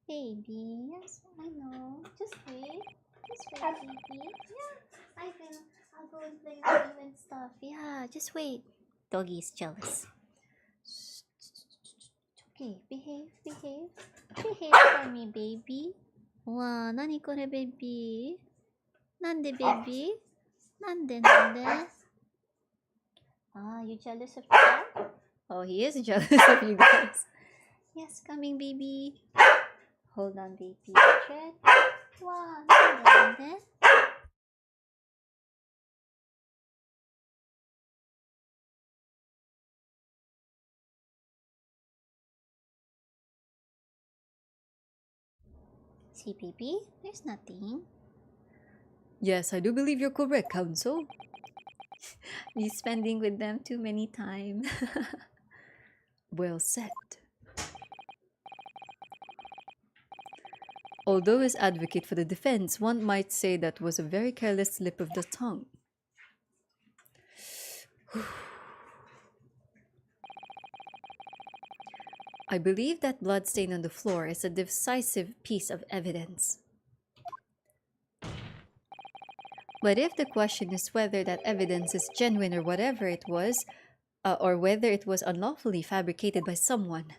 Baby, yes, I know. Just wait. Just wait, baby. Yeah, I'll go and play with you and stuff. Yeah, just wait. Doggy is jealous. Okay, behave. Behave for me, baby. Wow, nani kore, baby? Nande, baby? Nande? Ah, you jealous of that? Oh, he is jealous of you guys. Yes, coming, baby. Hold on, baby. Tread. Wow, nande. See, baby, there's nothing. Yes, I do believe you're correct, Counsel. You're spending with them too many times. Well said. Although as advocate for the defense, one might say that was a very careless slip of the tongue. I believe that blood stain on the floor is a decisive piece of evidence. But if the question is whether that evidence is genuine or whatever it was, or whether it was unlawfully fabricated by someone,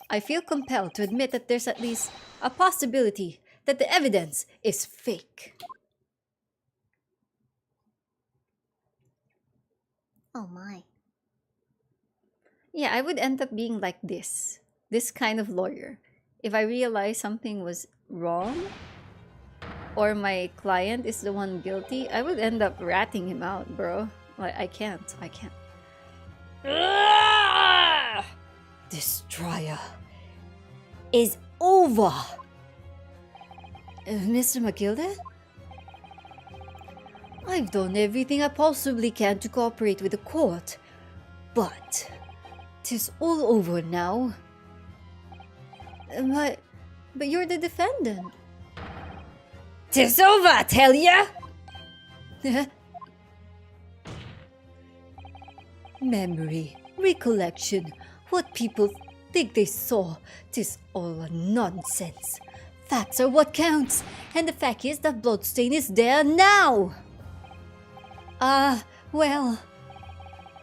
I feel compelled to admit that there's at least a possibility that the evidence is fake. Oh my. Yeah, I would end up being like this kind of lawyer. If I realize something was wrong, or my client is the one guilty, I would end up ratting him out, bro. Like, I can't. This trial is over. Mr. Macleod? I've done everything I possibly can to cooperate with the court, but 'tis all over now. But you're the defendant. 'Tis over, I tell ya! Memory, recollection, what people think they saw, 'tis all a nonsense. Facts are what counts, and the fact is that bloodstain is there now! Well,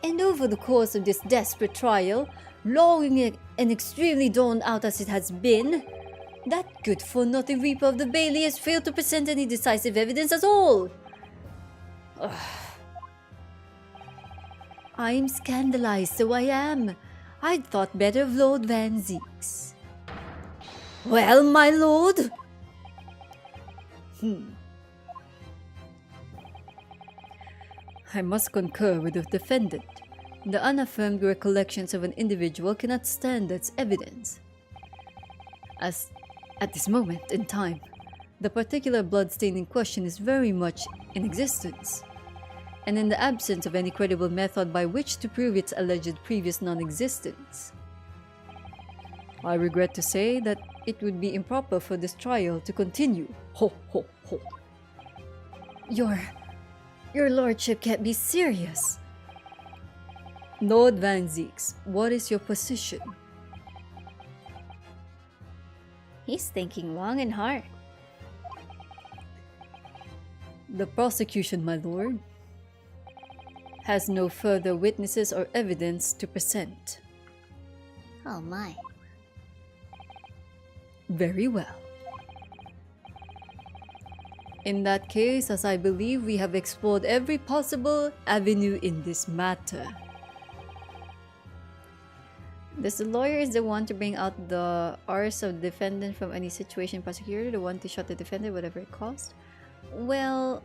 and over the course of this desperate trial, long and extremely drawn out as it has been, that good-for-nothing Reaper of the Bailey has failed to present any decisive evidence at all. I'm scandalized, so I am. I'd thought better of Lord Van Zeeks. Well, my lord? I must concur with the defendant. The unaffirmed recollections of an individual cannot stand as evidence. As at this moment in time, the particular bloodstain in question is very much in existence, and in the absence of any credible method by which to prove its alleged previous non-existence, I regret to say that it would be improper for this trial to continue. Ho, ho, ho. Your lordship can't be serious. Lord Van Zeeks, what is your position? He's thinking long and hard. The prosecution, my lord, has no further witnesses or evidence to present. Oh my. Very well. In that case, as I believe we have explored every possible avenue in this matter. Does the lawyer is the one to bring out the R's of the defendant from any situation prosecutor, the one to shut the defendant, whatever it costs? Well,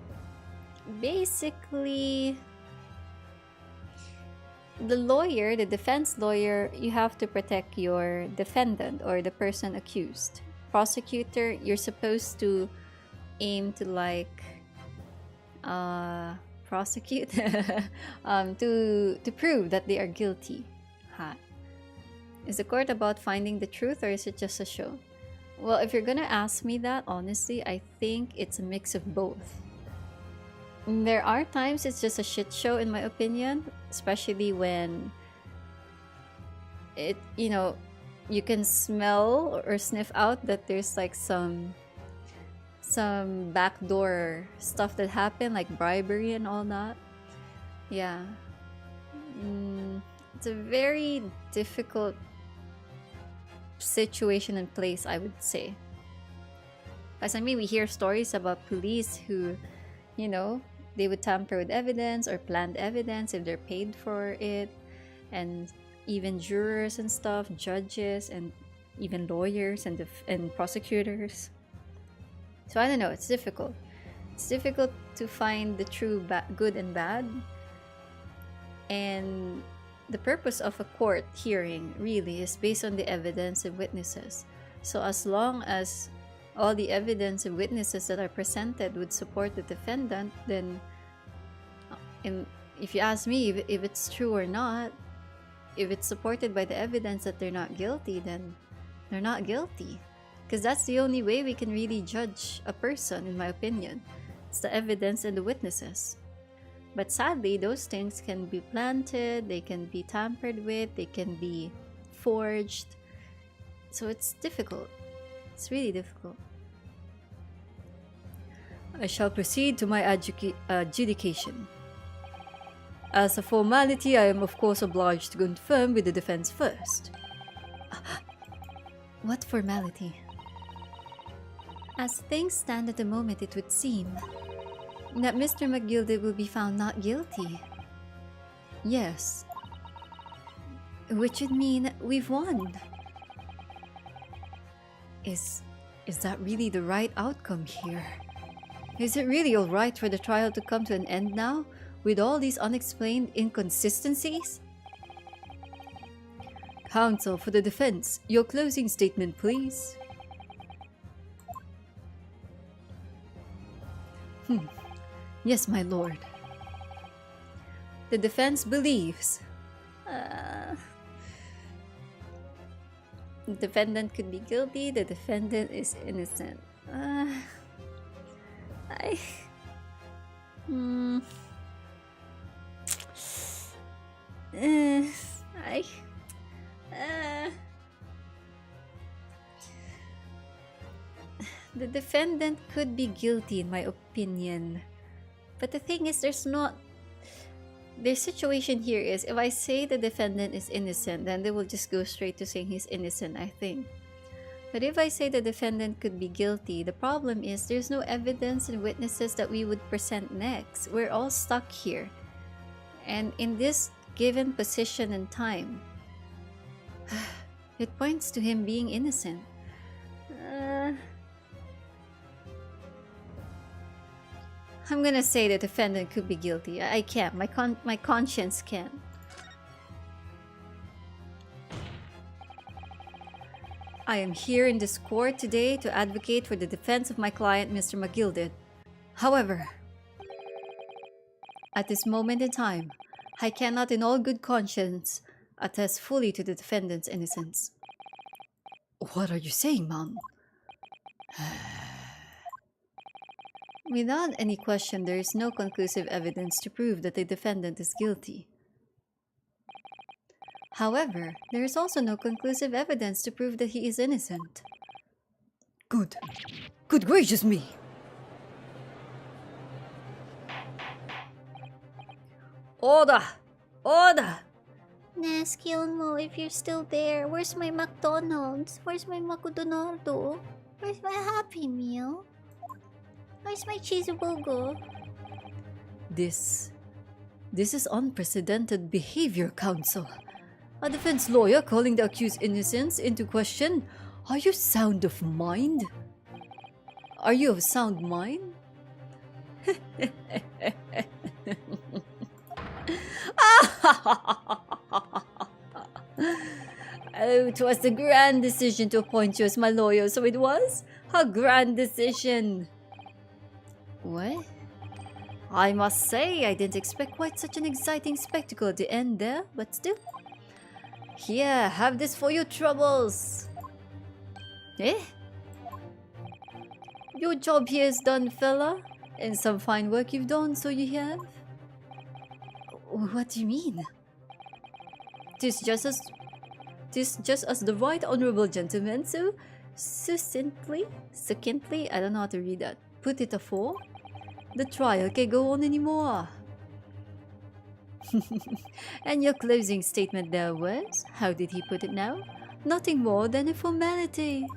basically, the lawyer, the defense lawyer, you have to protect your defendant or the person accused. Prosecutor, you're supposed to aim to like prosecute to prove that they are guilty. Is the court about finding the truth, or is it just a show? Well, if you're gonna ask me that, honestly, I think it's a mix of both. There are times it's just a shit show, in my opinion, especially when you can smell or sniff out that there's like some backdoor stuff that happened, like bribery and all that. Yeah. It's a very difficult situation and place, I would say. As I mean, we hear stories about police who, they would tamper with evidence or plant evidence if they're paid for it, and even jurors and stuff, judges, and even lawyers and prosecutors. So I don't know, it's difficult. It's difficult to find the true good and bad. And the purpose of a court hearing really is based on the evidence and witnesses. So as long as all the evidence and witnesses that are presented would support the defendant, then if you ask me if it's true or not, if it's supported by the evidence that they're not guilty, then they're not guilty. Because that's the only way we can really judge a person, in my opinion. It's the evidence and the witnesses. But sadly, those things can be planted, they can be tampered with, they can be forged. So it's difficult. It's really difficult. I shall proceed to my adjudication. As a formality, I am of course obliged to confirm with the defense first. What formality? As things stand at the moment, it would seem that Mr. Macleod will be found not guilty. Yes. Which would mean we've won. Is that really the right outcome here? Is it really alright for the trial to come to an end now, with all these unexplained inconsistencies? Counsel for the defense, your closing statement, please. Yes, my lord. The defense believes The defendant could be guilty, the defendant is innocent. The defendant could be guilty, in my opinion. But the thing is, their situation here is, if I say the defendant is innocent, then they will just go straight to saying he's innocent, I think. But if I say the defendant could be guilty, the problem is there's no evidence and witnesses that we would present next. We're all stuck here. And in this given position and time, it points to him being innocent. I'm gonna say the defendant could be guilty. I can't. My conscience can't. I am here in this court today to advocate for the defense of my client, Mr. Macleod. However, at this moment in time, I cannot in all good conscience attest fully to the defendant's innocence. What are you saying, ma'am? Without any question, there is no conclusive evidence to prove that the defendant is guilty. However, there is also no conclusive evidence to prove that he is innocent. Good. Good gracious me! Order! Order! Ness, Gilmo, if you're still there, where's my McDonald's? Where's my McDonaldo? Where's my Happy Meal? Where's my cheeseburger? This is unprecedented behavior, counsel. A defense lawyer calling the accused's innocence into question. Are you sound of mind? Are you of sound mind? Oh, 'twas a grand decision to appoint you as my lawyer, so it was? A grand decision. What? I must say, I didn't expect quite such an exciting spectacle at the end there, but still. Here, have this for your troubles. Eh? Your job here is done, fella. And some fine work you've done, so you have. What do you mean? Tis just as the right honorable gentleman so succinctly, I don't know how to read that, put it afore. The trial can't go on anymore. And your closing statement there was, how did he put it now? Nothing more than a formality.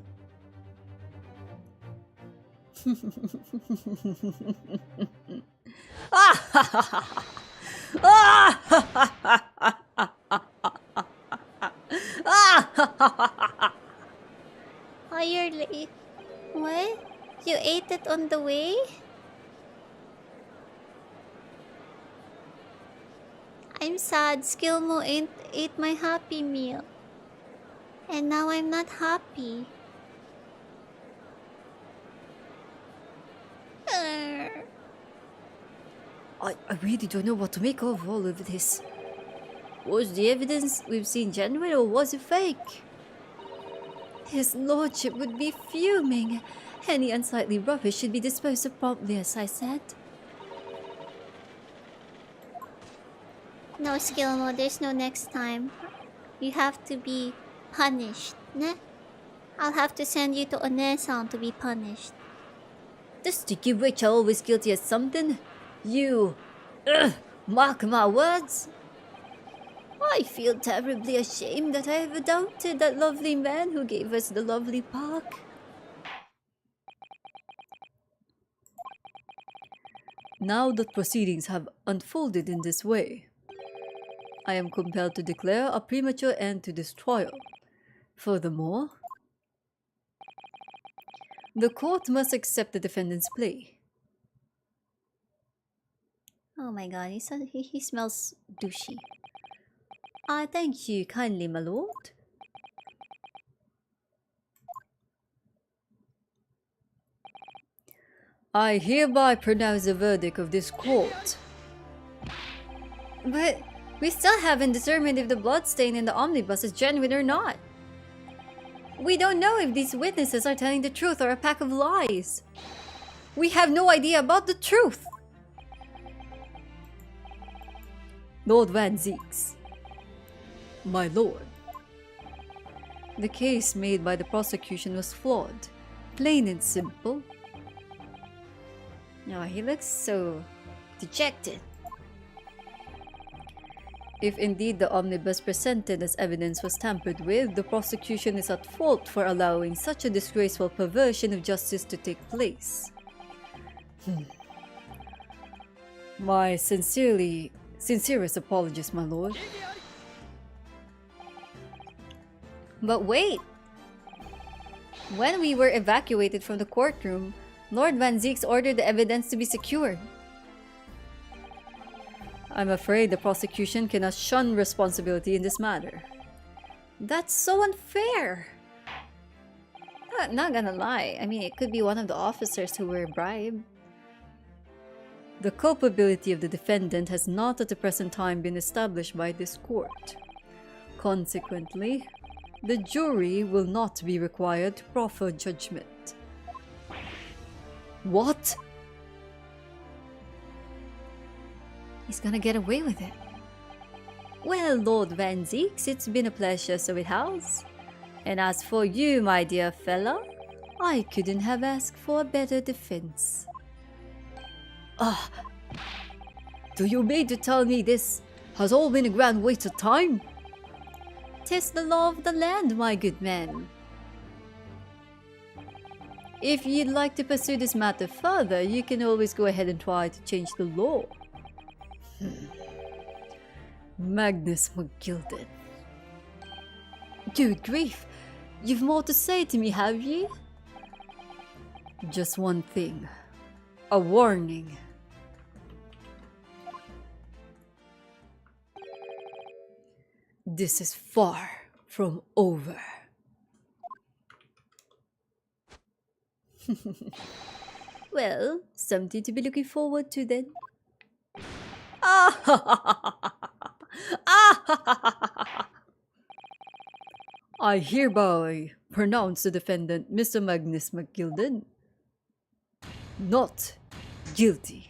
Oh, you're late. What? You ate it on the way? I'm sad Skillmo ate my Happy Meal. And now I'm not happy. I really don't know what to make of all of this. Was the evidence we've seen genuine or was it fake? His lordship would be fuming. Any unsightly rubbish should be disposed of promptly, as I said. No, Skillmo, there's no next time. You have to be punished, ne? I'll have to send you to Onesan to be punished. The sticky witch are always guilty of something. You... mark my words. I feel terribly ashamed that I ever doubted that lovely man who gave us the lovely park. Now that proceedings have unfolded in this way, I am compelled to declare a premature end to this trial. Furthermore, the court must accept the defendant's plea. Oh my god, he smells douchey. I thank you kindly, my lord. I hereby pronounce the verdict of this court. But we still haven't determined if the bloodstain in the omnibus is genuine or not. We don't know if these witnesses are telling the truth or a pack of lies. We have no idea about the truth. Lord Van Zeeks. My lord. The case made by the prosecution was flawed. Plain and simple. No, he looks so dejected. If indeed the omnibus presented as evidence was tampered with, the prosecution is at fault for allowing such a disgraceful perversion of justice to take place. My sincerest apologies, my lord. But wait! When we were evacuated from the courtroom, Lord Van Zeeks ordered the evidence to be secured. I'm afraid the prosecution cannot shun responsibility in this matter. That's so unfair! Not gonna lie, I mean, it could be one of the officers who were bribed. The culpability of the defendant has not at the present time been established by this court. Consequently, the jury will not be required to proffer judgment. What? He's gonna get away with it. Well, Lord Van Zeeks, it's been a pleasure, so it has. And as for you, my dear fella, I couldn't have asked for a better defense. Ah, do you mean to tell me this has all been a grand waste of time? 'Tis the law of the land, my good man. If you'd like to pursue this matter further, you can always go ahead and try to change the law. Magnus McGilded. Good grief, you've more to say to me, have you? Just one thing. A warning. This is far from over. Well, something to be looking forward to then. I hereby pronounce the defendant, Mr. Magnus McGilded, not guilty.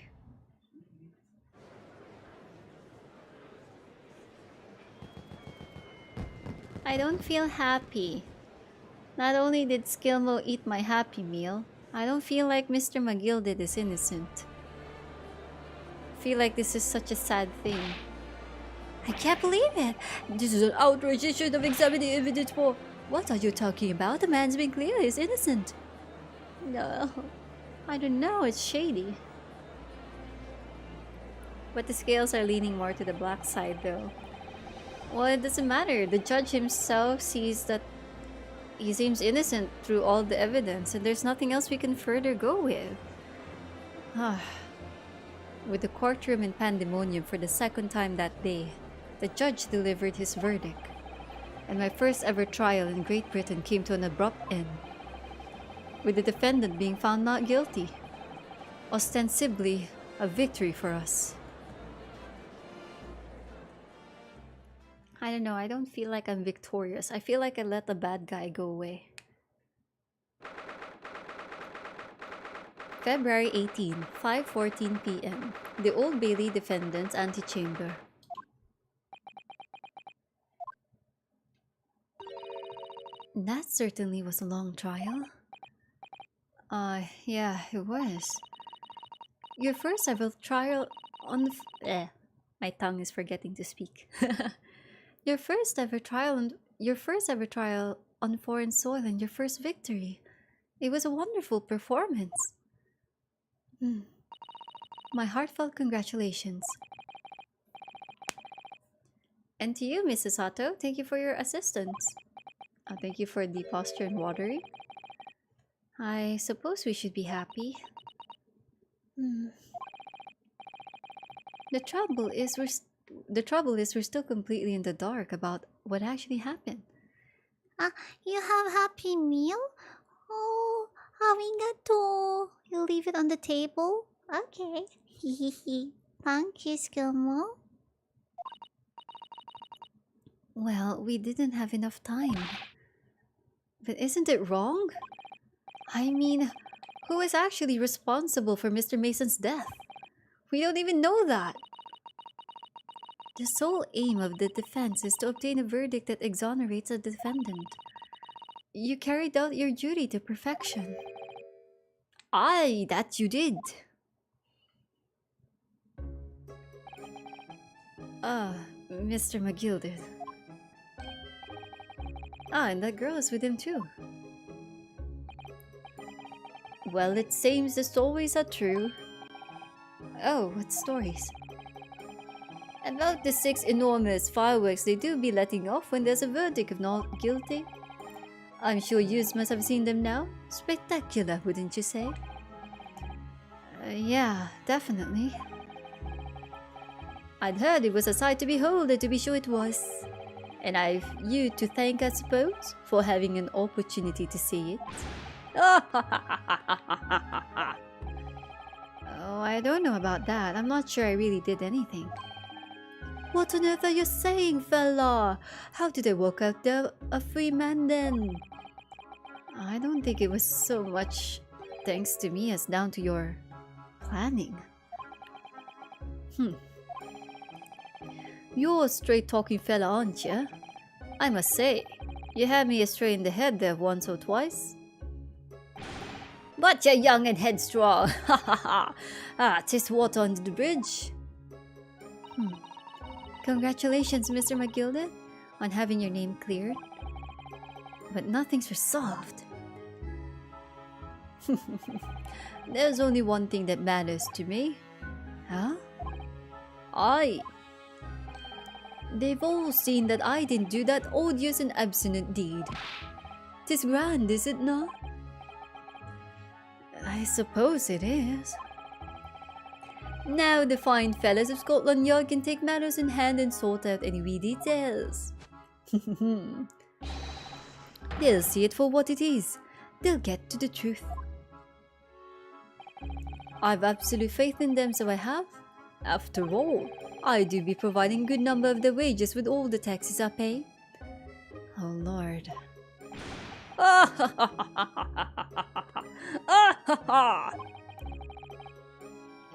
I don't feel happy. Not only did Skilmo eat my happy meal, I don't feel like Mr. McGilded is innocent. I feel like this is such a sad thing. I can't believe it! This is an outrage. You should have examined the evidence more. What are you talking about? The man's been clear. He's innocent. No, I don't know. It's shady. But the scales are leaning more to the black side though. Well, it doesn't matter. The judge himself sees that he seems innocent through all the evidence, and there's nothing else we can further go with. With the courtroom in pandemonium for the second time that day, the judge delivered his verdict, and my first ever trial in Great Britain came to an abrupt end, with the defendant being found not guilty. Ostensibly, a victory for us. I don't know, I don't feel like I'm victorious. I feel like I let the bad guy go away. February 18, 5:14 p.m. The Old Bailey Defendant's Antechamber. That certainly was a long trial. Yeah, it was. Your first ever trial on the my tongue is forgetting to speak. Your first ever trial on foreign soil and your first victory. It was a wonderful performance. My heartfelt congratulations. And to you, Mrs. Sato, thank you for your assistance. Thank you for the posture and watering. I suppose we should be happy. The trouble is we're still completely in the dark about what actually happened. You have happy meal? Oh, arigato. You leave it on the table? Okay. Thank you, Skilmo. Well, we didn't have enough time. But isn't it wrong? I mean, who is actually responsible for Mr. Mason's death? We don't even know that. The sole aim of the defense is to obtain a verdict that exonerates a defendant. You carried out your duty to perfection. Aye, that you did. Mr. McGilded. And that girl is with him too. Well, it seems the stories are true. Oh, what stories? About the 6 enormous fireworks they do be letting off when there's a verdict of not guilty. I'm sure you must have seen them now. Spectacular, wouldn't you say? Yeah, definitely. I'd heard it was a sight to behold, and to be sure it was. And I've you to thank, I suppose, for having an opportunity to see it. Oh, I don't know about that. I'm not sure I really did anything. What on earth are you saying, fella? How did I walk out there a free man then? I don't think it was so much thanks to me as down to your planning. You're a straight-talking fella, aren't you? I must say, you had me astray in the head there once or twice. But you're young and headstrong. Ha ha ha. Ah, 'tis water under the bridge. Congratulations, Mr. Macleod, on having your name cleared. But nothing's resolved. There's only one thing that matters to me. Huh? They've all seen that I didn't do that odious and obstinate deed. 'Tis grand, is it not? I suppose it is. Now the fine fellas of Scotland Yard can take matters in hand and sort out any wee details. They'll see it for what it is. They'll get to the truth. I've absolute faith in them, so I have. After all, I do be providing a good number of their wages with all the taxes I pay. Oh Lord.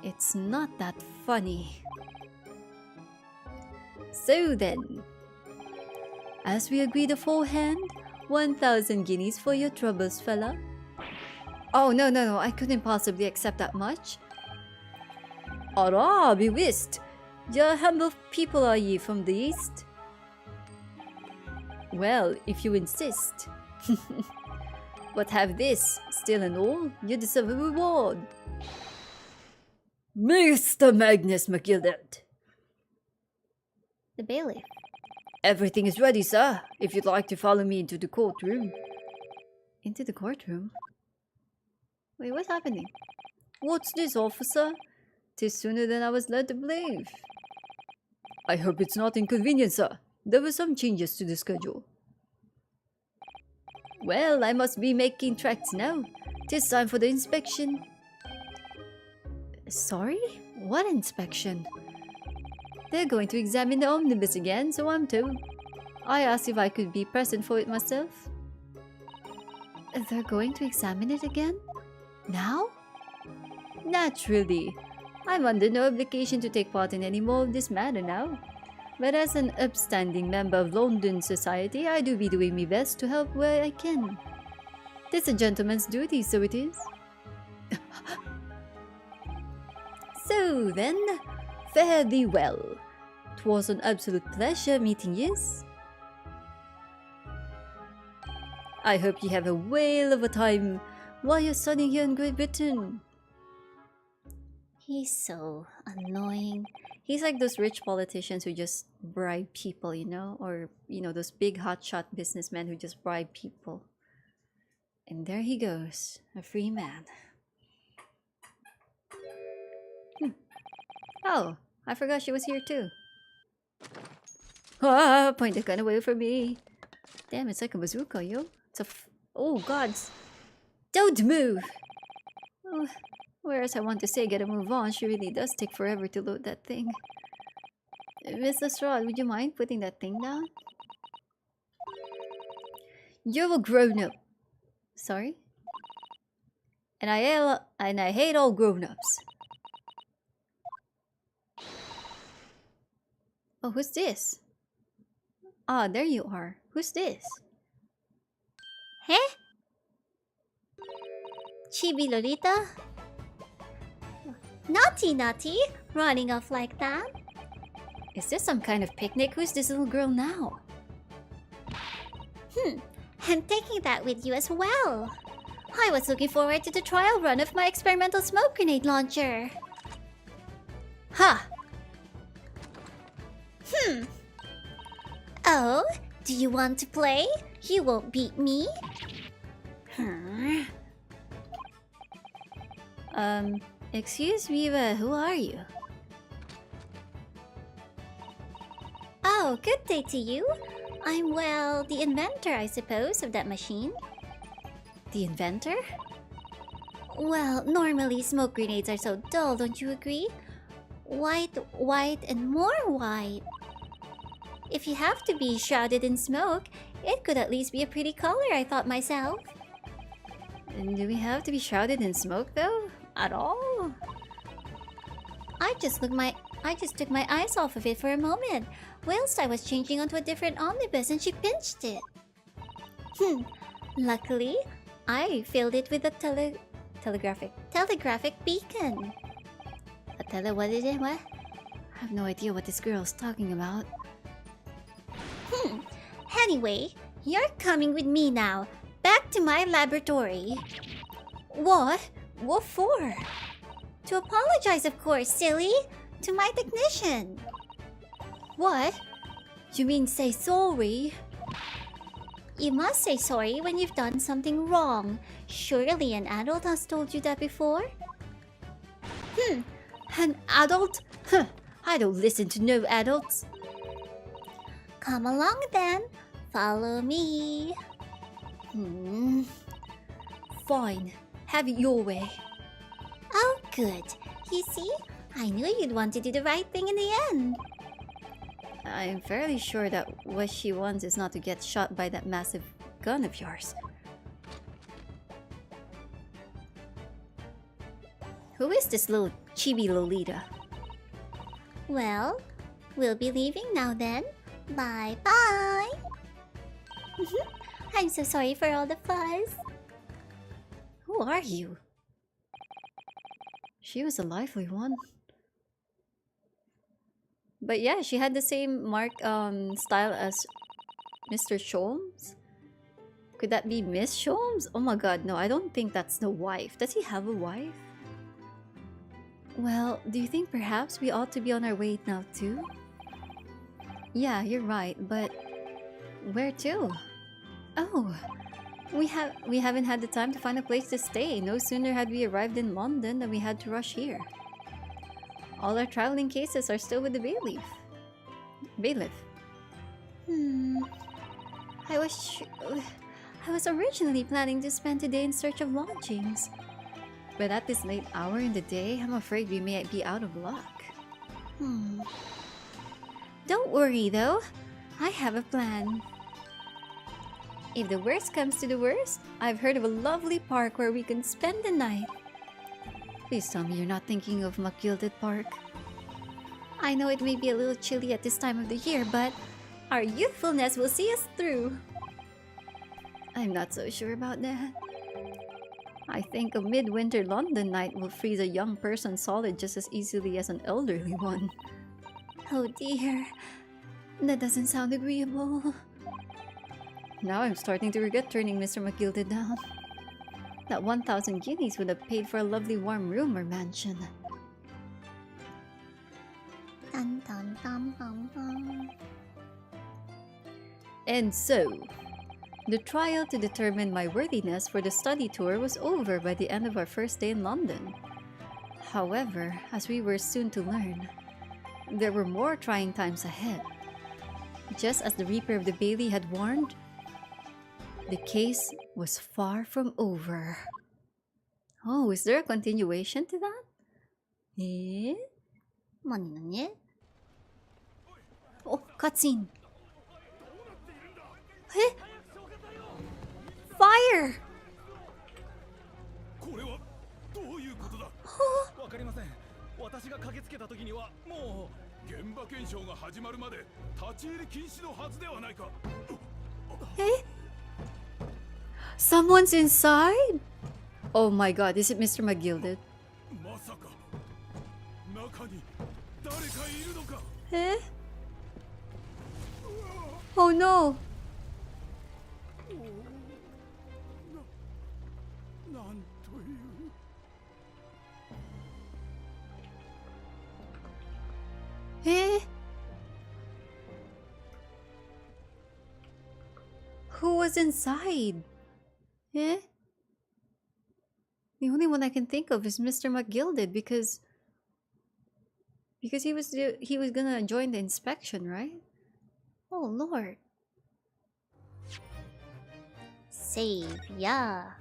It's not that funny. So then, as we agreed aforehand, 1,000 guineas for your troubles, fella. Oh, no, I couldn't possibly accept that much. Arrah, be whist! Your humble people are ye from the east? Well, if you insist. But have this, still and all, you deserve a reward. Mr. Magnus Macleod. The bailiff. Everything is ready, sir, if you'd like to follow me into the courtroom. Into the courtroom? Wait, what's happening? What's this, officer? 'Tis sooner than I was led to believe. I hope it's not inconvenient, sir. There were some changes to the schedule. Well, I must be making tracks now. 'Tis time for the inspection. Sorry? What inspection? They're going to examine the omnibus again, so I'm told. I asked if I could be present for it myself. They're going to examine it again? Now? Naturally. I'm under no obligation to take part in any more of this matter now. But as an upstanding member of London society, I do be doing my best to help where I can. 'Tis a gentleman's duty, so it is. So then, fare thee well. 'Twas an absolute pleasure meeting yous. I hope you have a whale of a time while you're studying here in Great Britain. He's so annoying. He's like those rich politicians who just bribe people, you know? Or, you know, those big hotshot businessmen who just bribe people. And there he goes, a free man. Oh, I forgot she was here too. Ah, point the gun away from me. Damn, it's like a bazooka, yo. It's a oh, gods. Don't move! Oh, whereas I want to say get a move on, she really does take forever to load that thing. Mr. Strahd, would you mind putting that thing down? You're a grown-up. Sorry? And I hate all grown-ups. Oh, who's this? Ah, there you are. Who's this? Huh? Chibi Lolita? Naughty, running off like that. Is this some kind of picnic? Who's this little girl now? I'm taking that with you as well. I was looking forward to the trial run of my experimental smoke grenade launcher. Ha! Oh, do you want to play? You won't beat me. Excuse me, but who are you? Oh, good day to you. I'm, well, the inventor, I suppose, of that machine. The inventor? Well, normally smoke grenades are so dull, don't you agree? White, white, and more white. If you have to be shrouded in smoke, it could at least be a pretty color, I thought myself. And do we have to be shrouded in smoke, though? At all? I just I just took my eyes off of it for a moment, whilst I was changing onto a different omnibus and she pinched it. Luckily, I filled it with a telegraphic beacon. What is it? What? I have no idea what this girl's talking about. Anyway, you're coming with me now. Back to my laboratory. What? What for? To apologize, of course, silly. To my technician. What? You mean say sorry? You must say sorry when you've done something wrong. Surely an adult has told you that before? An adult? Huh, I don't listen to no adults. Come along then. Follow me. Fine. Have it your way. Oh, good. You see? I knew you'd want to do the right thing in the end. I am fairly sure that what she wants is not to get shot by that massive gun of yours. Who is this little chibi Lolita? Well, we'll be leaving now then. Bye-bye. I'm so sorry for all the fuss. Who are you? She was a lively one. But yeah, she had the same style as Mr. Sholmes. Could that be Miss Sholmes? Oh my god, no, I don't think that's the wife. Does he have a wife? Well, do you think perhaps we ought to be on our way now too? Yeah, you're right, but where to? Oh, we haven't had the time to find a place to stay. No sooner had we arrived in London than we had to rush here. All our traveling cases are still with the bailiff. I was originally planning to spend today in search of lodgings. But at this late hour in the day, I'm afraid we may be out of luck. Don't worry though, I have a plan. If the worst comes to the worst, I've heard of a lovely park where we can spend the night. Please tell me you're not thinking of Macleod Park. I know it may be a little chilly at this time of the year, but our youthfulness will see us through. I'm not so sure about that. I think a midwinter London night will freeze a young person solid just as easily as an elderly one. Oh dear, that doesn't sound agreeable. Now I'm starting to regret turning Mr. Macleod down. That 1,000 guineas would have paid for a lovely warm room or mansion. Dun, dun, dun, dun, dun. And so, the trial to determine my worthiness for the study tour was over by the end of our first day in London. However, as we were soon to learn, there were more trying times ahead. Just as the Reaper of the Bailey had warned, the case was far from over. Oh, is there a continuation to that? Eh? Nani? Oh, cutscene! Eh? Fire! これはどういうことだ。わかりません。私が駆けつけた時にはもう現場検証が始まるまで立ち入り禁止のはずではないか。Eh? Someone's inside? Oh my god, is it Mr. Macleod? まさか中に誰かいるのか。Eh? Oh no! なんという。Eh? Who was inside? Eh? The only one I can think of is Mr. Macleod because he was gonna join the inspection, right? Oh lord. Save, yeah.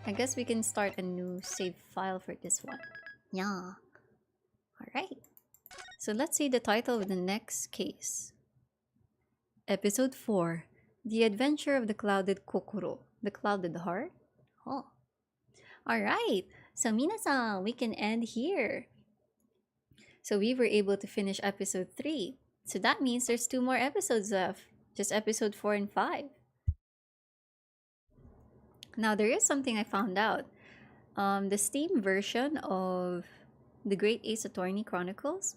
I guess we can start a new save file for this one. Yeah. Alright. So let's see the title of the next case. Episode 4. The Adventure of the Clouded Kokoro. The Clouded Heart? Oh. Alright. So minasan, we can end here. So we were able to finish episode 3. So that means there's 2 more episodes left. Just episode 4 and 5. Now there is something I found out. The Steam version of the Great Ace Attorney Chronicles,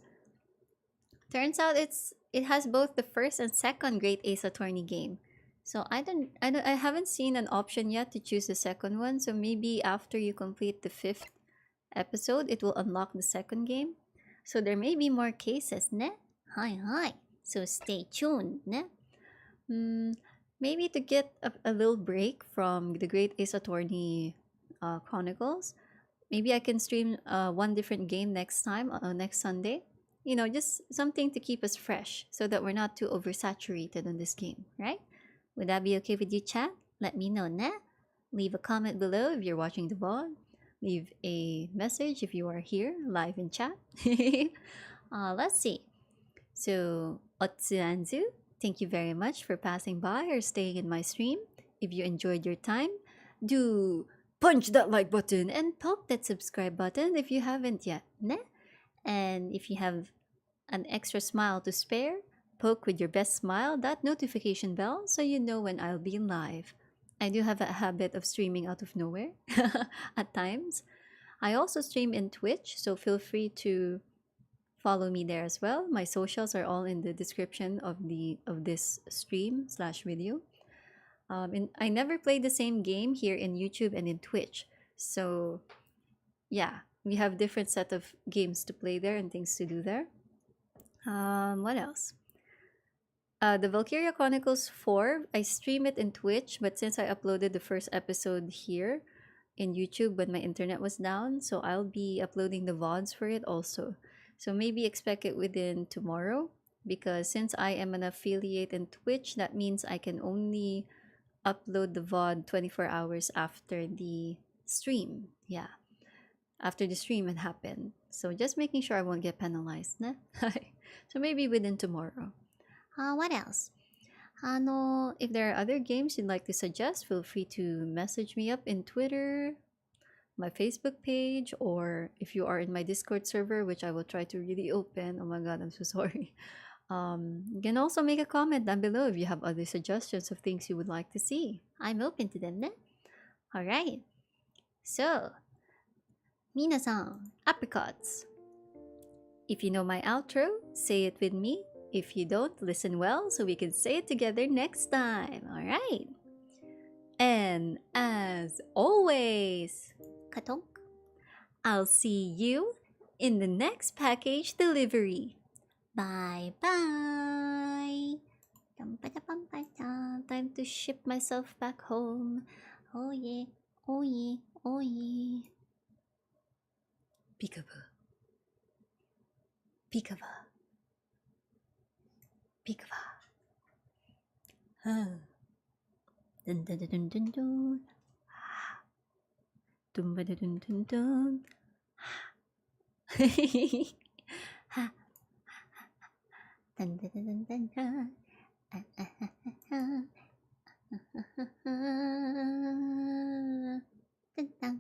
turns out it has both the first and second Great Ace Attorney game. So I haven't seen an option yet to choose the second one. So maybe after you complete the 5th episode, it will unlock the second game. So there may be more cases, ne? Hi. So stay tuned, ne? Maybe to get a little break from the Great Ace Attorney Chronicles, maybe I can stream one different game next time, next Sunday. You know, just something to keep us fresh so that we're not too oversaturated on this game, right? Would that be okay with you, chat? Let me know, ne? Leave a comment below if you're watching the VOD. Leave a message if you are here live in chat. Let's see. So, Otsu Anzu, thank you very much for passing by or staying in my stream. If you enjoyed your time, do punch that like button and poke that subscribe button if you haven't yet, ne? And if you have an extra smile to spare, poke with your best smile that notification bell so you know when I'll be live. I do have a habit of streaming out of nowhere at times. I also stream in Twitch, so feel free to follow me there as well. My socials are all in the description of this stream/video. And I never play the same game here in YouTube and in Twitch. So yeah, we have different set of games to play there and things to do there. What else? The Valkyria Chronicles 4, I stream it in Twitch, but since I uploaded the first episode here in YouTube when my internet was down, so I'll be uploading the VODs for it also. So maybe expect it within tomorrow, because since I am an affiliate in Twitch, that means I can only upload the VOD 24 hours after the stream. Yeah, after the stream had happened. So just making sure I won't get penalized, ne? So maybe within tomorrow. What else? If there are other games you'd like to suggest, feel free to message me up in Twitter, my Facebook page, or if you are in my Discord server, which I will try to really open. Oh my god, I'm so sorry. You can also make a comment down below if you have other suggestions of things you would like to see. I'm open to them, ne? Alright. So, minasan, apricots. If you know my outro, say it with me. If you don't, listen well so we can say it together next time. Alright? And as always, Katonk. I'll see you in the next package delivery. Bye. Time to ship myself back home. Oh yeah. Peekaboo. Peekaboo. Peekaboo. Dun dun dun dun dun dun. Dun ba dun dun dun. Dun dun dun dun dun. Dun dun.